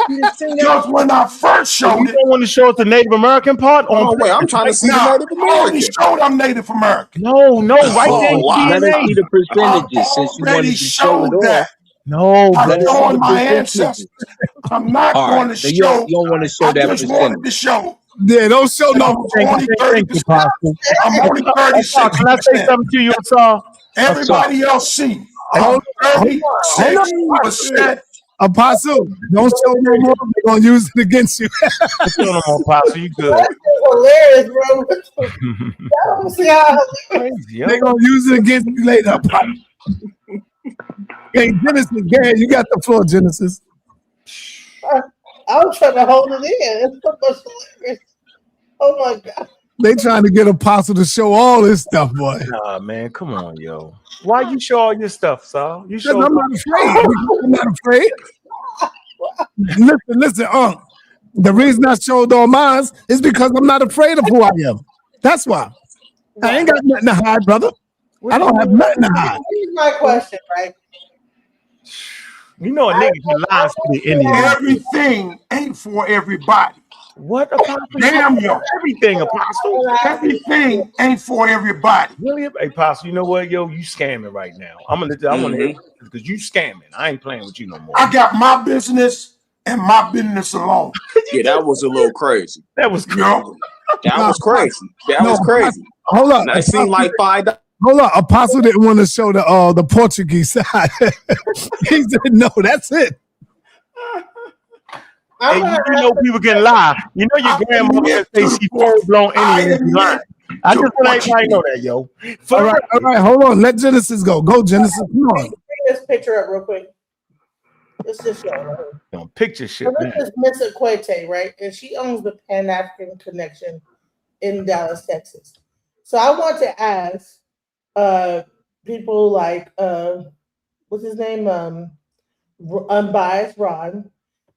[SPEAKER 10] Because when I first showed
[SPEAKER 4] you don't want to show us the Native American part?
[SPEAKER 12] Oh, wait, I'm trying to see the Native
[SPEAKER 10] I already
[SPEAKER 12] American.
[SPEAKER 10] showed I'm Native American.
[SPEAKER 4] No, right there.
[SPEAKER 14] Let us see the percentages since you wanted to show it off.
[SPEAKER 4] No,
[SPEAKER 10] I'm showing my ancestors. I'm not going to
[SPEAKER 14] So
[SPEAKER 10] show.
[SPEAKER 14] you don't want to show
[SPEAKER 10] I
[SPEAKER 14] that
[SPEAKER 10] just
[SPEAKER 14] percentage.
[SPEAKER 10] wanted to show.
[SPEAKER 1] Yeah, don't show no.
[SPEAKER 10] I'm only 30%. I'm only 36%.
[SPEAKER 4] Can I say something to you, Saul?
[SPEAKER 10] Everybody else see. I'm 36%.
[SPEAKER 1] Apostle, don't show no more. They're gonna use it against you.
[SPEAKER 4] Show no more, Apostle. You good?
[SPEAKER 5] That's hilarious, bro. See how
[SPEAKER 1] They're gonna use it against you later. Apostle. Hey, Genesis, yeah, you got the floor, Genesis.
[SPEAKER 5] I'm trying to hold it in. It's so much hilarious. Oh my god.
[SPEAKER 1] They trying to get Apostle to show all this stuff, boy.
[SPEAKER 4] Nah, man, come on, yo. Why you show all your stuff, Saul? You show.
[SPEAKER 1] I'm not afraid. I'm not afraid. Listen, the reason I showed all mine is because I'm not afraid of who I am. That's why. I ain't got nothing to hide, brother. I don't have nothing to hide.
[SPEAKER 5] Here's my question, right?
[SPEAKER 4] You know a nigga can lie to the Indian.
[SPEAKER 10] Everything ain't for everybody.
[SPEAKER 4] What, Apostle?
[SPEAKER 10] Damn yo.
[SPEAKER 4] Everything, Apostle.
[SPEAKER 10] Everything ain't for everybody.
[SPEAKER 4] Really? Hey, Apostle, you know what, yo? You scamming right now. I want to because you scamming. I ain't playing with you no more.
[SPEAKER 10] I got my business and my business alone.
[SPEAKER 12] Yeah, that was a little crazy.
[SPEAKER 4] That was crazy.
[SPEAKER 12] That was crazy. That was crazy.
[SPEAKER 1] Hold up.
[SPEAKER 12] That seemed like $5.
[SPEAKER 1] Hold up. Apostle didn't want to show the Portuguese side. He said, no, that's it.
[SPEAKER 4] Hey, you know people can lie. You know your grandma can say she full-blown Indian lying. I just want everybody to know that, yo.
[SPEAKER 1] All right, hold on. Let Genesis go. Go, Genesis. Come on.
[SPEAKER 5] Bring this picture up real quick. It's this show right here.
[SPEAKER 4] Don't picture shit, man.
[SPEAKER 5] This is Miss Equate, right? And she owns the Pan-African Connection in Dallas, Texas. So I want to ask people like what's his name? Unbiased Ron.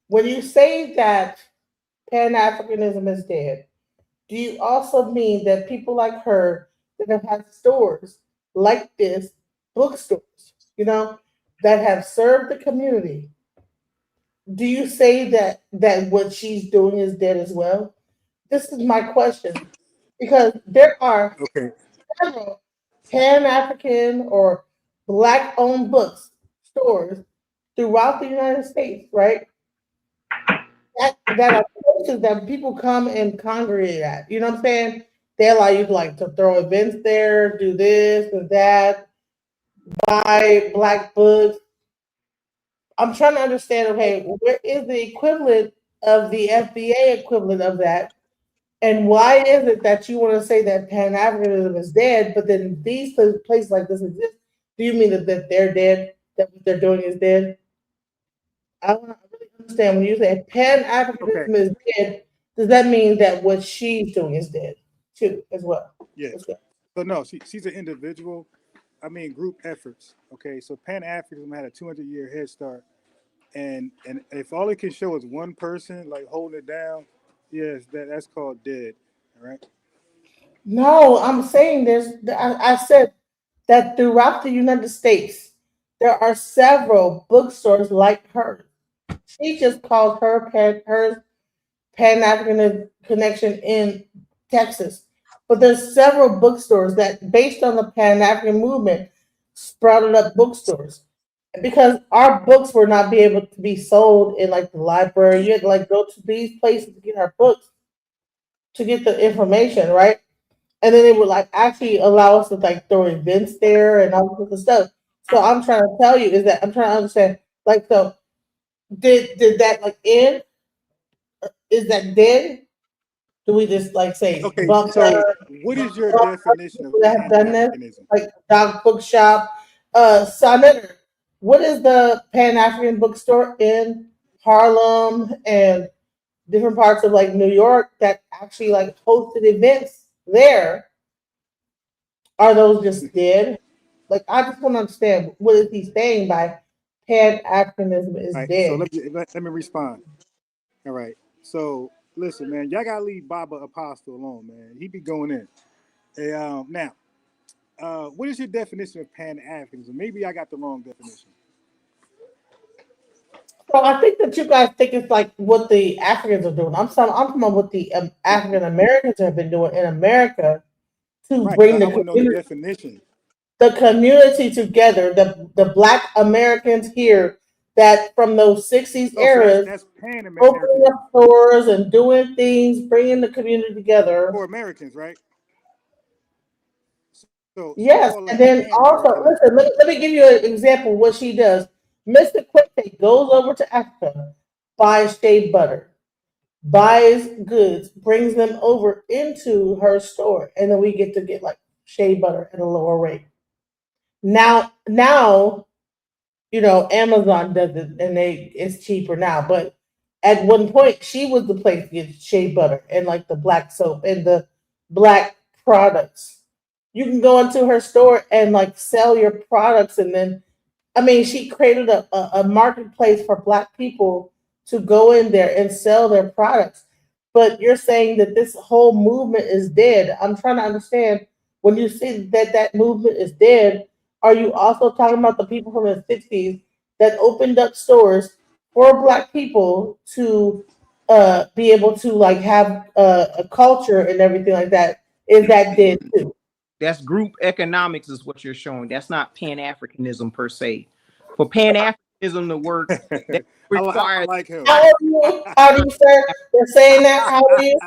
[SPEAKER 5] When you say that Pan-Africanism is dead, do you also mean that people like her that have had stores like this, bookstores, that have served the community, do you say that what she's doing is dead as well? This is my question. Because there are several Pan-African or Black-owned bookstores throughout the United States, right? That are places that people come and congregate at. You know what I'm saying? They allow you to throw events there, do this and that, buy Black books. I'm trying to understand, okay, where is the equivalent of the FBA equivalent of that? And why is it that you want to say that Pan-Africanism is dead, but then these places like this exist? Do you mean that they're dead, that what they're doing is dead? I want to really understand when you say Pan-Africanism is dead, does that mean that what she's doing is dead too, as well?
[SPEAKER 8] Yeah. So no, she's an individual. I mean, group efforts. Okay, so Pan-Africanism had a 200-year head start and if all it can show is one person like holding it down, yes, that's called dead. All right.
[SPEAKER 5] No, I'm saying I said that throughout the United States, there are several bookstores like hers. She just called hers Pan African Connection in Texas. But there's several bookstores that, based on the Pan African movement, sprouted up bookstores. Because our books were not be able to be sold in like the library. You had to like go to these places to get our books to get the information, right? And then it would like actually allow us to like throw events there and all this other stuff. So I'm trying to tell you is that I'm trying to understand, like, so did that like end? Is that dead? Do we just like say
[SPEAKER 8] Okay,
[SPEAKER 5] bump
[SPEAKER 8] so what is your definition of
[SPEAKER 5] people that have done this,
[SPEAKER 8] Pan-Africanism?
[SPEAKER 5] like Dog Bookshop, Senator? What is the Pan African bookstore in Harlem and different parts of like New York that actually like hosted events there? Are those just dead? Like I just want to understand what is he saying by Pan Africanism is
[SPEAKER 8] All right, so
[SPEAKER 5] dead?
[SPEAKER 8] let me respond. All right. So listen, man, y'all gotta leave Baba Apostle alone, man. He be going in. Hey, now, what is your definition of Pan Africanism? Maybe I got the wrong definition.
[SPEAKER 5] So I think that you guys think it's like what the Africans are doing. I'm talking about what the African Americans have been doing in America to
[SPEAKER 8] Right,
[SPEAKER 5] bring
[SPEAKER 8] I want to know the definition.
[SPEAKER 5] the community together. The Black Americans here that from those '60s eras,
[SPEAKER 8] that's Pan
[SPEAKER 5] opening
[SPEAKER 8] Americanism
[SPEAKER 5] up stores and doing things, bringing the community together.
[SPEAKER 8] for Americans, right? So
[SPEAKER 5] Yes,
[SPEAKER 8] call
[SPEAKER 5] and
[SPEAKER 8] that
[SPEAKER 5] then also
[SPEAKER 8] Pan-Americanism.
[SPEAKER 5] listen. Let me give you an example of what she does. Mr. Quinte goes over to Africa, buys shea butter, buys goods, brings them over into her store, and then we get to get like shea butter at a lower rate. Now, Amazon does it, and it's cheaper now. But at one point, she was the place to get shea butter and like the black soap and the black products. You can go into her store and like sell your products, and then I mean, she created a marketplace for Black people to go in there and sell their products. But you're saying that this whole movement is dead. I'm trying to understand when you say that that movement is dead, are you also talking about the people from the '60s that opened up stores for Black people to be able to like have a culture and everything like that? Is that dead too?
[SPEAKER 11] That's group economics is what you're showing. That's not Pan-Africanism per se. For Pan-Africanism to work, that
[SPEAKER 8] I
[SPEAKER 11] requires
[SPEAKER 8] like him.
[SPEAKER 5] How are you? How do you, sir? You're saying that? How are you?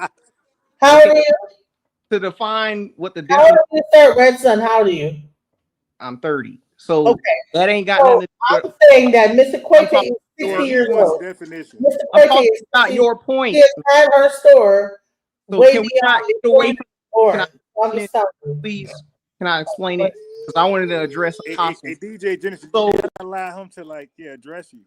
[SPEAKER 5] How
[SPEAKER 11] okay,
[SPEAKER 5] are you?
[SPEAKER 11] to define what the
[SPEAKER 5] How old
[SPEAKER 11] definition.
[SPEAKER 5] are you, sir? Red Son, how old are you?
[SPEAKER 11] I'm 30, so
[SPEAKER 5] Okay.
[SPEAKER 11] that ain't got
[SPEAKER 5] So
[SPEAKER 11] nothing to do.
[SPEAKER 5] I'm saying that Mr.
[SPEAKER 11] I'm
[SPEAKER 5] Quake
[SPEAKER 11] talking
[SPEAKER 5] is 60
[SPEAKER 11] your,
[SPEAKER 8] He
[SPEAKER 5] years
[SPEAKER 8] wants
[SPEAKER 5] old.
[SPEAKER 8] definition.
[SPEAKER 5] Mr.
[SPEAKER 11] I'm
[SPEAKER 5] Quake
[SPEAKER 11] talking
[SPEAKER 5] is
[SPEAKER 11] about
[SPEAKER 5] 60.
[SPEAKER 11] your
[SPEAKER 5] He
[SPEAKER 11] point.
[SPEAKER 5] has had her store
[SPEAKER 11] So
[SPEAKER 5] way
[SPEAKER 11] can we
[SPEAKER 5] beyond
[SPEAKER 11] not get away
[SPEAKER 5] before
[SPEAKER 11] from?
[SPEAKER 5] you
[SPEAKER 11] Can
[SPEAKER 5] were
[SPEAKER 11] I
[SPEAKER 5] born. So I'm
[SPEAKER 11] explain
[SPEAKER 5] just
[SPEAKER 11] it,
[SPEAKER 5] telling you.
[SPEAKER 11] please? Can I explain
[SPEAKER 5] But
[SPEAKER 11] it? Because I wanted to address
[SPEAKER 8] Hey,
[SPEAKER 11] Apostle.
[SPEAKER 8] DJ Genesis,
[SPEAKER 11] So,
[SPEAKER 8] you gotta allow him to address you.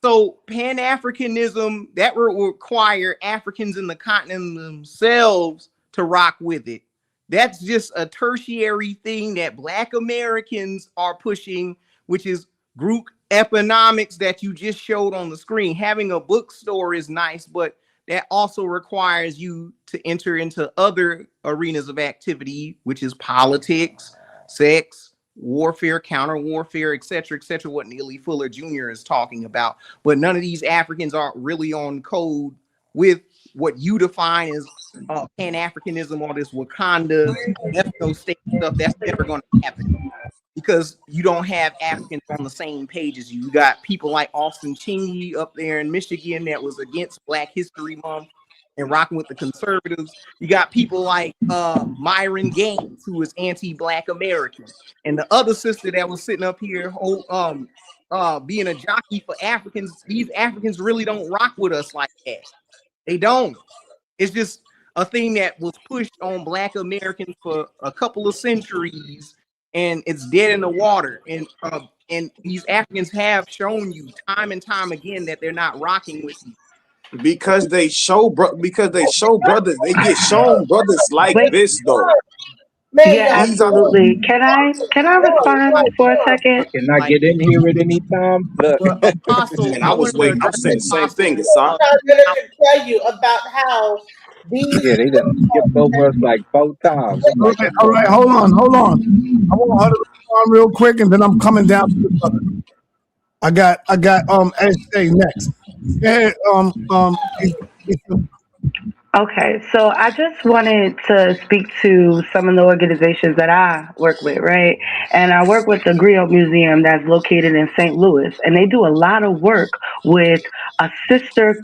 [SPEAKER 11] so Pan-Africanism that will require Africans in the continent themselves to rock with it. That's just a tertiary thing that Black Americans are pushing, which is group economics that you just showed on the screen. Having a bookstore is nice, but that also requires you to enter into other arenas of activity, which is politics, sex, warfare, counter warfare, etc., what Neely Fuller Jr. is talking about. But none of these Africans are really on code with what you define as Pan-Africanism or this Wakanda ethno state stuff. That's never going to happen because you don't have Africans on the same page as you. You got people like Austin Chingy up there in Michigan that was against Black History Month and rocking with the conservatives. You got people like Myron Gaines, who is anti-Black American, and the other sister that was sitting up here being a jockey for Africans. These Africans really don't rock with us like that. They don't. It's just a thing that was pushed on Black Americans for a couple of centuries, and it's dead in the water. And these Africans have shown you time and time again that they're not rocking with you.
[SPEAKER 12] Because they show brothers, they get shown brothers like this though.
[SPEAKER 6] Yeah, absolutely. Can I respond for a second?
[SPEAKER 14] Can I get in here at any time? Look.
[SPEAKER 11] Apostle,
[SPEAKER 12] And I was waiting. I was saying the same thing, son.
[SPEAKER 5] I'm going to tell you about how these.
[SPEAKER 14] Yeah, they done skipped over us like 4 times. I'm like,
[SPEAKER 1] All right, hold on. I want her to respond real quick, and then I'm coming down to the brother. I got SJ next. Go ahead,
[SPEAKER 6] Okay, so I just wanted to speak to some of the organizations that I work with, right? And I work with the Griot Museum that's located in St. Louis, and they do a lot of work with a sister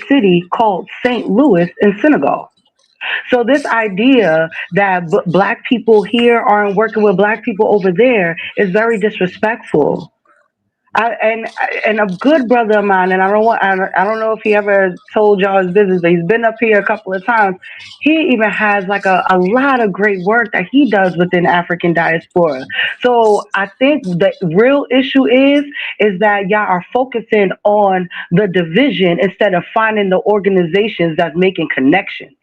[SPEAKER 6] city called St. Louis in Senegal. So this idea that black people here aren't working with black people over there is very disrespectful. And a good brother of mine, and I don't know if he ever told y'all his business, but he's been up here a couple of times. He even has like a lot of great work that he does within African diaspora. So I think the real issue is that y'all are focusing on the division instead of finding the organizations that's making connections.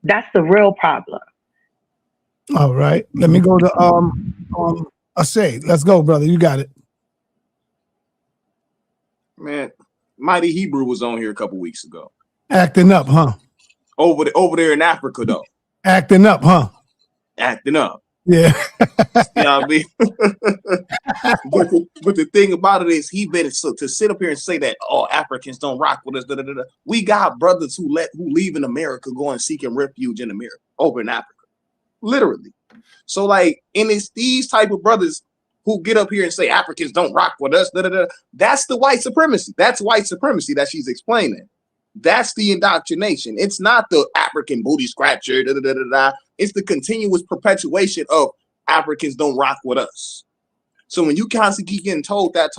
[SPEAKER 6] That's the real problem.
[SPEAKER 1] All right, let me go to Ashay. Let's go, brother. You got it.
[SPEAKER 12] Man, Mighty Hebrew was on here a couple weeks ago.
[SPEAKER 1] Acting up, huh?
[SPEAKER 12] Over there in Africa, though.
[SPEAKER 1] Acting up, huh?
[SPEAKER 12] Acting up.
[SPEAKER 1] Yeah.
[SPEAKER 12] You know what I mean? but the thing about it is, he been to sit up here and say that Africans don't rock with us. Da, da, da, da. We got brothers who leave in America going seeking refuge in America, over in Africa, literally. So like, and it's these type of brothers who get up here and say Africans don't rock with us. Da, da, da. That's the white supremacy. That's white supremacy that she's explaining. That's the indoctrination. It's not the African booty scratcher. Da, da, da, da, da. It's the continuous perpetuation of Africans don't rock with us. So when you constantly keep getting told that,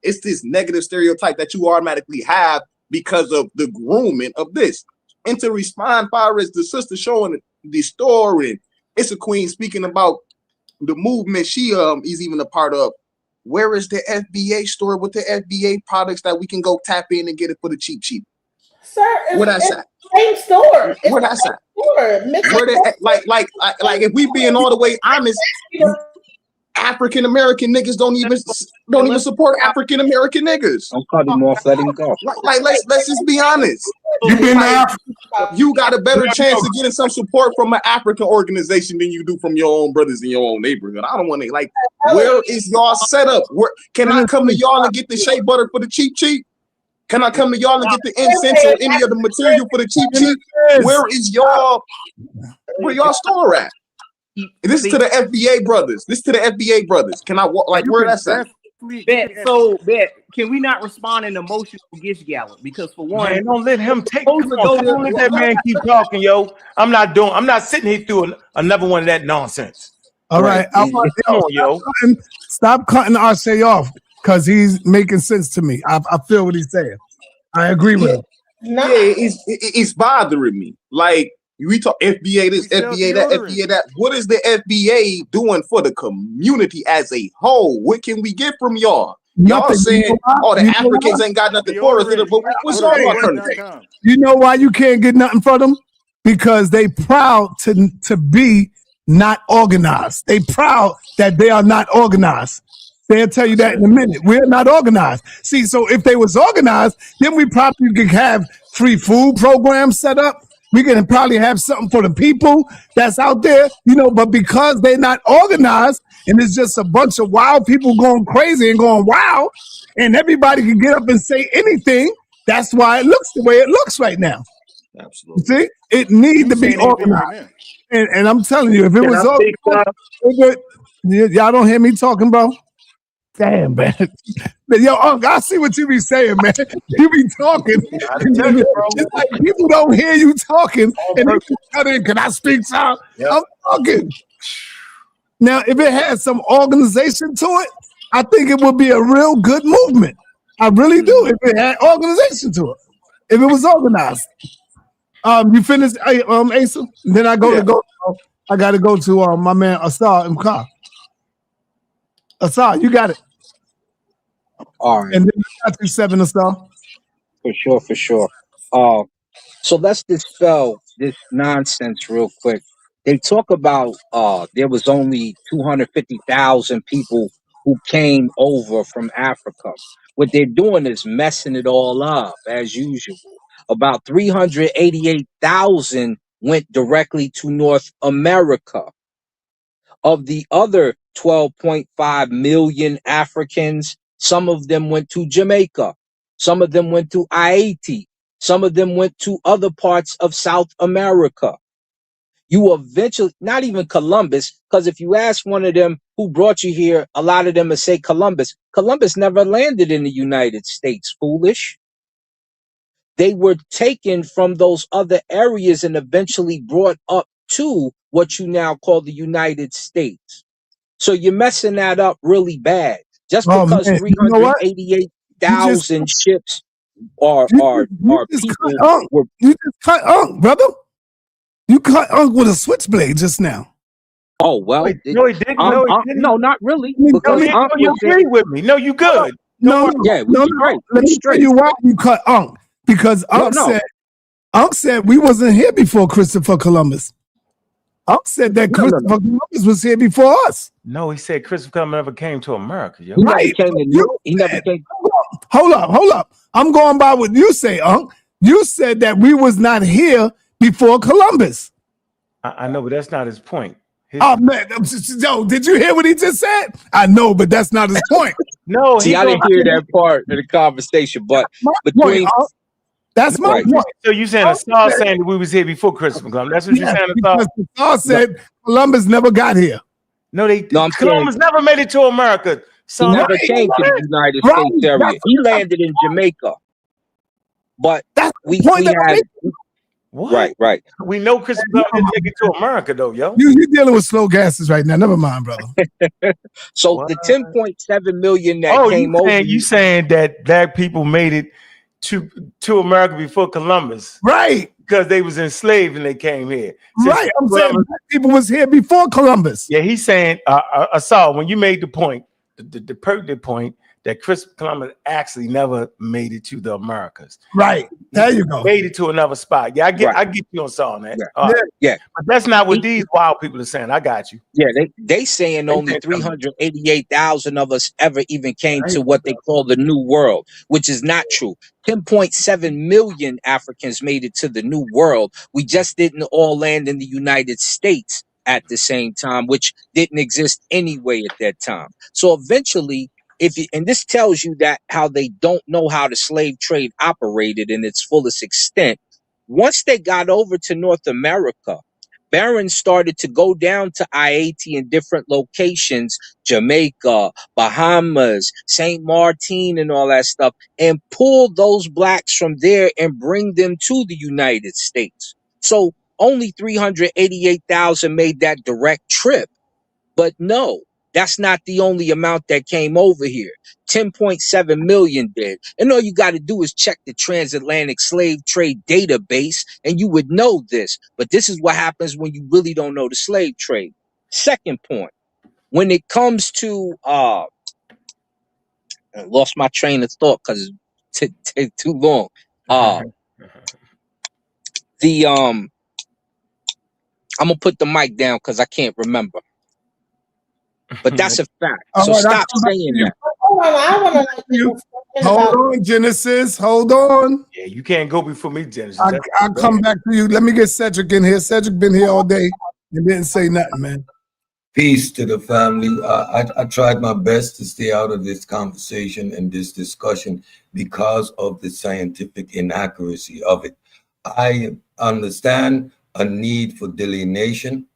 [SPEAKER 12] it's this negative stereotype that you automatically have because of the grooming of this. And to respond, far as the sister showing the story, it's a queen speaking about the movement she is even a part of. Where is the FBA store with the FBA products that we can go tap in and get it for the cheap?
[SPEAKER 5] Sir,
[SPEAKER 12] where that's at?
[SPEAKER 5] Same store.
[SPEAKER 12] Where that's at? Where they like if we being all the way honest, African American niggas don't even support African American niggas.
[SPEAKER 14] Don't cut him off, let him go.
[SPEAKER 12] Like let's just be honest. You got a better chance of getting some support from an African organization than you do from your own brothers in your own neighborhood. I don't want to where is y'all setup? Where can I come to y'all and get the shea butter for the cheap? Can I come to y'all and get the incense or any of the material for the cheap? Where is y'all? Where y'all store at? This is to the FBA brothers. Can I walk where that's at?
[SPEAKER 11] Bet, can we not respond in emotional gish gallop? Because for one,
[SPEAKER 4] man, don't let him take. Don't let that man keep talking, yo. I'm not sitting here through another one of that nonsense.
[SPEAKER 1] All right. Come on, yo. Stop cutting Ashay off because he's making sense to me. I feel what he's saying. I agree with him.
[SPEAKER 12] Yeah, it's bothering me. Like, we talk FBA this, FBA that, FBA that. What is the FBA doing for the community as a whole? What can we get from y'all? Y'all saying, the Africans ain't got nothing for us. But what's our alternative?
[SPEAKER 1] You know why you can't get nothing for them? Because they proud to be not organized. They proud that they are not organized. They'll tell you that in a minute. We're not organized. See, so if they was organized, then we probably could have free food programs set up. We can probably have something for the people that's out there, but because they're not organized and it's just a bunch of wild people going crazy and going wow, and everybody can get up and say anything, that's why it looks the way it looks right now.
[SPEAKER 12] Absolutely.
[SPEAKER 1] See, it needs to be organized. And I'm telling you, if it was organized, y'all don't hear me talking, bro? Damn, man. Yo, I see what you be saying, man. You be talking. It's like people don't hear you talking. And they cut in, can I speak, sir? Yep. I'm talking. Now, if it had some organization to it, I think it would be a real good movement. I really do, if it had organization to it. If it was organized. You finished, Asa? Then I got to go to my man Asar and Ka. Asar, you got it.
[SPEAKER 14] All right.
[SPEAKER 1] And then I got you 7 Asar.
[SPEAKER 14] For sure. So let's dispel this nonsense real quick they talk about there was only 250,000 people who came over from Africa. What they're doing is messing it all up as usual. About 388,000 went directly to North America. Of the other 12.5 million Africans, some of them went to Jamaica, some of them went to Haiti, some of them went to other parts of South America. You eventually, not even Columbus, because if you ask one of them who brought you here, a lot of them will say Columbus. Columbus never landed in the United States, foolish. They were taken from those other areas and eventually brought up to what you now call the United States. So you're messing that up really bad. Just
[SPEAKER 1] Oh
[SPEAKER 14] because
[SPEAKER 1] man, you know what? You just
[SPEAKER 14] 388,000 ships are
[SPEAKER 1] cut
[SPEAKER 14] people
[SPEAKER 1] Unc.
[SPEAKER 14] were.
[SPEAKER 1] You just cut Unc, brother. You cut Unc with a switchblade just now.
[SPEAKER 14] Oh well,
[SPEAKER 4] Wait, no, he didn't. No, he didn't.
[SPEAKER 14] no, not really,
[SPEAKER 1] No,
[SPEAKER 14] because
[SPEAKER 4] No,
[SPEAKER 14] Unc
[SPEAKER 4] you
[SPEAKER 14] was
[SPEAKER 4] agree with me. No, you good.
[SPEAKER 1] No, no,
[SPEAKER 14] yeah, we
[SPEAKER 1] no,
[SPEAKER 14] straight.
[SPEAKER 1] Let
[SPEAKER 14] We
[SPEAKER 1] me tell
[SPEAKER 14] straight.
[SPEAKER 1] you why you cut Unc. Because Unc said we wasn't here before Christopher Columbus. Unc said that Christopher Columbus was here before us.
[SPEAKER 4] No, he said Christopher Columbus never came to America. Yo.
[SPEAKER 14] He never came to he never came.
[SPEAKER 1] Hold up. I'm going by what you say, Unc. You said that we was not here before Columbus.
[SPEAKER 4] I know, but that's not his point.
[SPEAKER 1] Oh man, yo, did you hear what he just said? I know, but that's not his point.
[SPEAKER 4] No,
[SPEAKER 14] see, I didn't hear that part of the conversation, but between
[SPEAKER 1] that's my point.
[SPEAKER 4] So you saying Saul saying that we was here before Christopher Columbus? That's what you're saying.
[SPEAKER 1] Because Saul said Columbus never got here.
[SPEAKER 4] No, Columbus never made it to America.
[SPEAKER 14] He never came to the United States area. He landed in Jamaica, but we had.
[SPEAKER 4] What?
[SPEAKER 14] Right.
[SPEAKER 4] We know Christopher Columbus didn't make it to America, though, yo.
[SPEAKER 1] You're dealing with slow gases right now. Never mind, brother.
[SPEAKER 14] So the 10.7 million that came over.
[SPEAKER 4] You saying that black people made it to America before Columbus?
[SPEAKER 1] Right.
[SPEAKER 4] Because they was enslaved and they came here.
[SPEAKER 1] Right. I'm saying black people was here before Columbus.
[SPEAKER 4] Yeah, he's saying, Saul, when you made the point, the pertinent point, that Christopher Columbus actually never made it to the Americas.
[SPEAKER 1] Right. There you go.
[SPEAKER 4] Made it to another spot. Yeah, I get you on Saul, man.
[SPEAKER 14] Yeah.
[SPEAKER 4] But that's not what these wild people are saying. I got you.
[SPEAKER 14] Yeah, they saying only 388,000 of us ever even came to what they call the New World, which is not true. 10.7 million Africans made it to the New World. We just didn't all land in the United States at the same time, which didn't exist anyway at that time. So eventually, and this tells you that how they don't know how the slave trade operated in its fullest extent. Once they got over to North America, barons started to go down to Haiti in different locations, Jamaica, Bahamas, St. Martin, and all that stuff, and pull those blacks from there and bring them to the United States. So only 388,000 made that direct trip. But no, that's not the only amount that came over here. 10.7 million did. And all you got to do is check the transatlantic slave trade database and you would know this. But this is what happens when you really don't know the slave trade. Second point, when it comes to I lost my train of thought because it took too long. I'm gonna put the mic down because I can't remember. But that's a fact. So stop saying that.
[SPEAKER 1] Hold on, Genesis. Hold on.
[SPEAKER 4] Yeah, you can't go before me, Genesis.
[SPEAKER 1] I'll come back to you. Let me get Cedrick in here. Cedrick been here all day and didn't say nothing, man.
[SPEAKER 15] Peace to the family. I tried my best to stay out of this conversation and this discussion because of the scientific inaccuracy of it. I understand a need for delineation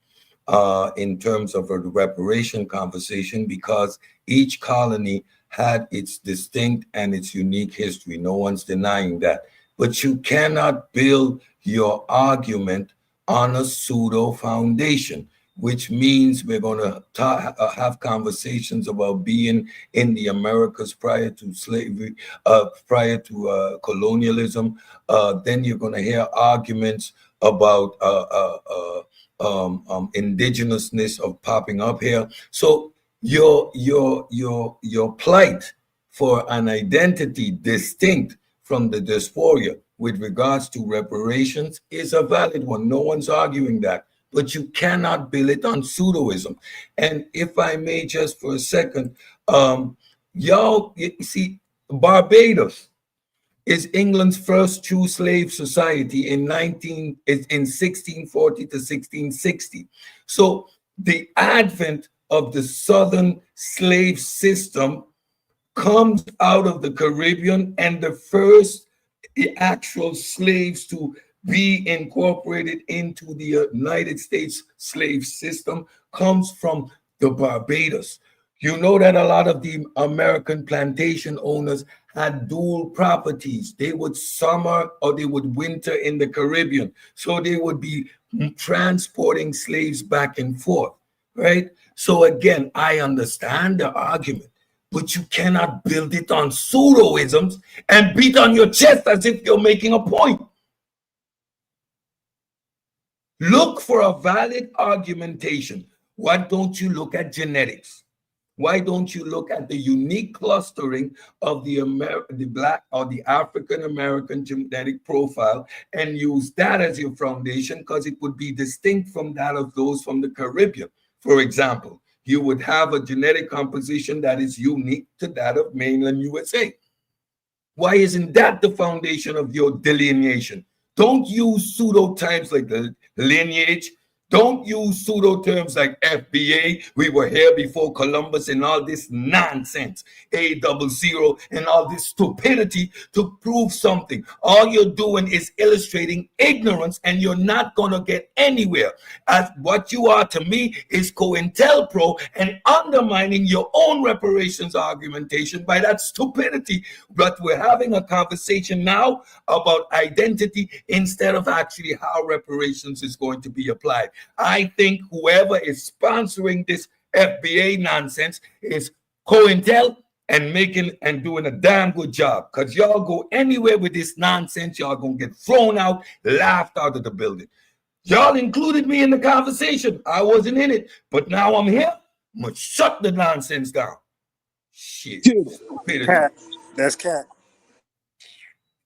[SPEAKER 15] in terms of a reparation conversation because each colony had its distinct and its unique history. No one's denying that. But you cannot build your argument on a pseudo foundation, which means we're going to have conversations about being in the Americas prior to slavery, prior to colonialism. Then you're going to hear arguments about indigenousness of popping up here. So your plight for an identity distinct from the dysphoria with regards to reparations is a valid one. No one's arguing that. but you cannot build it on pseudoism. And if I may just for a second, y'all, you see, Barbados is England's first true slave society in 1640 to 1660. So the advent of the Southern slave system comes out of the Caribbean, and the first actual slaves to be incorporated into the United States slave system comes from the Barbados. You know that a lot of the American plantation owners had dual properties. They would summer or they would winter in the Caribbean. So they would be transporting slaves back and forth, right? So again, I understand the argument, but you cannot build it on pseudoisms and beat on your chest as if you're making a point. Look for a valid argumentation. Why don't you look at genetics? Why don't you look at the unique clustering of the Black or the African American genetic profile and use that as your foundation, because it would be distinct from that of those from the Caribbean. For example, you would have a genetic composition that is unique to that of mainland USA. Why isn't that the foundation of your delineation? Don't use pseudo terms like the lineage. Don't use pseudo terms like FBA. We were here before Columbus and all this nonsense. A00 and all this stupidity to prove something. All you're doing is illustrating ignorance, and you're not going to get anywhere. As what you are to me is COINTELPRO and undermining your own reparations argumentation by that stupidity. But we're having a conversation now about identity instead of actually how reparations is going to be applied. I think whoever is sponsoring this FBA nonsense is COINTEL and making and doing a damn good job, because y'all go anywhere with this nonsense, y'all gonna get thrown out, laughed out of the building. Y'all included me in the conversation. I wasn't in it, but now I'm here. I'm gonna shut the nonsense down. Shit.
[SPEAKER 8] Cat. That's cat.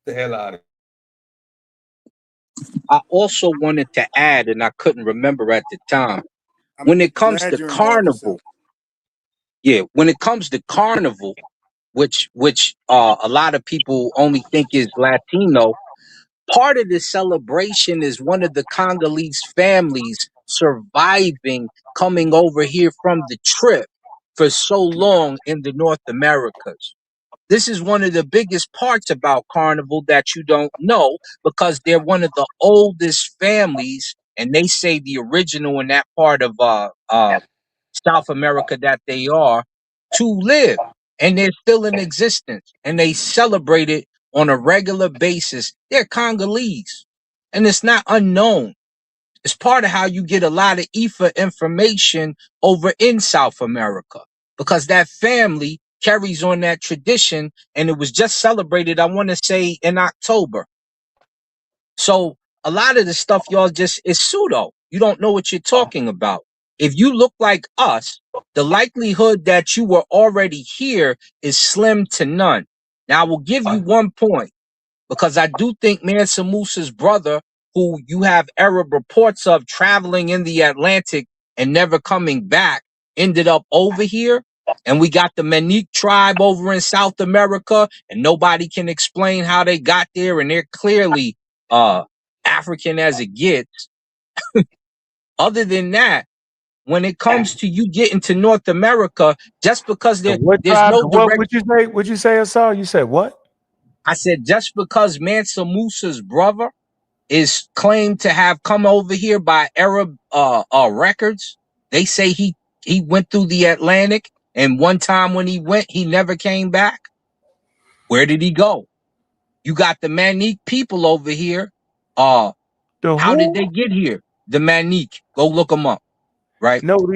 [SPEAKER 15] The hell out of it.
[SPEAKER 14] I also wanted to add, and I couldn't remember at the time, when it comes to carnival, when it comes to carnival, which a lot of people only think is Latino, part of the celebration is one of the Congolese families surviving, coming over here from the trip for so long in the North Americas. This is one of the biggest parts about Carnival that you don't know, because they're one of the oldest families, and they say the original in that part of South America that they are, to live. And they're still in existence, and they celebrate it on a regular basis. They're Congolese, and it's not unknown. It's part of how you get a lot of IFA information over in South America, because that family carries on that tradition, and it was just celebrated, I want to say, in October. So a lot of the stuff y'all just is pseudo. You don't know what you're talking about. If you look like us, the likelihood that you were already here is slim to none. Now, I will give you one point, because I do think Mansa Musa's brother, who you have Arab reports of traveling in the Atlantic and never coming back, ended up over here. And we got the Manique tribe over in South America, and nobody can explain how they got there, and they're clearly African as it gets. Other than that, when it comes to you getting to North America, just because there's no direct...
[SPEAKER 4] What'd you say, Asal? You said what?
[SPEAKER 14] I said, just because Mansa Musa's brother is claimed to have come over here by Arab records, they say he went through the Atlantic, and one time when he went, he never came back. Where did he go? You got the Manique people over here. How did they get here? The Manique. Go look them up. Right?
[SPEAKER 4] No. There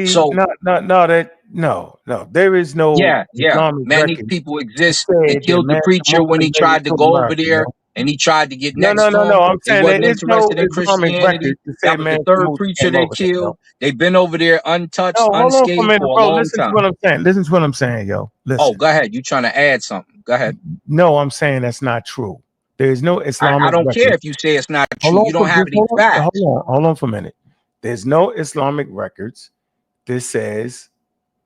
[SPEAKER 4] is no Islamic
[SPEAKER 14] Manique
[SPEAKER 4] record
[SPEAKER 14] people exist. They killed the preacher when he tried to go over there, and he tried to get next to him.
[SPEAKER 4] I'm saying
[SPEAKER 14] wasn't
[SPEAKER 4] there is no
[SPEAKER 14] interested in
[SPEAKER 4] Islamic
[SPEAKER 14] Christianity.
[SPEAKER 4] record to say
[SPEAKER 14] That was the third preacher they killed. They've been over there untouched,
[SPEAKER 4] hold on for a
[SPEAKER 14] unscathed
[SPEAKER 4] minute,
[SPEAKER 14] for a
[SPEAKER 4] bro.
[SPEAKER 14] long
[SPEAKER 4] Listen
[SPEAKER 14] time.
[SPEAKER 4] to what I'm saying. Listen to what I'm saying, yo. Listen.
[SPEAKER 14] Oh, go ahead. You trying to add something? Go ahead.
[SPEAKER 4] No, I'm saying that's not true. There is no Islamic
[SPEAKER 14] I don't
[SPEAKER 4] record.
[SPEAKER 14] care if you say it's not true. You don't have any facts.
[SPEAKER 4] Hold on for a minute. There's no Islamic records that says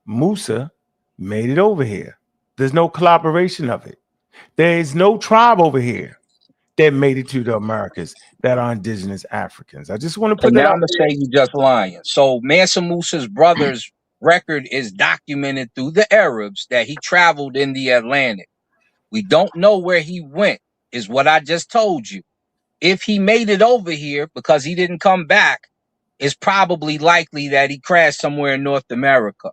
[SPEAKER 4] Musa made it over here. There's no collaboration of it. There is no tribe over here that made it to the Americas that are indigenous Africans. I just want to
[SPEAKER 14] So
[SPEAKER 4] put that
[SPEAKER 14] now
[SPEAKER 4] out
[SPEAKER 14] I'm gonna say you just lying. So Mansa Musa's brother's record is documented through the Arabs that he traveled in the Atlantic. We don't know where he went, is what I just told you. If he made it over here because he didn't come back, it's probably likely that he crashed somewhere in North America.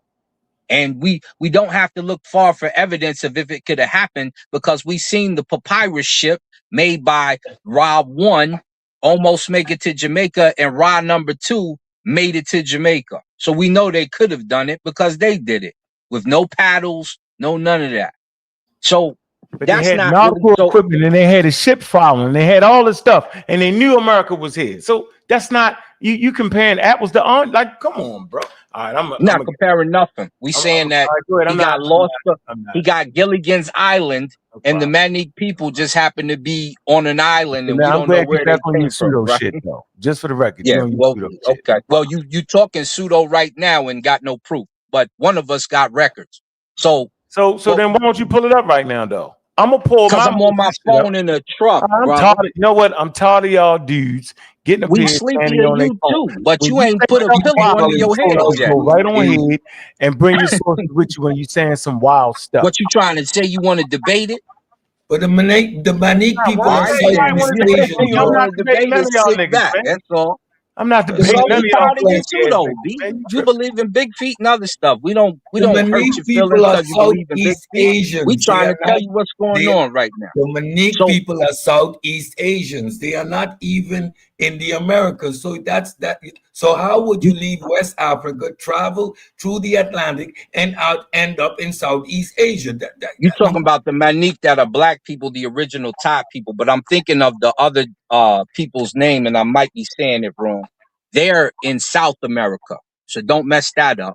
[SPEAKER 14] And we don't have to look far for evidence of if it could have happened, because we seen the papyrus ship made by Ra 1 almost make it to Jamaica, and Ra number 2 made it to Jamaica. So we know they could have done it because they did it with no paddles, no none of that. So
[SPEAKER 4] but they
[SPEAKER 14] that's
[SPEAKER 4] had
[SPEAKER 14] not
[SPEAKER 4] nautical
[SPEAKER 14] so.
[SPEAKER 4] equipment, and they had a ship following. They had all this stuff, and they knew America was here. So that's not you comparing apples to oranges. Like, come on, bro. All right, I'm
[SPEAKER 14] Not comparing nothing. We saying that he got lost. He got Gilligan's Island, and the Manic people just happened to be on an island, and we
[SPEAKER 4] I'm
[SPEAKER 14] don't know
[SPEAKER 4] glad
[SPEAKER 14] where
[SPEAKER 4] you're
[SPEAKER 14] they
[SPEAKER 4] back on
[SPEAKER 14] came
[SPEAKER 4] your
[SPEAKER 14] from.
[SPEAKER 4] pseudo
[SPEAKER 14] Right?
[SPEAKER 4] shit, though. Just for the record,
[SPEAKER 14] Yeah.
[SPEAKER 4] you on your
[SPEAKER 14] Well,
[SPEAKER 4] pseudo shit.
[SPEAKER 14] okay. Well, you talking pseudo right now and got no proof, but one of us got records. So
[SPEAKER 4] then why don't you pull it up right now, though? I'm gonna pull
[SPEAKER 14] because
[SPEAKER 4] my
[SPEAKER 14] I'm on my phone in the truck,
[SPEAKER 4] I'm
[SPEAKER 14] brother.
[SPEAKER 4] tired. You know what? I'm tired of y'all dudes getting up
[SPEAKER 14] We
[SPEAKER 4] here
[SPEAKER 14] sleepy
[SPEAKER 4] standing
[SPEAKER 14] to
[SPEAKER 4] on their
[SPEAKER 14] you
[SPEAKER 4] phone.
[SPEAKER 14] too, but
[SPEAKER 4] When
[SPEAKER 14] you ain't
[SPEAKER 4] say
[SPEAKER 14] put a
[SPEAKER 4] something
[SPEAKER 14] pillow
[SPEAKER 4] wild,
[SPEAKER 14] under your
[SPEAKER 4] you're
[SPEAKER 14] head
[SPEAKER 4] supposed to
[SPEAKER 14] yet.
[SPEAKER 4] go right on ahead and bring your sources with you when you're saying some wild stuff.
[SPEAKER 14] What you trying to say? You want to debate it?
[SPEAKER 15] But the Manic people
[SPEAKER 14] All
[SPEAKER 15] are
[SPEAKER 14] right,
[SPEAKER 15] Southeast Asian,
[SPEAKER 14] you don't
[SPEAKER 15] bro.
[SPEAKER 14] want to debate it, sit back. That's all.
[SPEAKER 4] I'm not
[SPEAKER 15] The
[SPEAKER 4] debating
[SPEAKER 14] So
[SPEAKER 4] none
[SPEAKER 14] we
[SPEAKER 4] of
[SPEAKER 15] Manic
[SPEAKER 4] y'all
[SPEAKER 14] tired of you
[SPEAKER 4] crazy
[SPEAKER 14] too,
[SPEAKER 4] ass
[SPEAKER 14] though,
[SPEAKER 4] niggas,
[SPEAKER 14] B.
[SPEAKER 4] man. You
[SPEAKER 14] You
[SPEAKER 4] tripping.
[SPEAKER 14] believe in big feet and other stuff. We don't
[SPEAKER 15] The
[SPEAKER 14] hurt
[SPEAKER 15] Manic
[SPEAKER 14] your
[SPEAKER 15] people
[SPEAKER 14] feelings
[SPEAKER 15] are
[SPEAKER 14] because you believe in big
[SPEAKER 15] Southeast
[SPEAKER 14] feet. We
[SPEAKER 15] Asians. They
[SPEAKER 14] trying
[SPEAKER 15] are
[SPEAKER 14] to tell
[SPEAKER 15] not.
[SPEAKER 14] you what's going
[SPEAKER 15] They,
[SPEAKER 14] on right now.
[SPEAKER 15] the Manic
[SPEAKER 14] So
[SPEAKER 15] people are Southeast Asians. They are not even in the Americas. So that's that. So how would you leave West Africa, travel through the Atlantic, and end up in Southeast Asia?
[SPEAKER 14] you talking about the Manic that are black people, the original top people, but I'm thinking of the other people's name, and I might be saying it wrong. They're in South America, so don't mess that up.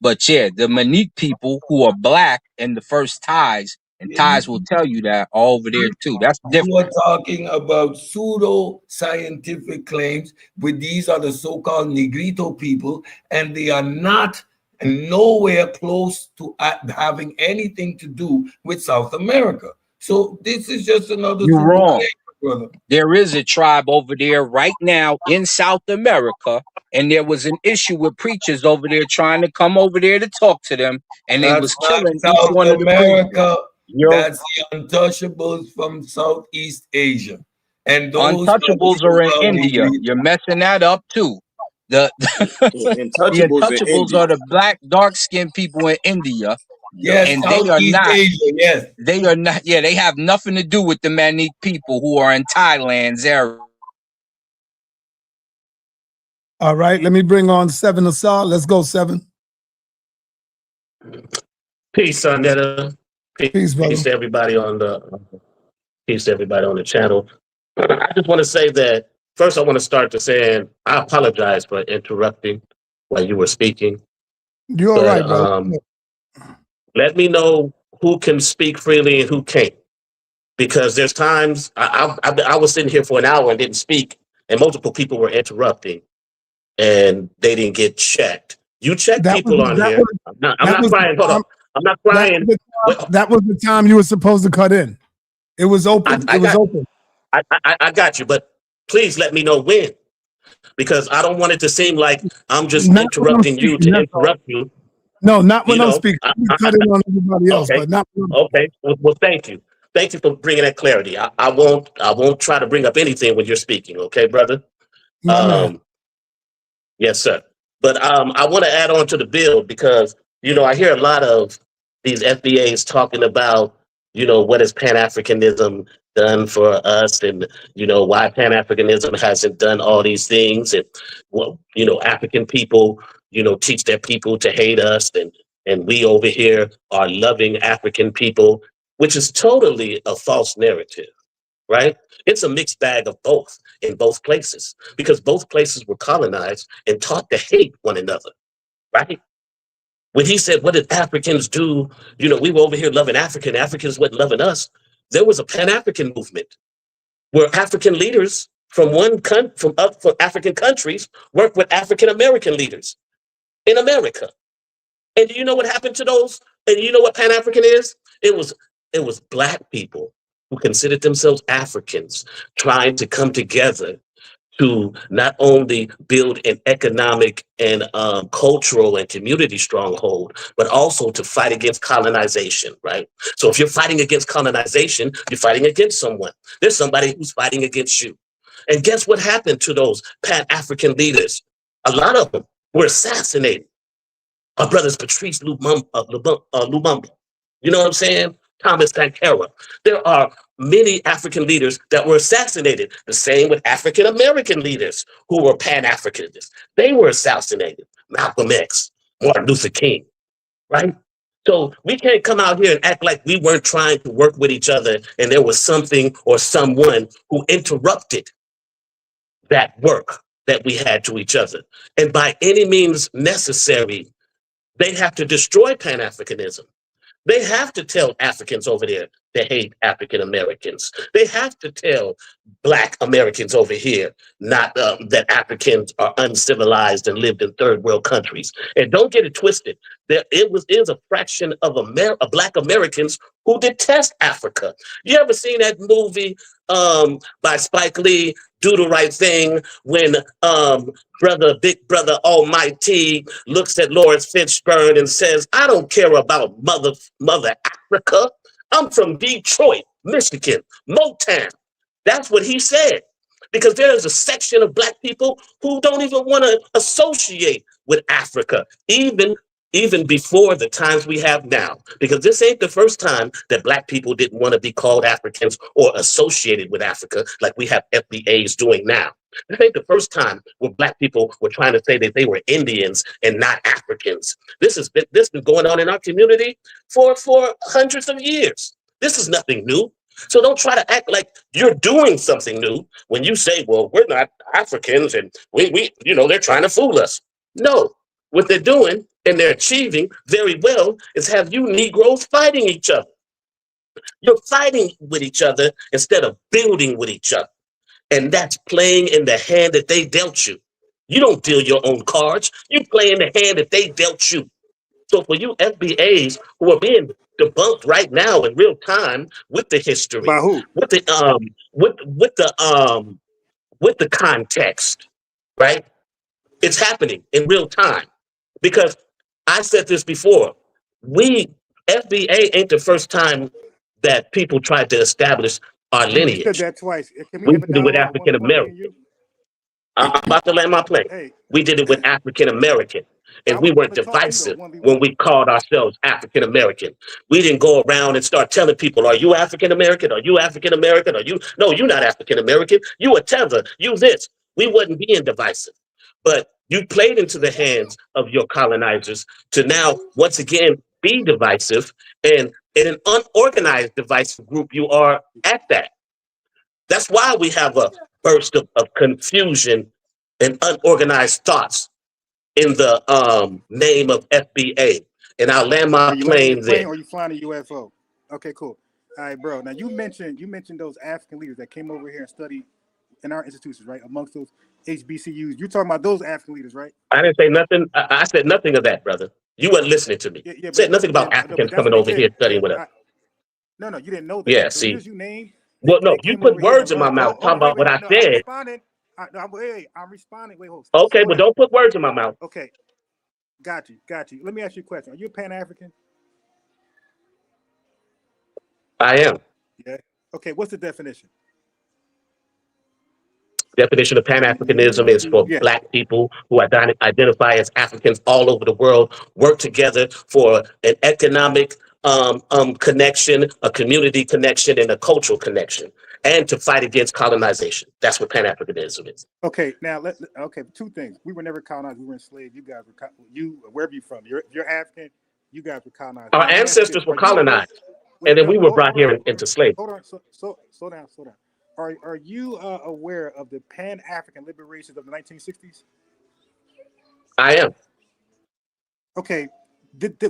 [SPEAKER 14] But yeah, the Manic people who are black in the first ties, and ties will tell you that are over there too. That's
[SPEAKER 15] You are
[SPEAKER 14] different.
[SPEAKER 15] talking about pseudo scientific claims, with these are the so-called Negrito people, and they are not nowhere close to having anything to do with South America. So this is just another
[SPEAKER 14] You're
[SPEAKER 15] pseudo
[SPEAKER 14] wrong.
[SPEAKER 15] claim, brother.
[SPEAKER 14] There is a tribe over there right now in South America, and there was an issue with preachers over there trying to come over there to talk to them, and they
[SPEAKER 15] That's
[SPEAKER 14] was
[SPEAKER 15] not
[SPEAKER 14] killing each
[SPEAKER 15] South
[SPEAKER 14] one of the preachers.
[SPEAKER 15] America.
[SPEAKER 14] You're
[SPEAKER 15] That's the untouchables from Southeast Asia. And those are the
[SPEAKER 14] Untouchables are in
[SPEAKER 15] so-called
[SPEAKER 14] India.
[SPEAKER 15] Negrito.
[SPEAKER 14] You're messing that up too. The the
[SPEAKER 12] Untouchables in
[SPEAKER 14] Untouchables
[SPEAKER 12] India.
[SPEAKER 14] are the black, dark-skinned people in India,
[SPEAKER 15] Yes,
[SPEAKER 14] and
[SPEAKER 15] Southeast Asia, yes.
[SPEAKER 14] They are not. Yeah, they have nothing to do with the Manic people who are in Thailand's area.
[SPEAKER 1] All right, let me bring on Seven Asal. Let's go, Seven.
[SPEAKER 16] Peace, Netta.
[SPEAKER 1] Peace, brother.
[SPEAKER 16] Peace to everybody on the channel. I just want to say that first. I want to start to saying I apologize for interrupting while you were speaking.
[SPEAKER 1] You're all right, brother.
[SPEAKER 16] Let me know who can speak freely and who can't, because there's times I was sitting here for an hour and didn't speak, and multiple people were interrupting, and they didn't get checked. You check people on here. I'm not crying. Hold on. I'm not crying.
[SPEAKER 1] That was the time you were supposed to cut in. It was open. It was open.
[SPEAKER 16] I got you, but please let me know when, because I don't want it to seem like I'm just
[SPEAKER 1] Not
[SPEAKER 16] interrupting you to interrupt you.
[SPEAKER 1] No, not when
[SPEAKER 16] You
[SPEAKER 1] I'm
[SPEAKER 16] know,
[SPEAKER 1] speaking. You cut in on everybody else,
[SPEAKER 16] Okay.
[SPEAKER 1] but not.
[SPEAKER 16] Okay. Well, thank you. Thank you for bringing that clarity. I won't try to bring up anything when you're speaking. Okay, brother.
[SPEAKER 1] My man.
[SPEAKER 16] Yes, sir. But I want to add on to the bill because I hear a lot of these FBAs talking about what has Pan-Africanism done for us, and why Pan-Africanism hasn't done all these things, and African people teach their people to hate us, and we over here are loving African people, which is totally a false narrative. Right? It's a mixed bag of both in both places, because both places were colonized and taught to hate one another. Right? When he said, what did Africans do? We were over here loving Africans weren't loving us. There was a Pan-African movement where African leaders from from African countries worked with African American leaders in America. And do you know what happened to those? And you know what Pan-African is? It was Black people who considered themselves Africans trying to come together to not only build an economic and cultural and community stronghold, but also to fight against colonization, right? So if you're fighting against colonization, you're fighting against someone. There's somebody who's fighting against you. And guess what happened to those Pan-African leaders? A lot of them were assassinated. Our brothers Patrice Lumumba, you know what I'm saying? Thomas Sankara. There are many African leaders that were assassinated. The same with African American leaders who were Pan-Africanists. They were assassinated. Malcolm X, Martin Luther King, right? So we can't come out here and act like we weren't trying to work with each other and there was something or someone who interrupted that work that we had to each other. And by any means necessary, they have to destroy Pan-Africanism. They have to tell Africans over there to hate African Americans. They have to tell Black Americans over here not that Africans are uncivilized and lived in third world countries. And don't get it twisted. There is a fraction of Black Americans who detest Africa. You ever seen that movie by Spike Lee, Do the Right Thing, when Big Brother Almighty looks at Lawrence Fishburne and says, I don't care about Mother Africa. I'm from Detroit, Michigan, Motown. That's what he said. Because there is a section of Black people who don't even want to associate with Africa, even before the times we have now. Because this ain't the first time that Black people didn't want to be called Africans or associated with Africa like we have FBAs doing now. This ain't the first time where Black people were trying to say that they were Indians and not Africans. This has been going on in our community for hundreds of years. This is nothing new. So don't try to act like you're doing something new when you say, well, we're not Africans and we they're trying to fool us. No, what they're doing and they're achieving very well is have you Negroes fighting each other. You're fighting with each other instead of building with each other. And that's playing in the hand that they dealt you. You don't deal your own cards. You play in the hand that they dealt you. So for you FBAs who are being debunked right now in real time with the history,
[SPEAKER 8] by who?
[SPEAKER 16] with the context, right? It's happening in real time. Because I said this before, FBA ain't the first time that people tried to establish our lineage.
[SPEAKER 8] You said that twice. Can
[SPEAKER 16] We
[SPEAKER 8] have a
[SPEAKER 16] did it with
[SPEAKER 8] dialogue
[SPEAKER 16] African American. I'm about to land my plane.
[SPEAKER 8] Hey,
[SPEAKER 16] we did it with African American. And we weren't divisive when we called ourselves African American. We didn't go around and start telling people, are you African American? Are you African American? No, you're not African American. You a tether. You this. We wasn't being divisive. But you played into the hands of your colonizers to now, once again, be divisive. And in an unorganized divisive group, you are at that. That's why we have a burst of confusion and unorganized thoughts in the name of FBA. And I'll land my plane there.
[SPEAKER 8] Or you flying a UFO? Okay, cool. All right, bro. Now you mentioned those African leaders that came over here and studied in our institutions, right? Amongst those HBCUs. You're talking about those African leaders, right?
[SPEAKER 16] I didn't say nothing. I said nothing of that, brother. You weren't listening to me.
[SPEAKER 8] Yeah,
[SPEAKER 16] said nothing about Africans coming over here studying with us.
[SPEAKER 8] No, you didn't know that.
[SPEAKER 16] Yeah,
[SPEAKER 8] the
[SPEAKER 16] see.
[SPEAKER 8] leaders you named,
[SPEAKER 16] Well, no, you put words in my mouth talking about what I said.
[SPEAKER 8] I'm responding. Wait, hold.
[SPEAKER 16] Okay, but don't put words in my mouth.
[SPEAKER 8] Okay. Got you. Let me ask you a question. Are you a Pan-African?
[SPEAKER 16] I am.
[SPEAKER 8] Yeah. Okay, what's the definition?
[SPEAKER 16] Definition of Pan-Africanism is for Black people who identify as Africans all over the world, work together for an economic connection, a community connection, and a cultural connection, and to fight against colonization. That's what Pan-Africanism is.
[SPEAKER 8] Okay, now two things. We were never colonized. We were enslaved. You guys were wherever you're from. You're African. You guys were colonized.
[SPEAKER 16] Our ancestors were colonized, and then we were brought here into slavery.
[SPEAKER 8] Hold on. So slow down. Are you aware of the Pan-African liberations of the 1960s?
[SPEAKER 16] I am.
[SPEAKER 8] Okay.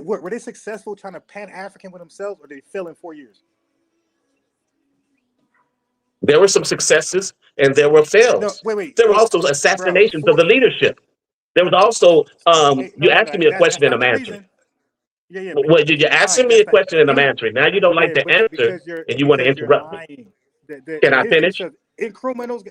[SPEAKER 8] Were they successful trying to Pan-African with themselves, or did they fail in 4 years?
[SPEAKER 16] There were some successes, and there were fails.
[SPEAKER 8] No, wait.
[SPEAKER 16] There were also assassinations of the leadership. There was also you asking me a question and I'm answering.
[SPEAKER 8] Yeah,
[SPEAKER 16] Well, you're asking me a question and I'm answering. Now you don't like the answer and you want to interrupt me. Can I finish?
[SPEAKER 8] Incrementals.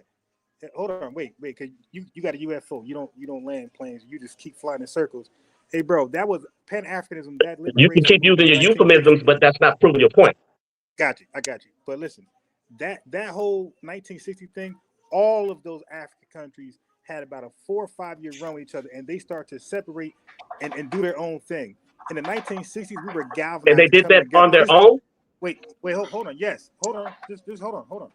[SPEAKER 8] Hold on, wait, cause you got a UFO. You don't land planes. You just keep flying in circles. Hey, bro, that was Pan-Africanism. That
[SPEAKER 16] You can keep using your euphemisms, but that's not proving your point.
[SPEAKER 8] I got you. But listen, that whole 1960 thing, all of those African countries had about a 4 or 5 year run with each other, and they start to separate and do their own thing. In the 1960s, we were galvanized.
[SPEAKER 16] And they did that on their own?
[SPEAKER 8] Wait, hold on. Yes, hold on. Just hold on.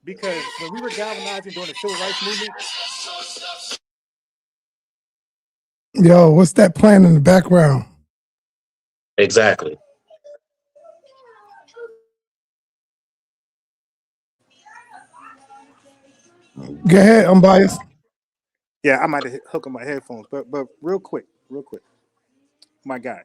[SPEAKER 8] Because when we were galvanizing during the civil rights movement.
[SPEAKER 1] Yo, what's that playing in the background?
[SPEAKER 16] Exactly.
[SPEAKER 1] Go ahead, Unbiased.
[SPEAKER 8] Yeah, I might have hooked on my headphones, but real quick, my guy.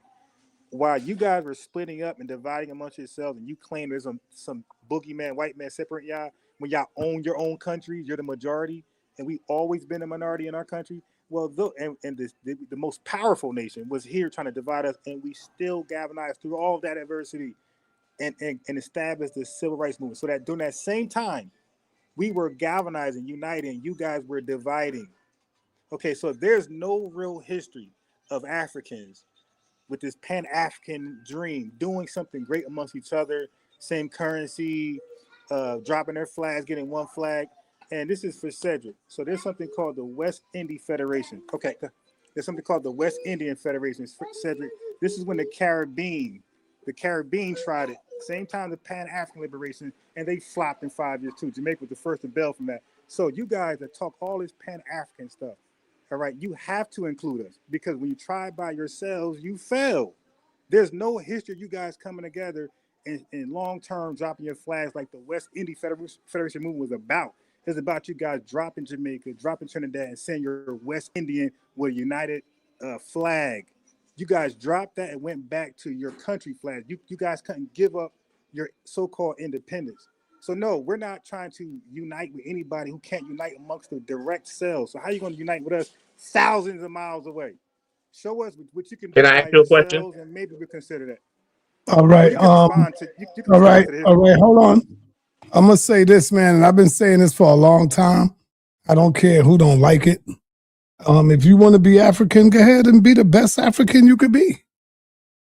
[SPEAKER 8] While you guys were splitting up and dividing amongst yourselves, and you claim there's some boogeyman, white man separate y'all, when y'all own your own countries, you're the majority, and we always been a minority in our country. Well, the most powerful nation was here trying to divide us, and we still galvanized through all of that adversity and established the civil rights movement. So that during that same time, we were galvanizing, uniting, you guys were dividing. Okay, so there's no real history of Africans with this Pan-African dream, doing something great amongst each other, same currency, dropping their flags, getting one flag. And this is for Cedrick. So there's something called the West Indian Federation. Okay, there's something called the West Indian Federation. Cedrick, this is when the Caribbean tried it. Same time the Pan-African liberation, and they flopped in 5 years too. Jamaica was the first to bail from that. So you guys that talk all this Pan-African stuff, all right, you have to include us, because when you try by yourselves, you fail. There's no history of you guys coming together and long-term dropping your flags like the West Indian Federation movement was about. It's about you guys dropping Jamaica, dropping Trinidad, and saying you're West Indian with a united flag. You guys dropped that and went back to your country flag. You guys couldn't give up your so-called independence. So no, we're not trying to unite with anybody who can't unite amongst the direct cells. So how are you going to unite with us thousands of miles away? Show us what you can do
[SPEAKER 16] I
[SPEAKER 8] by
[SPEAKER 16] ask you a question?
[SPEAKER 8] yourselves, and maybe we consider that.
[SPEAKER 1] All right. All right. Hold on. I'm gonna say this, man, and I've been saying this for a long time. I don't care who don't like it. If you want to be African, go ahead and be the best African you could be.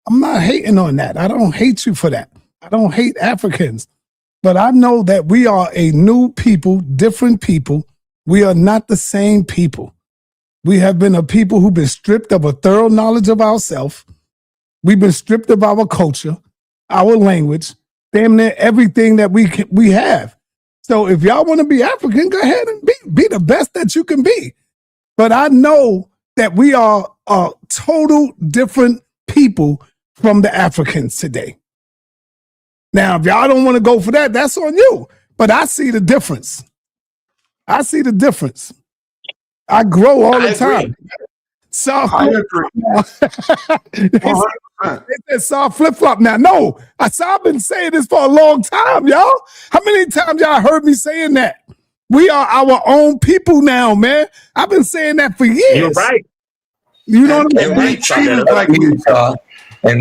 [SPEAKER 1] I'm not hating on that. I don't hate you for that. I don't hate Africans. But I know that we are a new people, different people. We are not the same people. We have been a people who've been stripped of a thorough knowledge of ourselves. We've been stripped of our culture, our language, damn near everything that we have. So if y'all want to be African, go ahead and be the best that you can be. But I know that we are a total different people from the Africans today. Now, if y'all don't want to go for that, that's on you. But I see the difference. I see the difference. I grow all the time. Soft they said soft flip-flop now. No, I've been saying this for a long time, y'all. How many times y'all heard me saying that? We are our own people now, man. I've been saying that for years.
[SPEAKER 16] You're right.
[SPEAKER 1] You know what I mean?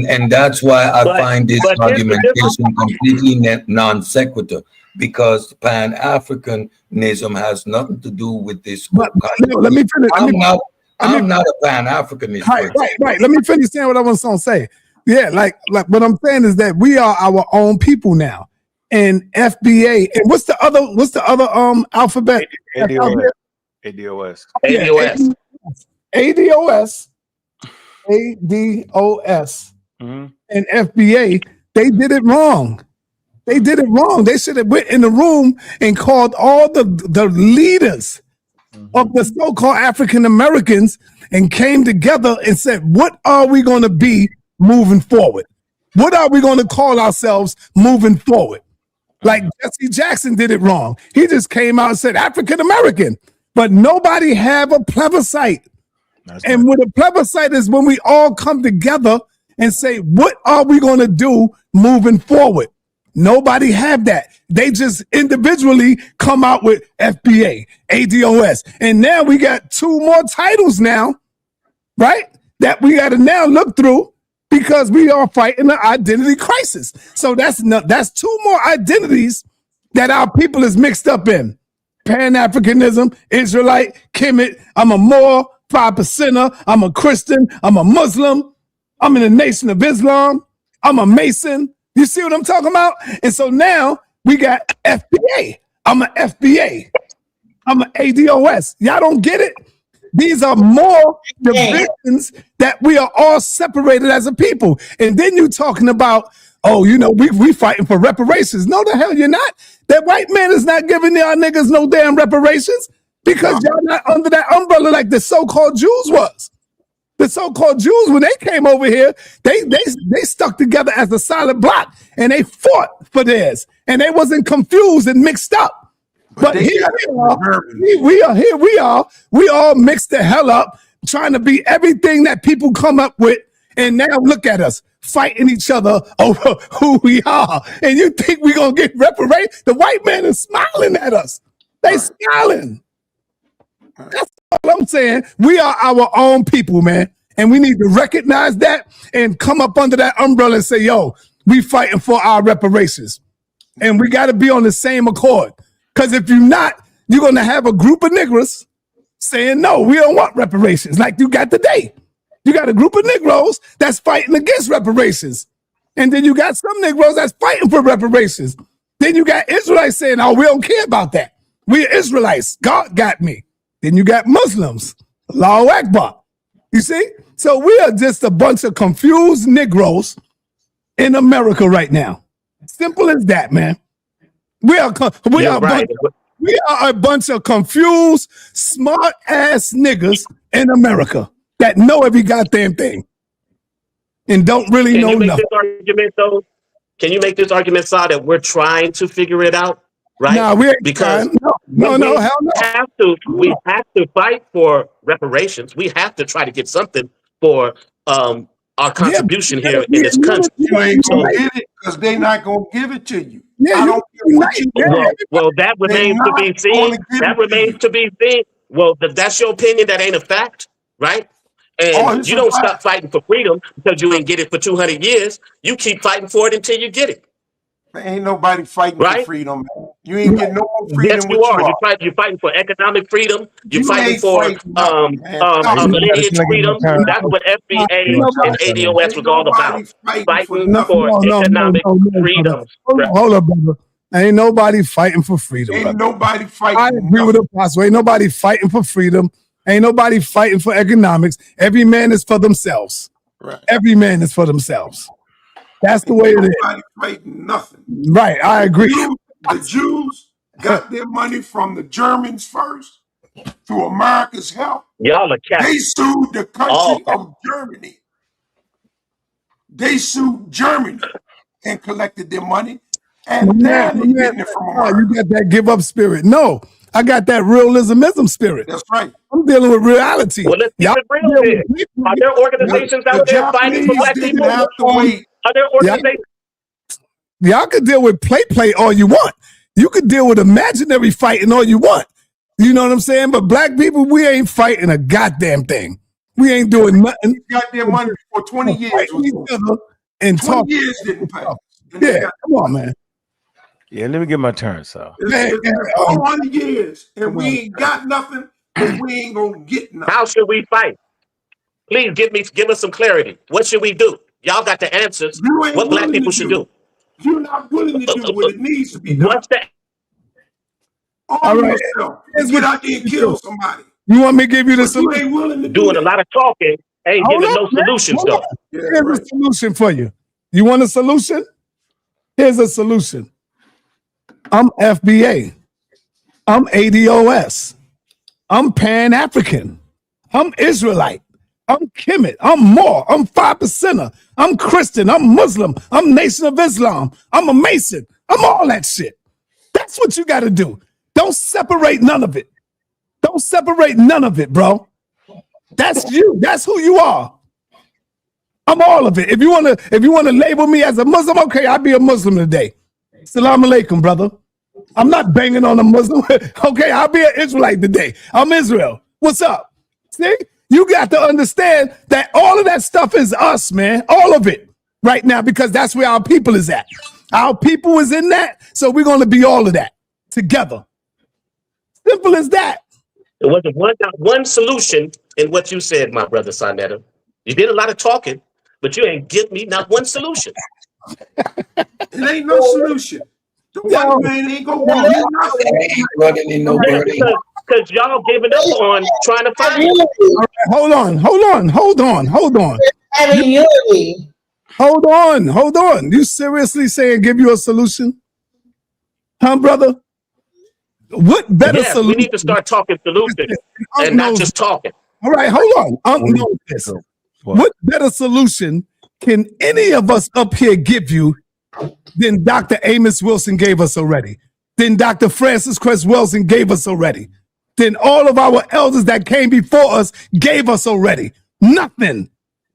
[SPEAKER 15] And that's why I find this argumentation completely non sequitur, because Pan-Africanism has nothing to do with this.
[SPEAKER 1] Let me finish.
[SPEAKER 15] I'm not a Pan-Africanist.
[SPEAKER 1] Right. Let me finish saying what I was going to say. Yeah, like what I'm saying is that we are our own people now. And FBA, and what's the other alphabet?
[SPEAKER 4] ADOS.
[SPEAKER 1] And FBA, they did it wrong. They should have went in the room and called all the leaders of the so-called African Americans and came together and said, what are we going to be moving forward? What are we going to call ourselves moving forward? Like Jesse Jackson did it wrong. He just came out and said African American, but nobody have a plebiscite. And with a plebiscite is when we all come together and say, what are we going to do moving forward? Nobody have that. They just individually come out with FBA, ADOS. And now we got 2 more titles now, right? That we got to now look through because we are fighting an identity crisis. So that's 2 more identities that our people is mixed up in. Pan-Africanism, Israelite, Kemet, I'm a Moor, 5%er, I'm a Christian, I'm a Muslim, I'm in the Nation of Islam, I'm a Mason. You see what I'm talking about? And so now we got FBA. I'm an FBA. I'm an ADOS. Y'all don't get it? These are more divisions that we are all separated as a people. And then you talking about, oh, you know, we fighting for reparations. No, the hell you're not. That white man is not giving y'all niggas no damn reparations because y'all not under that umbrella like the so-called Jews was. The so-called Jews, when they came over here, they stuck together as a solid block and they fought for theirs. And they wasn't confused and mixed up. But here we are. We all mixed the hell up, trying to be everything that people come up with. And now look at us fighting each other over who we are. And you think we're going to get reparations? The white man is smiling at us. They smiling. That's all I'm saying. We are our own people, man. And we need to recognize that and come up under that umbrella and say, yo, we fighting for our reparations. And we got to be on the same accord. Because if you're not, you're going to have a group of niggers saying, no, we don't want reparations like you got today. You got a group of Negroes that's fighting against reparations. And then you got some Negroes that's fighting for reparations. Then you got Israelites saying, oh, we don't care about that. We're Israelites. God got me. Then you got Muslims. Allahu Akbar. You see? So we are just a bunch of confused Negroes in America right now. Simple as that, man. We are a bunch of confused, smart-ass niggas in America that know every goddamn thing and don't really know nothing.
[SPEAKER 16] Can you make this argument, Saw, that we're trying to figure it out? Right?
[SPEAKER 1] No, we ain't
[SPEAKER 16] because
[SPEAKER 1] no, hell no.
[SPEAKER 16] We have to fight for reparations. We have to try to get something for our contribution here in this country.
[SPEAKER 10] You ain't gonna get it because they're not gonna give it to you. I don't care what you
[SPEAKER 16] well, that remains to be seen. That remains to be seen. Well, that's your opinion. That ain't a fact, right? And you don't stop fighting for freedom because you ain't get it for 200 years. You keep fighting for it until you get it.
[SPEAKER 10] There ain't nobody fighting for freedom, man. You ain't getting no more freedom.
[SPEAKER 16] Yes, you are. You're fighting for economic freedom. You're fighting for lineage freedom. That's what FBA and ADOS was all about. Fighting for economic freedom.
[SPEAKER 1] Hold up, brother. Ain't nobody fighting for freedom.
[SPEAKER 10] Ain't nobody fighting.
[SPEAKER 1] I agree with the apostle. Ain't nobody fighting for freedom. Ain't nobody fighting for economics. Every man is for themselves.
[SPEAKER 10] Right.
[SPEAKER 1] Every man is for themselves. That's the way it is.
[SPEAKER 10] Nobody fighting nothing.
[SPEAKER 1] Right, I agree.
[SPEAKER 10] The Jews got their money from the Germans first through America's help.
[SPEAKER 16] Y'all are cats.
[SPEAKER 10] They sued the country of Germany. They sued Germany and collected their money. And now they're getting it from America.
[SPEAKER 1] You got that give up spirit. No, I got that realismism spirit.
[SPEAKER 10] That's right.
[SPEAKER 1] I'm dealing with reality.
[SPEAKER 16] Well, let's keep it real here. Are there organizations out there fighting for black people? Are there organizations?
[SPEAKER 1] Y'all can deal with play all you want. You can deal with imaginary fighting all you want. You know what I'm saying? But black people, we ain't fighting a goddamn thing. We ain't doing nothing.
[SPEAKER 10] They got their money for 20 years.
[SPEAKER 1] And
[SPEAKER 10] 20 years didn't pass.
[SPEAKER 1] Yeah, come on, man.
[SPEAKER 4] Yeah, let me get my turn, so.
[SPEAKER 10] It's 20 years, and we ain't got nothing, and we ain't gonna get nothing.
[SPEAKER 16] How should we fight? Please give us some clarity. What should we do? Y'all got the answers. What black people should do.
[SPEAKER 10] You're not willing to do what it needs to be done.
[SPEAKER 16] What's that?
[SPEAKER 10] All right. Get out there and kill somebody.
[SPEAKER 1] You want me to give you the
[SPEAKER 10] solution? You ain't willing to
[SPEAKER 16] doing a lot of talking. Ain't giving no solutions, though.
[SPEAKER 1] Here's a solution for you. You want a solution? Here's a solution. I'm FBA. I'm ADOS. I'm Pan-African. I'm Israelite. I'm Kemet. I'm Moor. I'm 5%er. I'm Christian. I'm Muslim. I'm Nation of Islam. I'm a Mason. I'm all that shit. That's what you got to do. Don't separate none of it. Don't separate none of it, bro. That's you. That's who you are. I'm all of it. If you wanna label me as a Muslim, okay, I'll be a Muslim today. Salam alaikum, brother. I'm not banging on a Muslim. Okay, I'll be an Israelite today. I'm Israel. What's up? See, you got to understand that all of that stuff is us, man. All of it right now, because that's where our people is at. Our people is in that, so we're going to be all of that together. Simple as that.
[SPEAKER 16] There wasn't one solution in what you said, my brother Sinetta. You did a lot of talking, but you ain't give me not one solution.
[SPEAKER 10] It ain't no solution. The white man ain't gonna give you nothing.
[SPEAKER 16] Because y'all giving up on trying to find it.
[SPEAKER 1] Hold on.
[SPEAKER 5] Having unity.
[SPEAKER 1] Hold on. You seriously saying give you a solution? Huh, brother? What better solution?
[SPEAKER 16] We need to start talking solutions and not just talking.
[SPEAKER 1] All right, hold on. What better solution can any of us up here give you than Dr. Amos Wilson gave us already? Than Dr. Francis Cress Welsing gave us already? Than all of our elders that came before us gave us already? Nothing.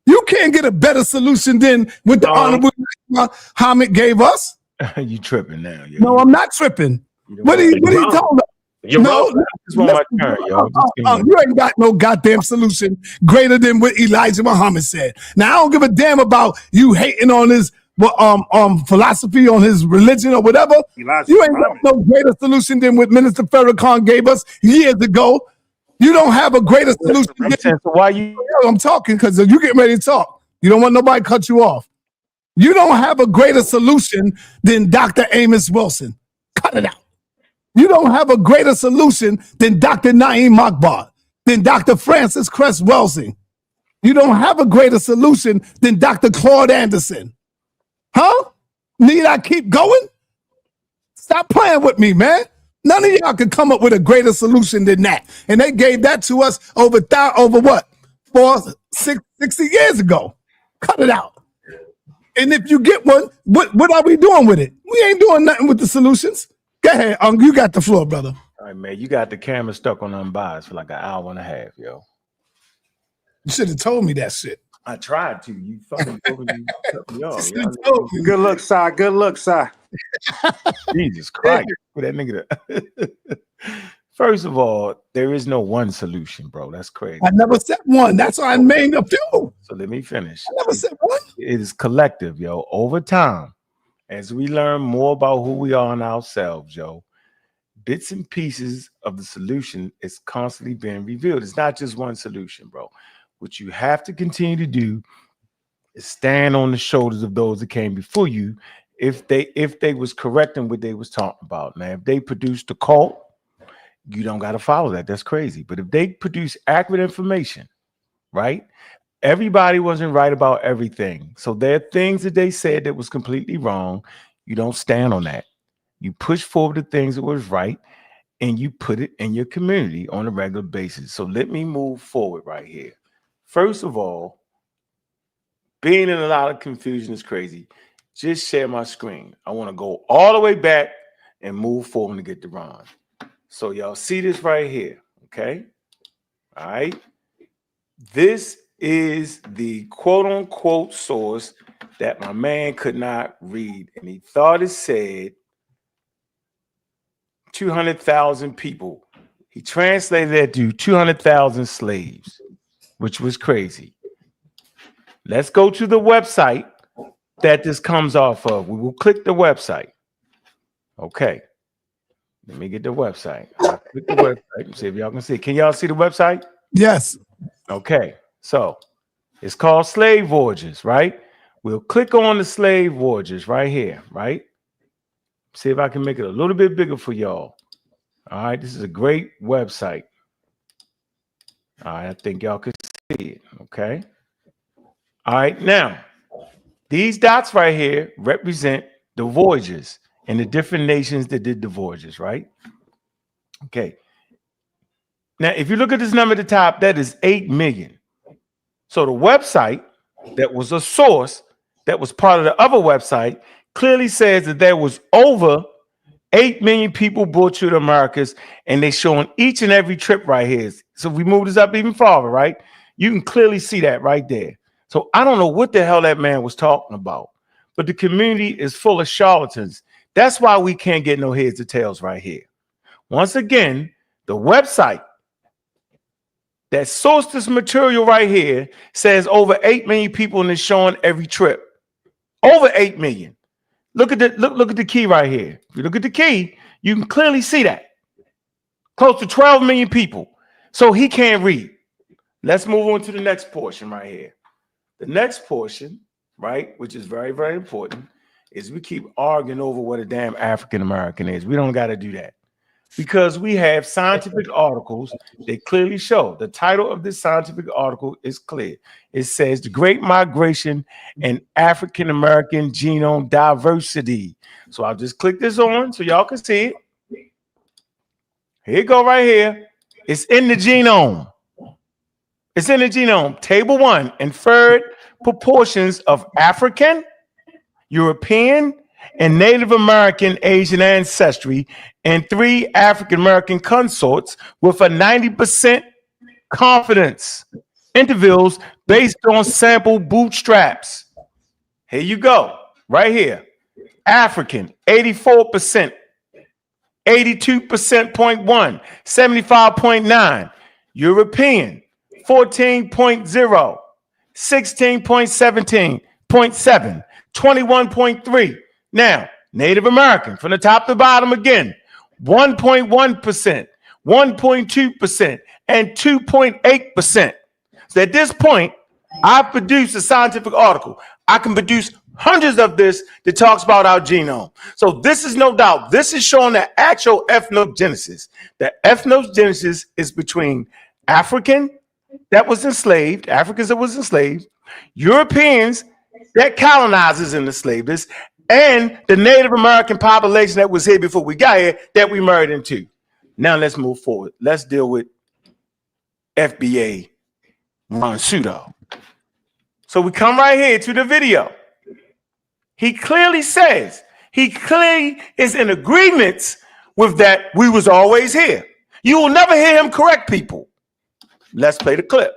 [SPEAKER 1] You can't get a better solution than what the Honorable Muhammad gave us.
[SPEAKER 4] You tripping now? Yo.
[SPEAKER 1] No, I'm not tripping. What are you talking about?
[SPEAKER 16] You're wrong.
[SPEAKER 4] You
[SPEAKER 1] ain't got no goddamn solution greater than what Elijah Muhammad said. Now I don't give a damn about you hating on his philosophy, on his religion or whatever. You ain't got no greater solution than what Minister Farrakhan gave us years ago. You don't have a greater solution.
[SPEAKER 4] Why you?
[SPEAKER 1] I'm talking because you getting ready to talk. You don't want nobody to cut you off. You don't have a greater solution than Dr. Amos Wilson. Cut it out. You don't have a greater solution than Dr. Naeem Akbar, than Dr. Francis Cress Welsing. You don't have a greater solution than Dr. Claude Anderson. Huh? Need I keep going? Stop playing with me, man. None of y'all can come up with a greater solution than that. And they gave that to us over what? 60 years ago. Cut it out. And if you get one, what are we doing with it? We ain't doing nothing with the solutions. Go ahead, you got the floor, brother.
[SPEAKER 4] All right, man. You got the camera stuck on Unbiased for like an hour and a half, yo.
[SPEAKER 1] You should have told me that shit.
[SPEAKER 4] I tried to. You fucking cut me off.
[SPEAKER 8] Good luck, Si. Good luck, Si.
[SPEAKER 4] Jesus Christ. Put that nigga there. First of all, there is no one solution, bro. That's crazy.
[SPEAKER 1] I never said one. That's why I named a few.
[SPEAKER 4] So let me finish.
[SPEAKER 1] I never said one.
[SPEAKER 4] It is collective, yo. Over time, as we learn more about who we are in ourselves, yo, bits and pieces of the solution is constantly being revealed. It's not just one solution, bro. What you have to continue to do is stand on the shoulders of those that came before you if they was correct in what they was talking about. Now, if they produced a cult, you don't got to follow that. That's crazy. But if they produce accurate information, right? Everybody wasn't right about everything. So there are things that they said that was completely wrong. You don't stand on that. You push forward the things that was right, and you put it in your community on a regular basis. So let me move forward right here. First of all, being in a lot of confusion is crazy. Just share my screen. I want to go all the way back and move forward to get to Ron. So y'all see this right here, okay? All right. This is the quote-unquote source that my man could not read, and he thought it said 200,000 people. He translated that to 200,000 slaves, which was crazy. Let's go to the website that this comes off of. We will click the website. Okay. Let me get the website. I'll click the website and see if y'all can see. Can y'all see the website?
[SPEAKER 1] Yes.
[SPEAKER 4] Okay. So it's called Slave Voyages, right? We'll click on the Slave Voyages right here, right? See if I can make it a little bit bigger for y'all. All right. This is a great website. All right. I think y'all can see it. Okay. All right. Now, these dots right here represent the voyages and the different nations that did the voyages, right? Okay. Now, if you look at this number at the top, that is 8 million. So the website that was a source that was part of the other website clearly says that there was over 8 million people brought to the Americas, and they're showing each and every trip right here. So if we move this up even farther, right? You can clearly see that right there. So I don't know what the hell that man was talking about, but the community is full of charlatans. That's why we can't get no heads or tails right here. Once again, the website that sourced this material right here says over 8 million people in this showing every trip. Over 8 million. Look at the key right here. If you look at the key, you can clearly see that. Close to 12 million people. So he can't read. Let's move on to the next portion right here. The next portion, right, which is very, very important, is we keep arguing over what a damn African American is. We don't got to do that. Because we have scientific articles that clearly show. The title of this scientific article is clear. It says The Great Migration and African American Genome Diversity. So I'll just click this on so y'all can see it. Here you go right here. It's in the genome. It's in the genome. Table 1, inferred proportions of African, European, and Native American Asian ancestry, and 3 African American consorts with a 90% confidence intervals based on sample bootstraps. Here you go, right here. African, 84%, 82%.1, 75.9. European, 14.0, 16.17.7, 21.3. Now, Native American, from the top to bottom again, 1.1%, 1.2%, and 2.8%. So at this point, I've produced a scientific article. I can produce hundreds of this that talks about our genome. So this is no doubt, this is showing the actual ethnogenesis. The ethnogenesis is between African that was enslaved, Africans that was enslaved, Europeans that colonizers and enslaved us, and the Native American population that was here before we got here that we married into. Now let's move forward. Let's deal with FBA Ron Pseudo. So we come right here to the video. He clearly says, he clearly is in agreement with that we was always here. You will never hear him correct people. Let's play the clip.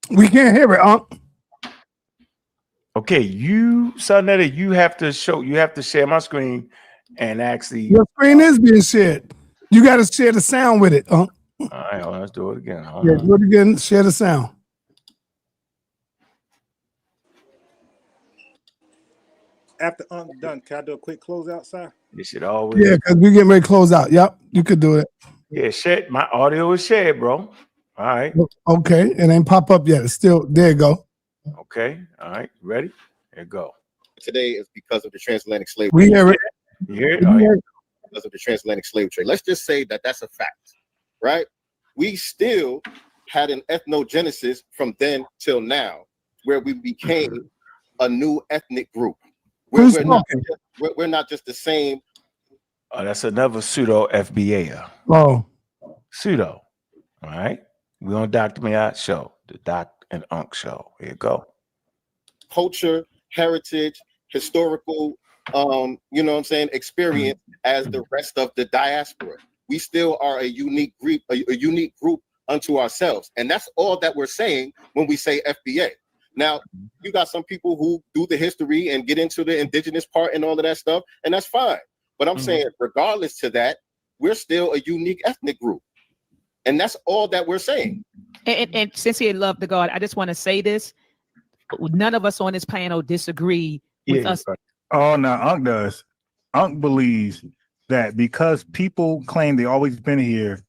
[SPEAKER 1] We can't hear it,
[SPEAKER 4] Okay, you, Sonetta, you have to share my screen and actually.
[SPEAKER 1] Your screen is being shared. You got to share the sound with it,
[SPEAKER 4] All right, hold on, let's do it again.
[SPEAKER 1] Yeah, do it again. Share the sound.
[SPEAKER 8] After done, can I do a quick closeout, sir?
[SPEAKER 4] You should always.
[SPEAKER 1] Yeah, because we getting ready to close out. Yep, you could do it.
[SPEAKER 4] Yeah, share. My audio is shared, bro. All right.
[SPEAKER 1] Okay, it ain't pop up yet. It's still there. You go.
[SPEAKER 4] Okay. All right. Ready? Here you go.
[SPEAKER 17] Today is because of the transatlantic slave
[SPEAKER 1] We
[SPEAKER 17] trade.
[SPEAKER 1] hear it.
[SPEAKER 4] You hear it? Oh, yeah.
[SPEAKER 17] Because of the transatlantic slave trade. Let's just say that that's a fact, right? We still had an ethnogenesis from then till now, where we became a new ethnic group. We're not just the same.
[SPEAKER 4] Oh, that's another pseudo FBA.
[SPEAKER 1] Oh,
[SPEAKER 4] pseudo. All right. We on Dr. Mayat show, the Doc and Unc show. Here you go.
[SPEAKER 17] Culture, heritage, historical, you know what I'm saying, experience as the rest of the diaspora. We still are a unique group, a unique group unto ourselves. And that's all that we're saying when we say FBA. Now, you got some people who do the history and get into the indigenous part and all of that stuff, and that's fine. But I'm saying, regardless to that, we're still a unique ethnic group. And that's all that we're saying.
[SPEAKER 18] And sincere love to God, I just want to say this. None of us on this panel disagree with us.
[SPEAKER 9] Oh, no, Unc does. Unc believes that because people claim they always been here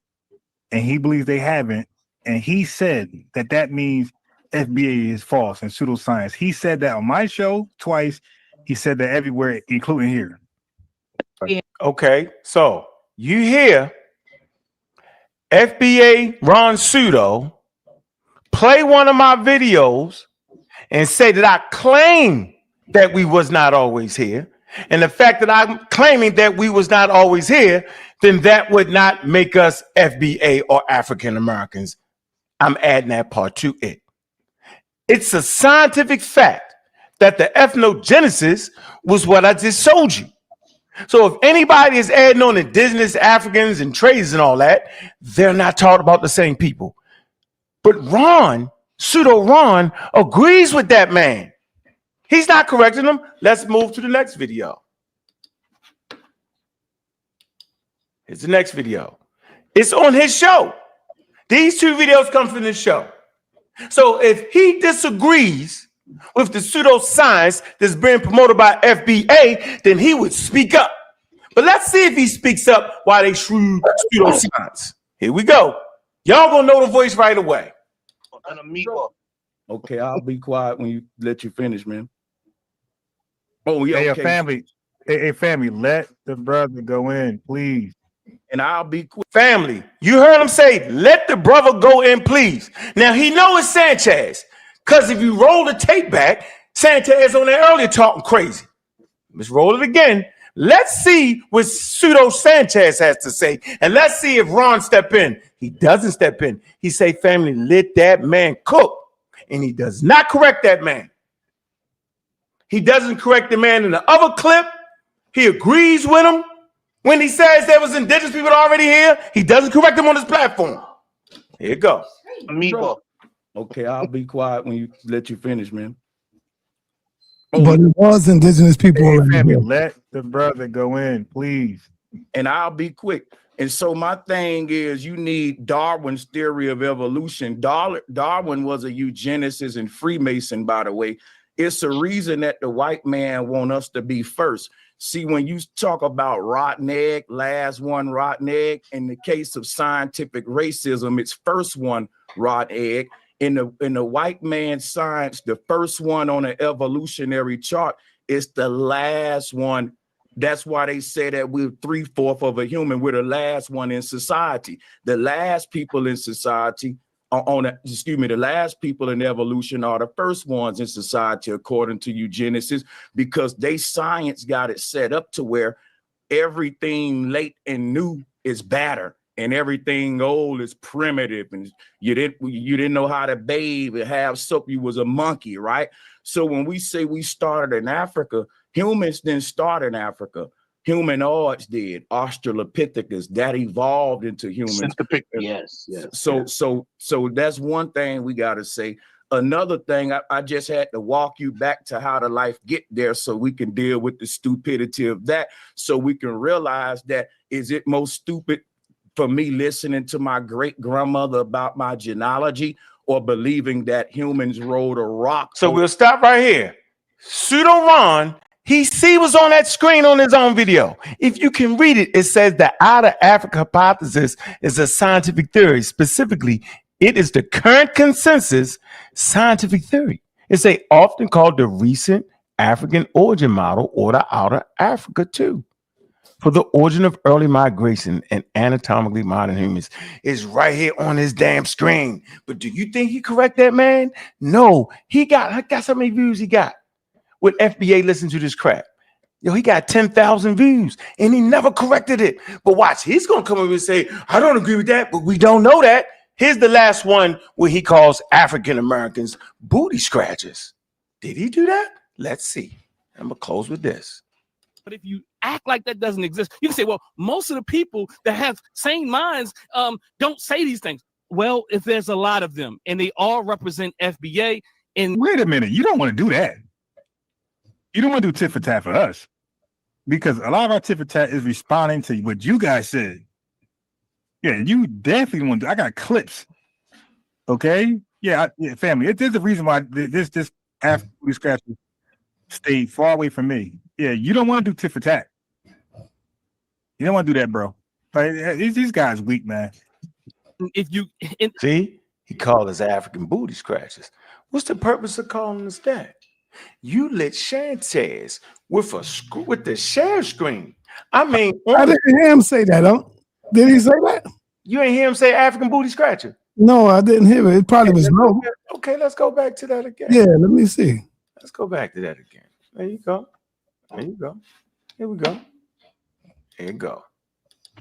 [SPEAKER 9] and he believes they haven't, and he said that that means FBA is false and pseudoscience. He said that on my show twice. He said that everywhere, including here.
[SPEAKER 4] Okay, so you hear FBA Ron Pseudo play one of my videos and say that I claim that we was not always here. And the fact that I'm claiming that we was not always here, then that would not make us FBA or African Americans. I'm adding that part to it. It's a scientific fact that the ethnogenesis was what I just showed you. So if anybody is adding on indigenous Africans and traders and all that, they're not taught about the same people. But Ron, pseudo Ron, agrees with that man. He's not correcting them. Let's move to the next video. Here's the next video. It's on his show. These two videos come from his show. So if he disagrees with the pseudoscience that's being promoted by FBA, then he would speak up. But let's see if he speaks up while they shrew pseudoscience. Here we go. Y'all gonna know the voice right away.
[SPEAKER 9] Okay, I'll be quiet when you let you finish, man. Oh, yeah,
[SPEAKER 8] Hey,
[SPEAKER 9] okay.
[SPEAKER 8] family, let the brother go in, please.
[SPEAKER 9] And I'll be quick.
[SPEAKER 4] Family, you heard him say, let the brother go in, please. Now, he knows it's Sanchez, because if you roll the tape back, Sanchez on there earlier talking crazy. Let's roll it again. Let's see what pseudo Sanchez has to say, and let's see if Ron step in. He doesn't step in. He say, family, let that man cook, and he does not correct that man. He doesn't correct the man in the other clip. He agrees with him. When he says there was indigenous people already here, he doesn't correct him on his platform. Here it goes.
[SPEAKER 9] Okay, I'll be quiet when you let you finish, man.
[SPEAKER 1] But it was indigenous people
[SPEAKER 8] Hey,
[SPEAKER 1] already
[SPEAKER 8] family,
[SPEAKER 1] here.
[SPEAKER 8] let the brother go in, please.
[SPEAKER 9] And I'll be quick. And so my thing is, you need Darwin's theory of evolution. Darwin was a eugenicist and Freemason, by the way. It's a reason that the white man want us to be first. See, when you talk about rotten egg, last one rotten egg, in the case of scientific racism, it's first one rotten egg. In the white man's science, the first one on an evolutionary chart is the last one. That's why they say that we're 3/4 of a human. We're the last one in society. The last people in society the last people in evolution are the first ones in society, according to eugenicists, because they science got it set up to where everything late and new is better, and everything old is primitive, and you didn't know how to bathe and have soap. You was a monkey, right? So when we say we started in Africa, humans didn't start in Africa. Humanoids did. Australopithecus, that evolved into humans.
[SPEAKER 12] Yes.
[SPEAKER 9] So that's one thing we got to say. Another thing, I just had to walk you back to how the life get there so we can deal with the stupidity of that, so we can realize that, is it most stupid for me listening to my great grandmother about my genealogy, or believing that humans rolled a rock?
[SPEAKER 4] So we'll stop right here. Pseudo Ron, he was on that screen on his own video. If you can read it, it says the outer Africa hypothesis is a scientific theory. Specifically, it is the current consensus scientific theory. It's often called the recent African origin model, or the outer Africa too. For the origin of early migration and anatomically modern humans is right here on his damn screen. But do you think he correct that man? No, he got how many views he got? With FBA listen to this crap. Yo, he got 10,000 views and he never corrected it. But watch, he's going to come over and say, I don't agree with that, but we don't know that. Here's the last one where he calls African Americans booty scratchers. Did he do that? Let's see. I'm going to close with this.
[SPEAKER 19] But if you act like that doesn't exist, you can say, well, most of the people that have sane minds don't say these things. Well, if there's a lot of them and they all represent FBA. And
[SPEAKER 8] wait a minute, you don't want to do that. You don't want to do tit for tat for us, because a lot of our tit for tat is responding to what you guys said. Yeah, you definitely want to. I got clips. Okay, yeah, family. There's a reason why this African scratch stayed far away from me. Yeah, you don't want to do tit for tat. You don't want to do that, bro. Like, these guys weak, man.
[SPEAKER 19] If you
[SPEAKER 4] see, he called us African booty scratchers. What's the purpose of calling us that? You lit Sanchez with the share screen. I mean,
[SPEAKER 1] I didn't hear him say that. Huh? Did he say that?
[SPEAKER 4] You ain't hear him say African booty scratcher?
[SPEAKER 1] No, I didn't hear it. It probably was low.
[SPEAKER 4] Okay, let's go back to that again.
[SPEAKER 1] Yeah, let me see.
[SPEAKER 4] Let's go back to that again. There you go. There you go. Here we go. Here you go.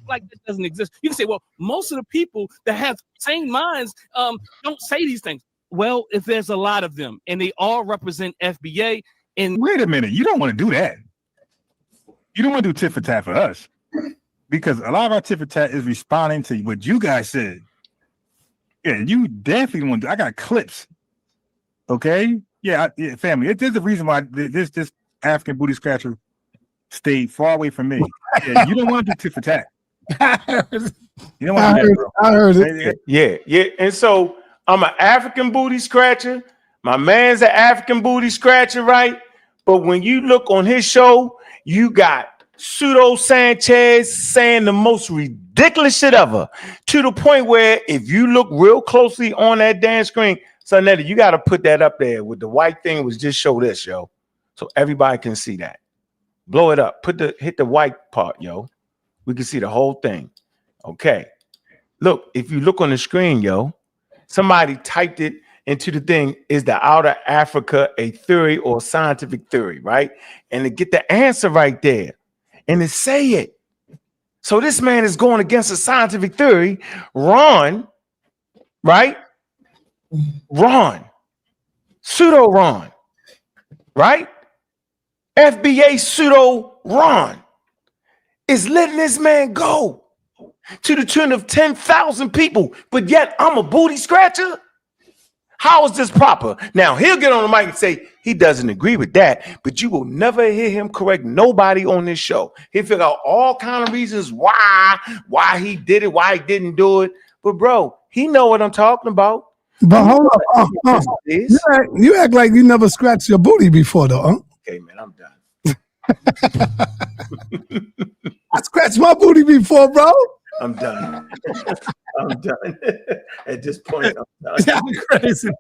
[SPEAKER 19] Like that doesn't exist. You can say, well, most of the people that have sane minds don't say these things. Well, if there's a lot of them and they all represent FBA. And
[SPEAKER 8] wait a minute, you don't want to do that.
[SPEAKER 9] You don't want to do tit for tat for us because a lot of our tit for tat is responding to what you guys said. Yeah, you definitely want to. I got clips. Okay. Yeah, family. There's a reason why this African booty scratcher stayed far away from me. Yeah, you don't want to do tit for tat. You don't want to do that, bro.
[SPEAKER 1] I heard it.
[SPEAKER 4] Yeah. And so I'm an African booty scratcher. My man's an African booty scratcher, right? But when you look on his show, you got Pseudo Sanchez saying the most ridiculous shit ever, to the point where if you look real closely on that damn screen, so Nettie, you got to put that up there with the white thing. Was just show this, yo, so everybody can see that. Blow it up. Hit the white part, yo. We can see the whole thing. Okay. Look, if you look on the screen, yo, somebody typed it into the thing. Is the outer Africa a theory or scientific theory, right? And to get the answer right there, and to say it. So this man is going against a scientific theory. Ron, right? Ron, pseudo Ron, right? FBA pseudo Ron is letting this man go to the tune of 10,000 people, but yet I'm a booty scratcher? How is this proper? Now, he'll get on the mic and say he doesn't agree with that, but you will never hear him correct nobody on this show. He'll figure out all kind of reasons why he did it, why he didn't do it. But, bro, he know what I'm talking about.
[SPEAKER 1] But hold up. You act like you never scratched your booty before, though, huh?
[SPEAKER 4] Okay, man, I'm done.
[SPEAKER 1] I scratched my booty before, bro.
[SPEAKER 4] I'm done. I'm done. At this point, I'm done.
[SPEAKER 1] I'm crazy.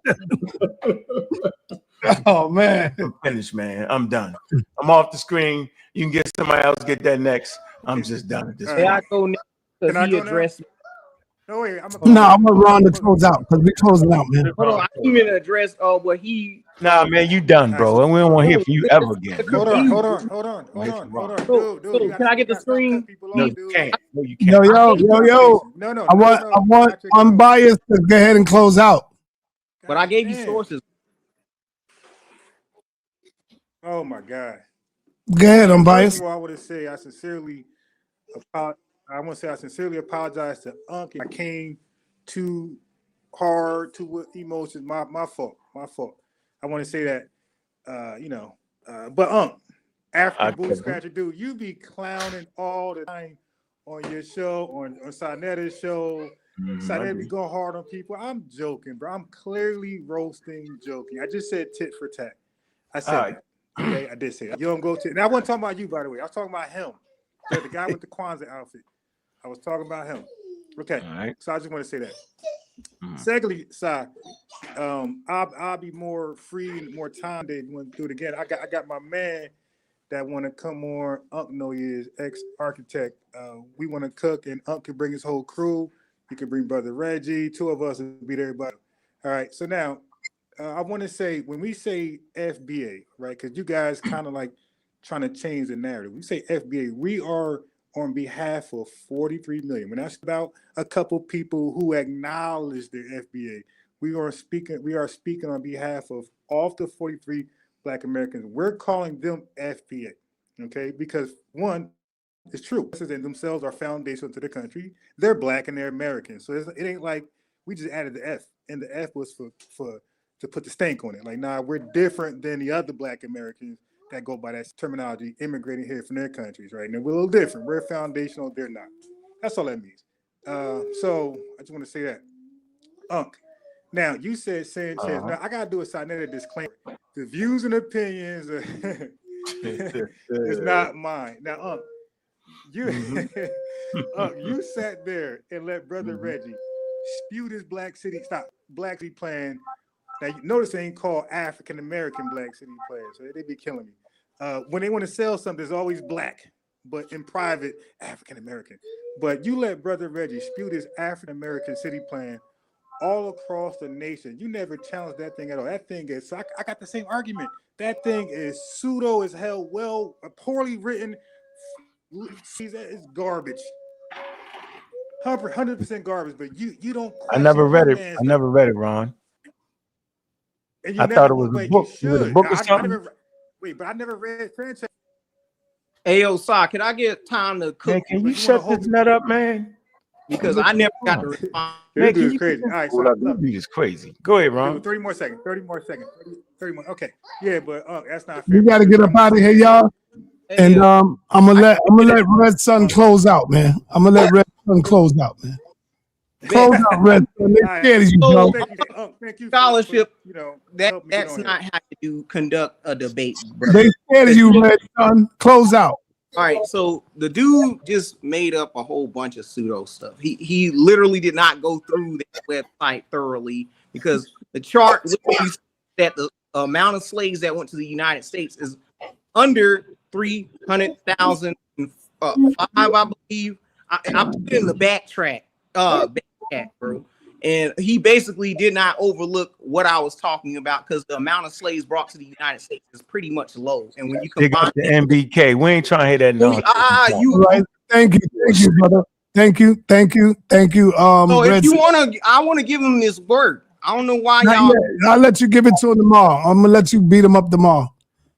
[SPEAKER 1] Oh, man.
[SPEAKER 4] I'm finished, man. I'm done. I'm off the screen. You can get somebody else get that next. I'm just done at this point.
[SPEAKER 11] I go next because he addressed me.
[SPEAKER 8] No, wait,
[SPEAKER 1] I'm gonna run to close out because we closing out, man.
[SPEAKER 11] Hold on, I didn't even address what he.
[SPEAKER 4] Nah, man, you done, bro, and we don't want to hear from you ever again.
[SPEAKER 8] Hold on.
[SPEAKER 11] Dude, can I get the screen?
[SPEAKER 4] No, you can't. No, you
[SPEAKER 1] Yo,
[SPEAKER 4] can't.
[SPEAKER 1] No. I want Unbiased to go ahead and close out.
[SPEAKER 11] But I gave you sources.
[SPEAKER 8] Oh my God.
[SPEAKER 1] Go ahead, Unbiased.
[SPEAKER 8] I want to say I sincerely apologize to Ankh. I came too hard to emotions. My fault. I want to say that, but Ankh, African booty scratcher, dude, you be clowning all the time on your show, on Sanetta's show. Sanetta be going hard on people. I'm joking, bro. I'm clearly joking. I just said tit for tat. I said that. Okay, I did say that. You don't go to. And I wasn't talking about you, by the way. I was talking about him. The guy with the Kwanzaa outfit. I was talking about him. Okay. All right. So I just want to say that. Secondly, Si, I'll be more free, more time to want to do it again. I got my man that want to come on. Unc know he is ex-architect. We want to cook, and Unc can bring his whole crew. He could bring brother Reggie. Two of us will beat everybody. All right. So now, I want to say, when we say FBA, right, because you guys kind of like trying to change the narrative. We say FBA, we are on behalf of 43 million. When that's about a couple people who acknowledge the FBA, we are speaking on behalf of all the 43 Black Americans. We're calling them FBA, okay? Because one, it's true. They themselves are foundational to the country. They're Black and they're American. So it ain't like we just added the F, and the F was for to put the stank on it. Like, nah, we're different than the other Black Americans that go by that terminology, immigrating here from their countries, right? And we're a little different. We're foundational, they're not. That's all that means. So I just want to say that. Unc, now you said Sanchez. Now I gotta do a Sinetta disclaimer. The views and opinions is not mine. Now, Unc, you sat there and let brother Reggie spew this Black City plan. Now, you notice they ain't called African American Black City players, so they be killing me. When they want to sell something, it's always Black, but in private, African American. But you let brother Reggie spew this African American city plan all across the nation. You never challenged that thing at all. That thing is, I got the same argument. That thing is pseudo as hell, poorly written. It's garbage. 100% garbage, but you don't.
[SPEAKER 4] I never read it. I never read it, Ron. I thought it was a book. Was it a book or something?
[SPEAKER 8] But I never read franchise.
[SPEAKER 11] Hey, yo, Sa, can I get time to cook?
[SPEAKER 4] Man, can you shut this nut up, man?
[SPEAKER 11] Because I never got to respond.
[SPEAKER 4] Man,
[SPEAKER 8] This
[SPEAKER 4] can
[SPEAKER 8] is
[SPEAKER 4] you
[SPEAKER 8] crazy. All right, so
[SPEAKER 4] this dude is crazy. Go ahead, Ron.
[SPEAKER 8] 30 more seconds. 30 more seconds. 30 more. Okay. Yeah, but that's not fair.
[SPEAKER 1] We got to get up out of here, y'all. And I'm gonna let Red Sun close out, man. I'm gonna let Red Sun close out, man. Close out, Red Sun. They're scared of you, bro.
[SPEAKER 8] Thank you
[SPEAKER 11] Scholarship,
[SPEAKER 8] help me get
[SPEAKER 11] that's
[SPEAKER 8] on
[SPEAKER 11] not how you conduct a debate, brother.
[SPEAKER 1] They scared of you, Red Sun. Close out.
[SPEAKER 11] All right, so the dude just made up a whole bunch of pseudo stuff. He literally did not go through that website thoroughly, because the chart literally said that the amount of slaves that went to the United States is under 300,000, I believe. I put it in the backtrack, bro. And he basically did not overlook what I was talking about, because the amount of slaves brought to the United States is pretty much low. And when you
[SPEAKER 4] Dig
[SPEAKER 11] combine
[SPEAKER 4] up the MBK. We ain't trying to hear that nonsense.
[SPEAKER 1] Right. Thank you, brother. Thank you.
[SPEAKER 11] So if
[SPEAKER 1] Red
[SPEAKER 11] you
[SPEAKER 1] Sun.
[SPEAKER 11] I want to give him this word. I don't know why
[SPEAKER 1] Not
[SPEAKER 11] y'all.
[SPEAKER 1] yet. I'll let you give it to him tomorrow. I'm gonna let you beat him up tomorrow.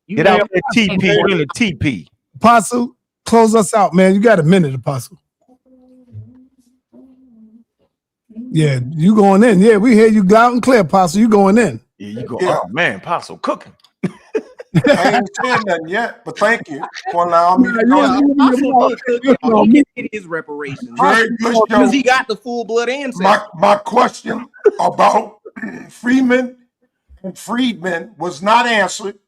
[SPEAKER 4] Get out there, TP in the TP.
[SPEAKER 1] Apostle, close us out, man. You got a minute, Apostle. Yeah, you going in. Yeah, we hear you loud and clear, Apostle. You going in.
[SPEAKER 4] Yeah, you go.
[SPEAKER 10] Yeah.
[SPEAKER 4] Oh, man, Apostle cooking.
[SPEAKER 10] I ain't saying nothing yet, but thank you for allowing me to
[SPEAKER 11] He can get his reparations.
[SPEAKER 10] Very good show.
[SPEAKER 11] Because he got the full blood ancestry.
[SPEAKER 10] My question about freemen and freedmen was not answered.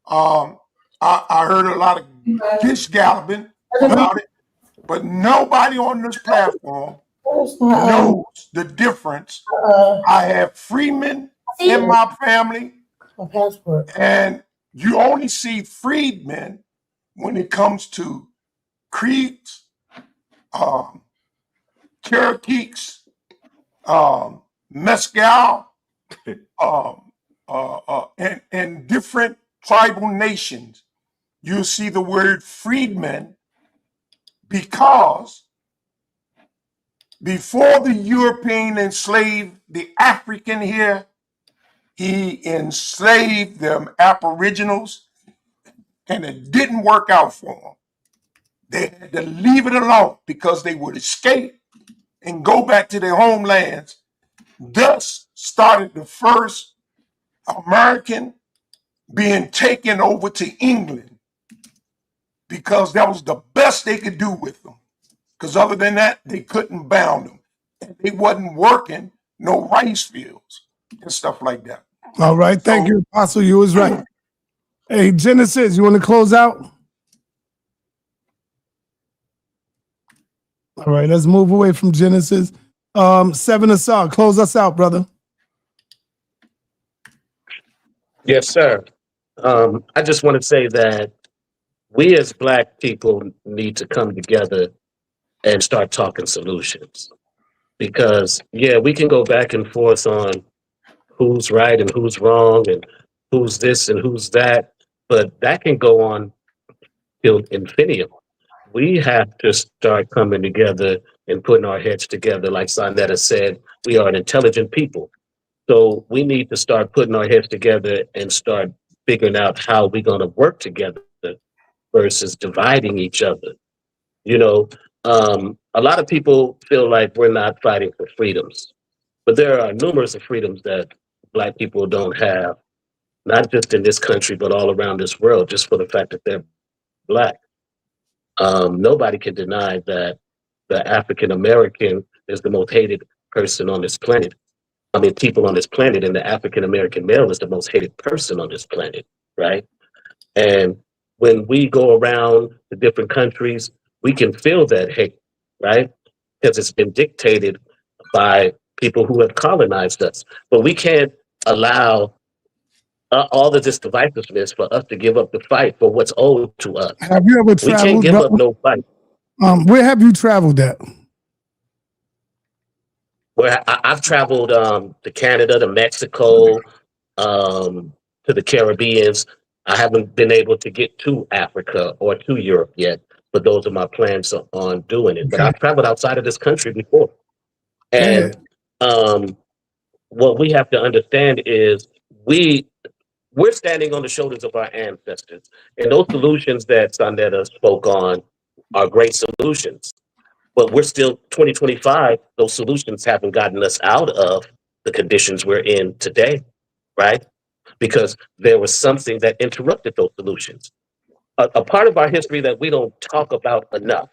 [SPEAKER 10] I heard a lot of gish galloping about it, but nobody on this platform knows the difference. I have freemen in my family, and you only see freedmen when it comes to Creeks, Cherokees, Mescal, and different tribal nations. You see the word freedmen, because before the European enslaved the African here, he enslaved them Aboriginals, and it didn't work out for them. They had to leave it alone because they would escape and go back to their homelands. Thus started the first American being taken over to England, because that was the best they could do with them. Because other than that, they couldn't bound them. And they wasn't working no rice fields and stuff like that.
[SPEAKER 1] All right. Thank you, Apostle. You was right. Hey, Genesis, you want to close out? All right, let's move away from Genesis. Seven Asar, close us out, brother.
[SPEAKER 16] Yes, sir. I just want to say that we as Black people need to come together and start talking solutions. Because, yeah, we can go back and forth on who's right and who's wrong and who's this and who's that, but that can go on till infinitum. We have to start coming together and putting our heads together. Like Sonetta said, we are an intelligent people. So we need to start putting our heads together and start figuring out how we're going to work together versus dividing each other. You know, a lot of people feel like we're not fighting for freedoms, but there are numerous of freedoms that Black people don't have, not just in this country, but all around this world, just for the fact that they're Black. Nobody can deny that the African American is the most hated person on this planet. I mean, people on this planet, and the African American male is the most hated person on this planet, right? And when we go around to different countries, we can feel that hate, right? Because it's been dictated by people who have colonized us. But we can't allow all of this divisiveness for us to give up the fight for what's owed to us.
[SPEAKER 1] Have you ever
[SPEAKER 16] We can't
[SPEAKER 1] traveled,
[SPEAKER 16] give
[SPEAKER 1] brother?
[SPEAKER 16] up no fight.
[SPEAKER 1] Where have you traveled at?
[SPEAKER 16] Where I've traveled to Canada, to Mexico, to the Caribbeans. I haven't been able to get to Africa or to Europe yet, but those are my plans on doing it. But I've traveled outside of this country before. And what we have to understand is we're standing on the shoulders of our ancestors. And those solutions that Sandetta spoke on are great solutions. But we're still 2025, those solutions haven't gotten us out of the conditions we're in today, right? Because there was something that interrupted those solutions. A part of our history that we don't talk about enough,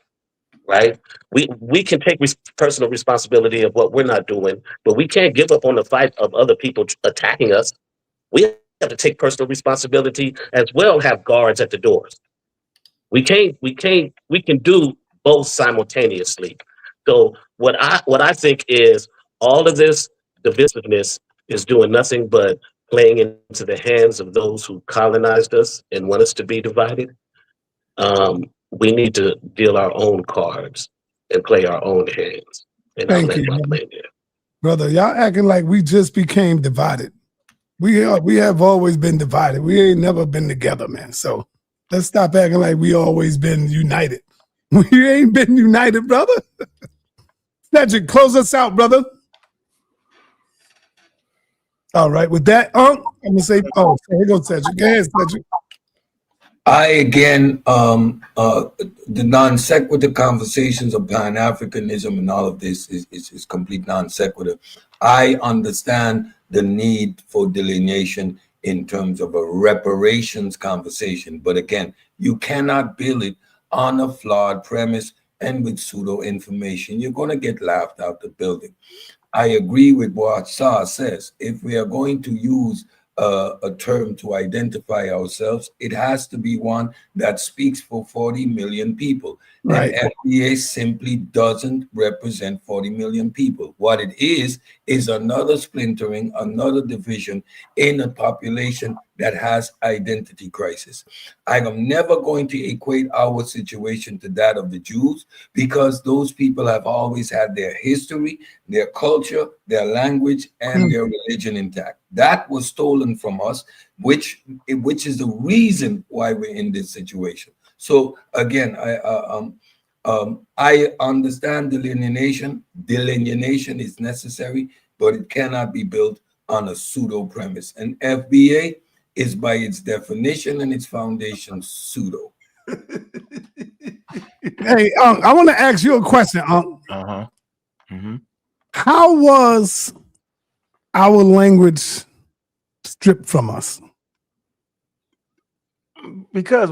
[SPEAKER 16] right? We can take personal responsibility of what we're not doing, but we can't give up on the fight of other people attacking us. We have to take personal responsibility as well, have guards at the doors. We can do both simultaneously. So what I think is all of this divisiveness is doing nothing but playing into the hands of those who colonized us and want us to be divided. We need to deal our own cards and play our own hands. And I'll
[SPEAKER 1] Thank
[SPEAKER 16] land
[SPEAKER 1] you,
[SPEAKER 16] my plane there.
[SPEAKER 1] brother. Y'all acting like we just became divided. We have always been divided. We ain't never been together, man. So let's stop acting like we always been united. We ain't been united, brother. Cedrick, close us out, brother. All right, with that, I'm gonna say, here goes Cedrick. Go ahead, Cedrick.
[SPEAKER 15] I again, the non sequitur conversations of Pan Africanism and all of this is complete non sequitur. I understand the need for delineation in terms of a reparations conversation, but again, you cannot build it on a flawed premise and with pseudo information. You're going to get laughed out the building. I agree with what Sar says. If we are going to use a term to identify ourselves, it has to be one that speaks for 40 million people.
[SPEAKER 1] Right.
[SPEAKER 15] And FBA simply doesn't represent 40 million people. What it is another splintering, another division in a population that has identity crisis. I am never going to equate our situation to that of the Jews because those people have always had their history, their culture, their language, and their religion intact. That was stolen from us, which is the reason why we're in this situation. So again, I understand delineation. Delineation is necessary, but it cannot be built on a pseudo premise. And FBA is by its definition and its foundation pseudo.
[SPEAKER 1] Hey, I want to ask you a question, How was our language stripped from us?
[SPEAKER 4] Because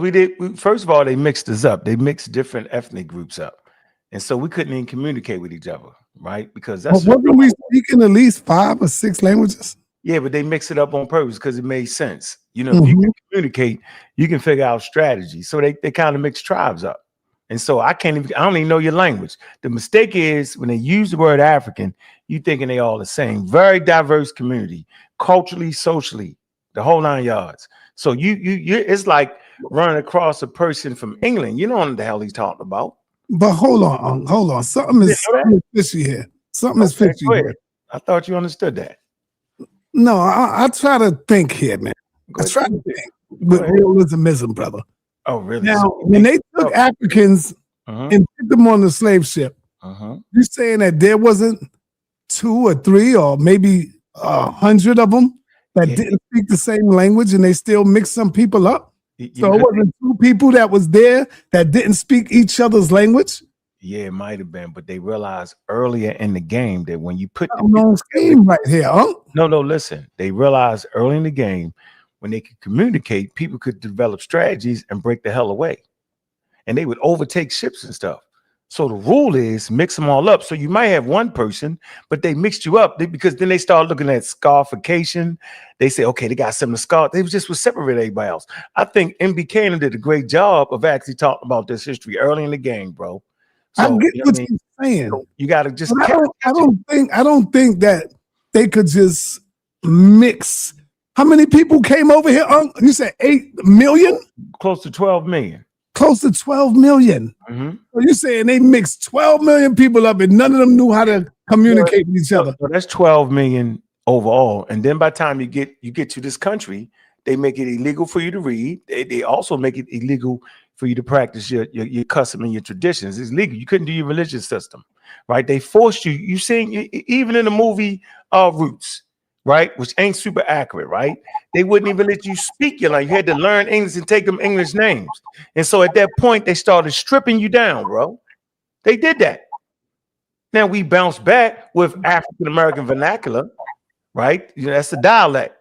[SPEAKER 4] first of all, they mixed us up. They mixed different ethnic groups up. And so we couldn't even communicate with each other, right? Because that's
[SPEAKER 1] wasn't we speaking at least 5 or 6 languages?
[SPEAKER 4] Yeah, but they mix it up on purpose because it made sense. You know, if you can communicate, you can figure out strategy. So they kind of mix tribes up. And so I don't even know your language. The mistake is when they use the word African, you thinking they all the same. Very diverse community, culturally, socially, the whole 9 yards. So you it's like running across a person from England. You don't know what the hell he's talking about.
[SPEAKER 1] But hold on. Something is fishy here. Something is fishy here.
[SPEAKER 4] I thought you understood that.
[SPEAKER 1] No, I try to think here, man. I try to think with realism, brother.
[SPEAKER 4] Oh, really?
[SPEAKER 1] Now, when they took Africans and put them on the slave ship, you're saying that there wasn't 2 or 3 or maybe 100 of them that didn't speak the same language and they still mixed some people up? So it wasn't 2 people that was there that didn't speak each other's language?
[SPEAKER 4] Yeah, it might have been, but they realized earlier in the game that when you put
[SPEAKER 1] right here,
[SPEAKER 4] No, listen. They realized early in the game when they could communicate, people could develop strategies and break the hell away. And they would overtake ships and stuff. So the rule is mix them all up. So you might have one person, but they mixed you up because then they start looking at scarification. They say, okay, they got something to scar. They just would separate everybody else. I think MB Cannon did a great job of actually talking about this history early in the game, bro. So,
[SPEAKER 1] I get what you're saying.
[SPEAKER 4] So you got to just.
[SPEAKER 1] I don't think that they could just mix. How many people came over here? You said 8 million?
[SPEAKER 4] Close to 12 million.
[SPEAKER 1] Close to 12 million. So you're saying they mixed 12 million people up and none of them knew how to communicate with each other.
[SPEAKER 4] So that's 12 million overall. And then by the time you get to this country, they make it illegal for you to read. They also make it illegal for you to practice your custom and your traditions. It's legal. You couldn't do your religious system, right? They forced you. You seen even in the movie Roots, right? Which ain't super accurate, right? They wouldn't even let you speak your language. You had to learn English and take them English names. And so at that point, they started stripping you down, bro. They did that. Now we bounced back with African American vernacular, right? You know, that's the dialect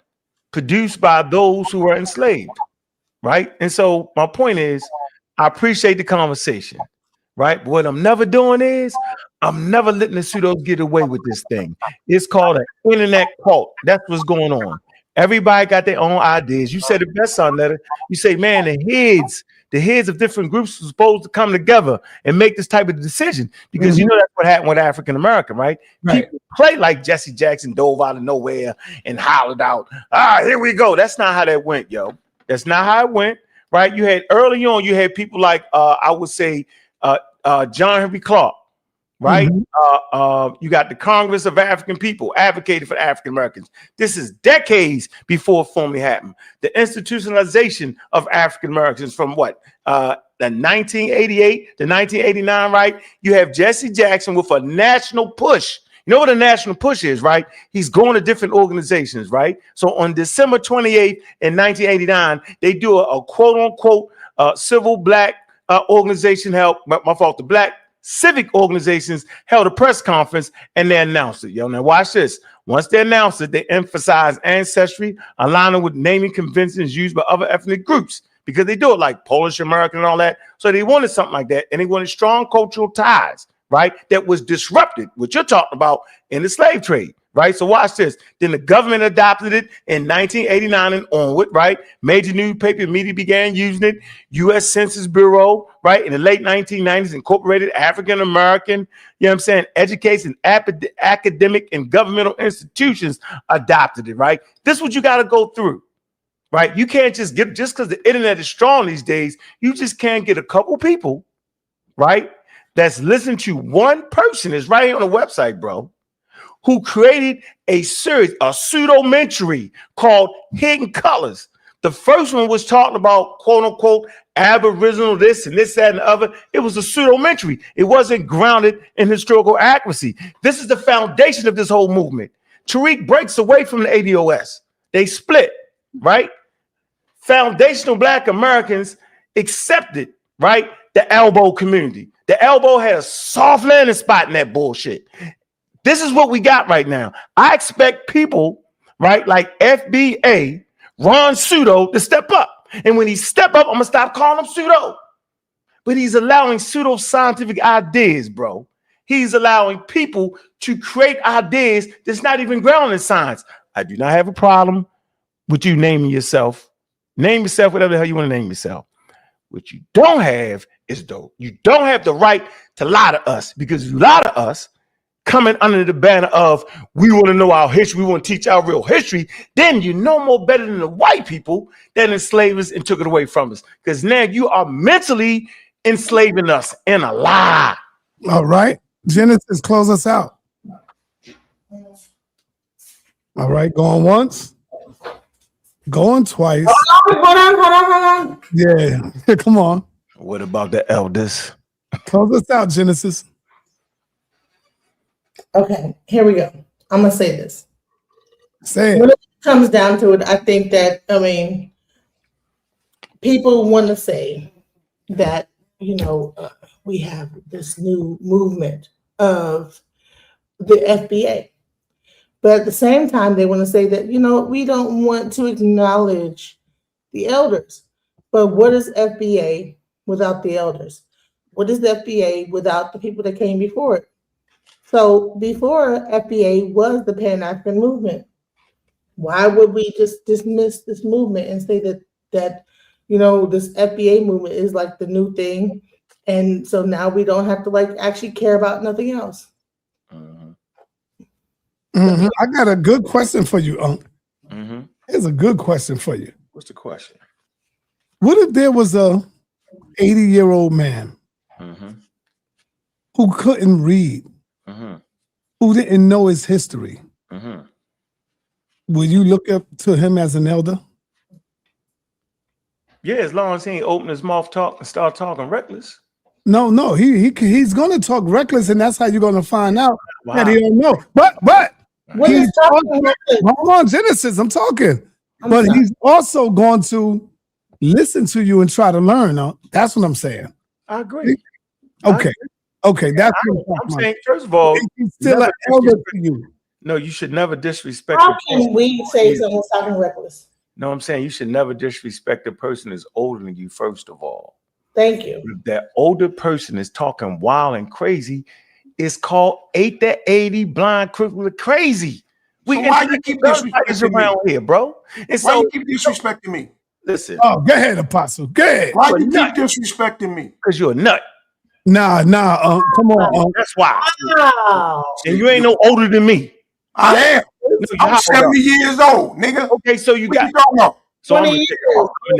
[SPEAKER 4] produced by those who were enslaved, right? And so my point is, I appreciate the conversation, right? But what I'm never doing is I'm never letting the pseudos get away with this thing. It's called an internet cult. That's what's going on. Everybody got their own ideas. You said the best on letter. You say, man, the heads of different groups are supposed to come together and make this type of decision, because you know that's what happened with African American, right? People play like Jesse Jackson dove out of nowhere and hollered out, here we go. That's not how that went, yo. That's not how it went, right? You had early on, you had people like I would say John Henry Clark, right? You got the Congress of African People advocated for African Americans. This is decades before it formally happened. The institutionalization of African Americans from what? The 1988 to 1989, right? You have Jesse Jackson with a national push. You know what a national push is, right? He's going to different organizations, right? So on December 28th in 1989, they do a quote unquote civil black organization held, my fault, the black civic organizations held a press conference and they announced it. Yo, now watch this. Once they announced it, they emphasized ancestry, aligning with naming conventions used by other ethnic groups, because they do it like Polish American and all that. So they wanted something like that, and they wanted strong cultural ties, right? That was disrupted, what you're talking about in the slave trade, right? So watch this. Then the government adopted it in 1989 and onward, right? Major newspaper media began using it. U.S. Census Bureau, right, in the late 1990s incorporated African American, you know what I'm saying, education, academic and governmental institutions adopted it, right? This is what you got to go through, right? You can't just get, just because the internet is strong these days, you just can't get a couple people, right, that's listening to one person, is right here on the website, bro, who created a series, a pseudo-mentary called Hidden Colors. The first one was talking about quote unquote Aboriginal this and this, that, and the other. It was a pseudo-mentary. It wasn't grounded in historical accuracy. This is the foundation of this whole movement. Tariq breaks away from the ADOS. They split, right? Foundational Black Americans accepted, right, the elbow community. The elbow had a soft landing spot in that bullshit. This is what we got right now. I expect people, right, like FBA, Ron Pseudo, to step up. And when he step up, I'm going to stop calling him Pseudo. But he's allowing pseudo-scientific ideas, bro. He's allowing people to create ideas that's not even grounded in science. I do not have a problem with you naming yourself. Name yourself whatever the hell you want to name yourself. What you don't have is dope. You don't have the right to lie to us, because if you lie to us, coming under the banner of we want to know our history, we want to teach our real history, then you know more better than the white people that enslaved us and took it away from us. Because now you are mentally enslaving us in a lie.
[SPEAKER 1] All right. Genesis, close us out. All right, going once. Going twice.
[SPEAKER 5] Hold on.
[SPEAKER 1] Yeah, come on.
[SPEAKER 4] What about the elders?
[SPEAKER 1] Close us out, Genesis.
[SPEAKER 5] Okay, here we go. I'm gonna say this.
[SPEAKER 1] Say it.
[SPEAKER 5] When it comes down to it, I think that, people want to say that, we have this new movement of the FBA. But at the same time, they want to say that, we don't want to acknowledge the elders. But what is FBA without the elders? What is the FBA without the people that came before it? So before FBA was the Pan-African movement. Why would we just dismiss this movement and say that this FBA movement is like the new thing? And so now we don't have to actually care about nothing else.
[SPEAKER 1] Mm-hmm. I got a good question for you, Unc.
[SPEAKER 4] Mm-hmm.
[SPEAKER 1] Here's a good question for you.
[SPEAKER 4] What's the question?
[SPEAKER 1] What if there was a 80-year-old man who couldn't read, who didn't know his history? Will you look up to him as an elder?
[SPEAKER 4] Yeah, as long as he ain't open his mouth talk and start talking reckless.
[SPEAKER 1] No, he's gonna talk reckless, and that's how you're gonna find out that he don't know. But he's hold on, Genesis. I'm talking. But he's also going to listen to you and try to learn. That's what I'm saying.
[SPEAKER 4] I agree.
[SPEAKER 1] Okay. Okay. That's
[SPEAKER 4] I'm saying, first of all,
[SPEAKER 1] he's still an elder to you.
[SPEAKER 4] No, you should never disrespect.
[SPEAKER 5] How can we say someone's talking reckless?
[SPEAKER 4] No, I'm saying you should never disrespect the person that's older than you, first of all.
[SPEAKER 5] Thank you.
[SPEAKER 4] If that older person is talking wild and crazy, it's called 8 to 80 blind, crippled, crazy.
[SPEAKER 10] So why you keep disrespecting
[SPEAKER 4] around here, bro? And
[SPEAKER 10] why
[SPEAKER 4] so
[SPEAKER 10] you keep disrespecting me?
[SPEAKER 4] Listen.
[SPEAKER 1] Oh, go ahead, Apostle. Go ahead.
[SPEAKER 10] Why you keep disrespecting me?
[SPEAKER 4] Because you're a nut.
[SPEAKER 1] Nah, come on.
[SPEAKER 4] That's why.
[SPEAKER 5] Wow.
[SPEAKER 4] And you ain't no older than me.
[SPEAKER 10] I am. I'm 70 years old, nigga.
[SPEAKER 4] Okay, so you got.
[SPEAKER 10] So
[SPEAKER 5] 20 years.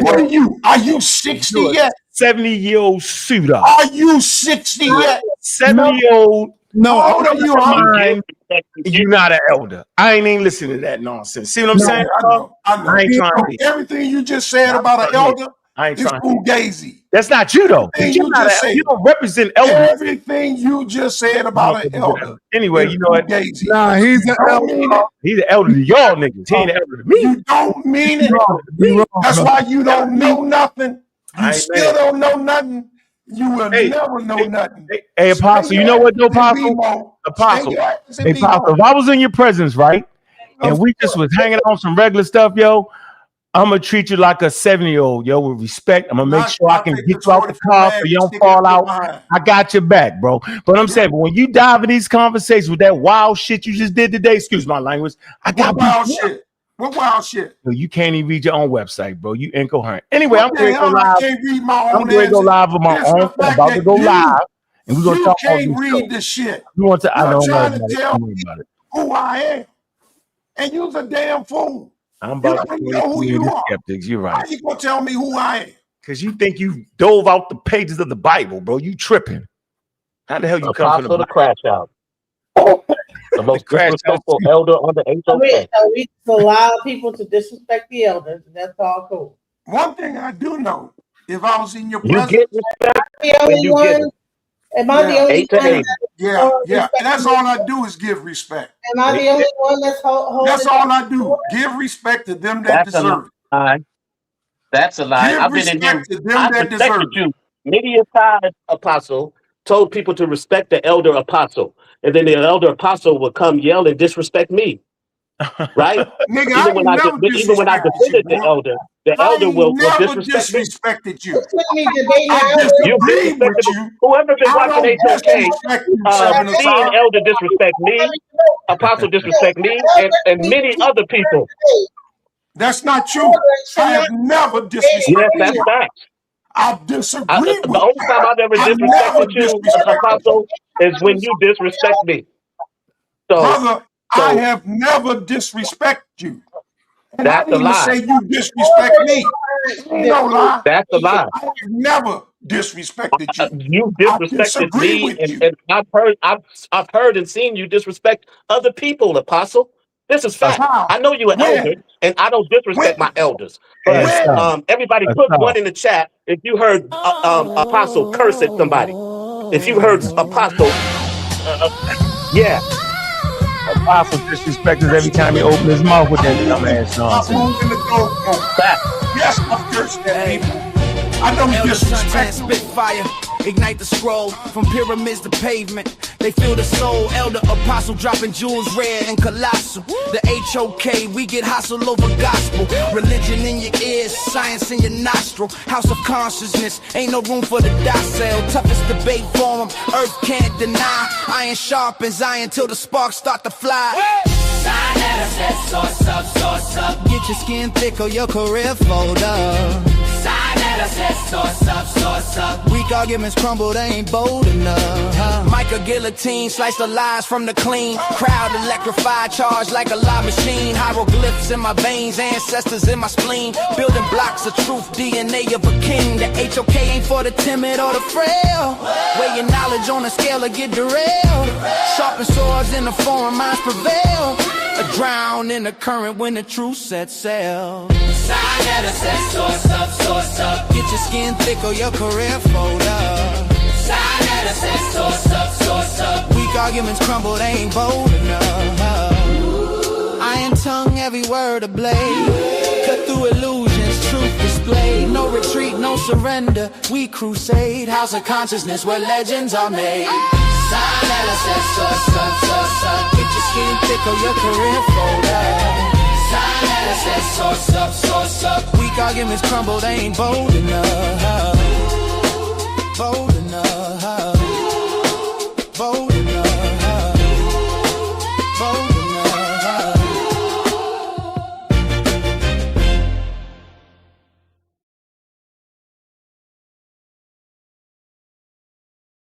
[SPEAKER 10] what are you? Are you 60 yet?
[SPEAKER 4] 70-year-old suitor.
[SPEAKER 10] Are you 60 yet?
[SPEAKER 4] 70-year-old.
[SPEAKER 1] No,
[SPEAKER 10] how old are you?
[SPEAKER 4] You're not an elder. I ain't even listening to that nonsense. See what I'm saying?
[SPEAKER 10] I know.
[SPEAKER 4] I ain't trying to be.
[SPEAKER 10] Everything you just said about an elder is fugazi.
[SPEAKER 4] That's not you though.
[SPEAKER 10] Everything you just said.
[SPEAKER 4] You don't represent elders.
[SPEAKER 10] Everything you just said about an elder.
[SPEAKER 4] Anyway, you know what?
[SPEAKER 1] Nah, he's an elder.
[SPEAKER 4] He's an elder to y'all niggas. He ain't an elder to me.
[SPEAKER 10] You don't mean it. That's why you don't know nothing. You still don't know nothing. You will never know nothing.
[SPEAKER 4] Hey, Apostle, you know what, though, Apostle? Apostle. Hey, Apostle, if I was in your presence, right, and we just was hanging on some regular stuff, yo, I'm going to treat you like a 70-year-old, yo, with respect. I'm going to make sure I can get you out the car so you don't fall out. I got your back, bro. But I'm saying, but when you dive in these conversations with that wild shit you just did today, excuse my language, I got
[SPEAKER 10] wild shit. What wild shit?
[SPEAKER 4] You can't even read your own website, bro. You incoherent. Anyway, I'm
[SPEAKER 10] going
[SPEAKER 4] going to go live.
[SPEAKER 10] I can't read my own.
[SPEAKER 4] I'm going to go live on my own. I'm about to go live, and we're going to talk about this.
[SPEAKER 10] You can't read this shit.
[SPEAKER 4] You want to? I don't know
[SPEAKER 10] trying to
[SPEAKER 4] about
[SPEAKER 10] tell
[SPEAKER 4] it.
[SPEAKER 10] me who I am, and you's a damn fool.
[SPEAKER 4] I'm about to
[SPEAKER 10] know who you are.
[SPEAKER 4] Skeptics. You're right.
[SPEAKER 10] How you gonna tell me who I am?
[SPEAKER 4] Because you think you dove out the pages of the Bible, bro. You tripping. How the hell you come from the
[SPEAKER 16] crash out? The most disrespectful elder on the HOK.
[SPEAKER 5] So we allow people to disrespect the elders. That's all cool.
[SPEAKER 10] One thing I do know, if I was in your
[SPEAKER 16] You
[SPEAKER 10] presence,
[SPEAKER 16] get respect when you get it.
[SPEAKER 5] Am I the only one?
[SPEAKER 10] Yeah. That's all I do is give respect.
[SPEAKER 5] Am I the only one that's holding?
[SPEAKER 10] That's all I do. Give respect to them that deserve it.
[SPEAKER 16] That's a lie.
[SPEAKER 10] Give
[SPEAKER 16] I've been in
[SPEAKER 10] respect
[SPEAKER 16] here.
[SPEAKER 10] to them
[SPEAKER 16] I
[SPEAKER 10] that
[SPEAKER 16] respected
[SPEAKER 10] deserve
[SPEAKER 16] you. Many a time, Apostle told people to respect the elder apostle, and then the elder apostle would come yell and disrespect me. Right?
[SPEAKER 10] Nigga,
[SPEAKER 16] even when I defended the elder will disrespect me.
[SPEAKER 10] Disrespected you.
[SPEAKER 16] You disrespected you. Whoever been watching HOK, seeing elder disrespect me, apostle disrespect me, and many other people.
[SPEAKER 10] That's not true. I have never disrespected you.
[SPEAKER 16] Yes, that's facts.
[SPEAKER 10] I disagree with
[SPEAKER 16] the only time I've ever disrespected you, Apostle, is when you disrespect me. So,
[SPEAKER 10] brother, I have never disrespected you. And
[SPEAKER 16] that's
[SPEAKER 10] I didn't
[SPEAKER 16] a lie.
[SPEAKER 10] say you disrespect me. No lie.
[SPEAKER 16] That's a lie.
[SPEAKER 10] I have never disrespected you.
[SPEAKER 16] You disrespected me, and I've heard and seen you disrespect other people, Apostle. This is fact. I know you're an elder, and I don't disrespect my elders. But everybody put one in the chat if you heard Apostle curse at somebody. If you heard Apostle, yeah.
[SPEAKER 4] Apostle disrespects every time he opens his mouth with that dumbass nonsense.
[SPEAKER 10] Yes, I'm cursing at people. I don't disrespect
[SPEAKER 20] Spitfire, ignite the scroll from pyramids to pavement. They feel the soul, elder apostle dropping jewels rare and colossal. The HOK, we get hustle over gospel. Religion in your ears, science in your nostril. House of consciousness, ain't no room for the docile. Toughest debate forum, earth can't deny. Iron sharpens iron till the sparks start to fly. Sauce up. Get your skin thick or your career fold up. Sauce up. Weak arguments crumble, they ain't bold enough. Micah guillotine, slice the lies from the clean. Crowd electrified, charged like a live machine. Hieroglyphs in my veins, ancestors in my spleen. Building blocks of truth, DNA of a king. The HOK ain't for the timid or the frail. Weigh your knowledge on a scale or get derailed. Sharpen swords in the foreign minds prevail. Drown in the current when the truth sets sail. Sauce up. Get your skin thick or your career fold up. Sauce up. Weak arguments crumble, they ain't bold enough. every word a blade. Cut through illusions, truth displayed. No retreat, no surrender, we crusade. House of consciousness where legends are made. Sign LSS, suck. Get your skin thick or your career folder. Sign LSS, source up. Weak arguments crumble, they ain't bold enough. Bold enough. Bold enough. Bold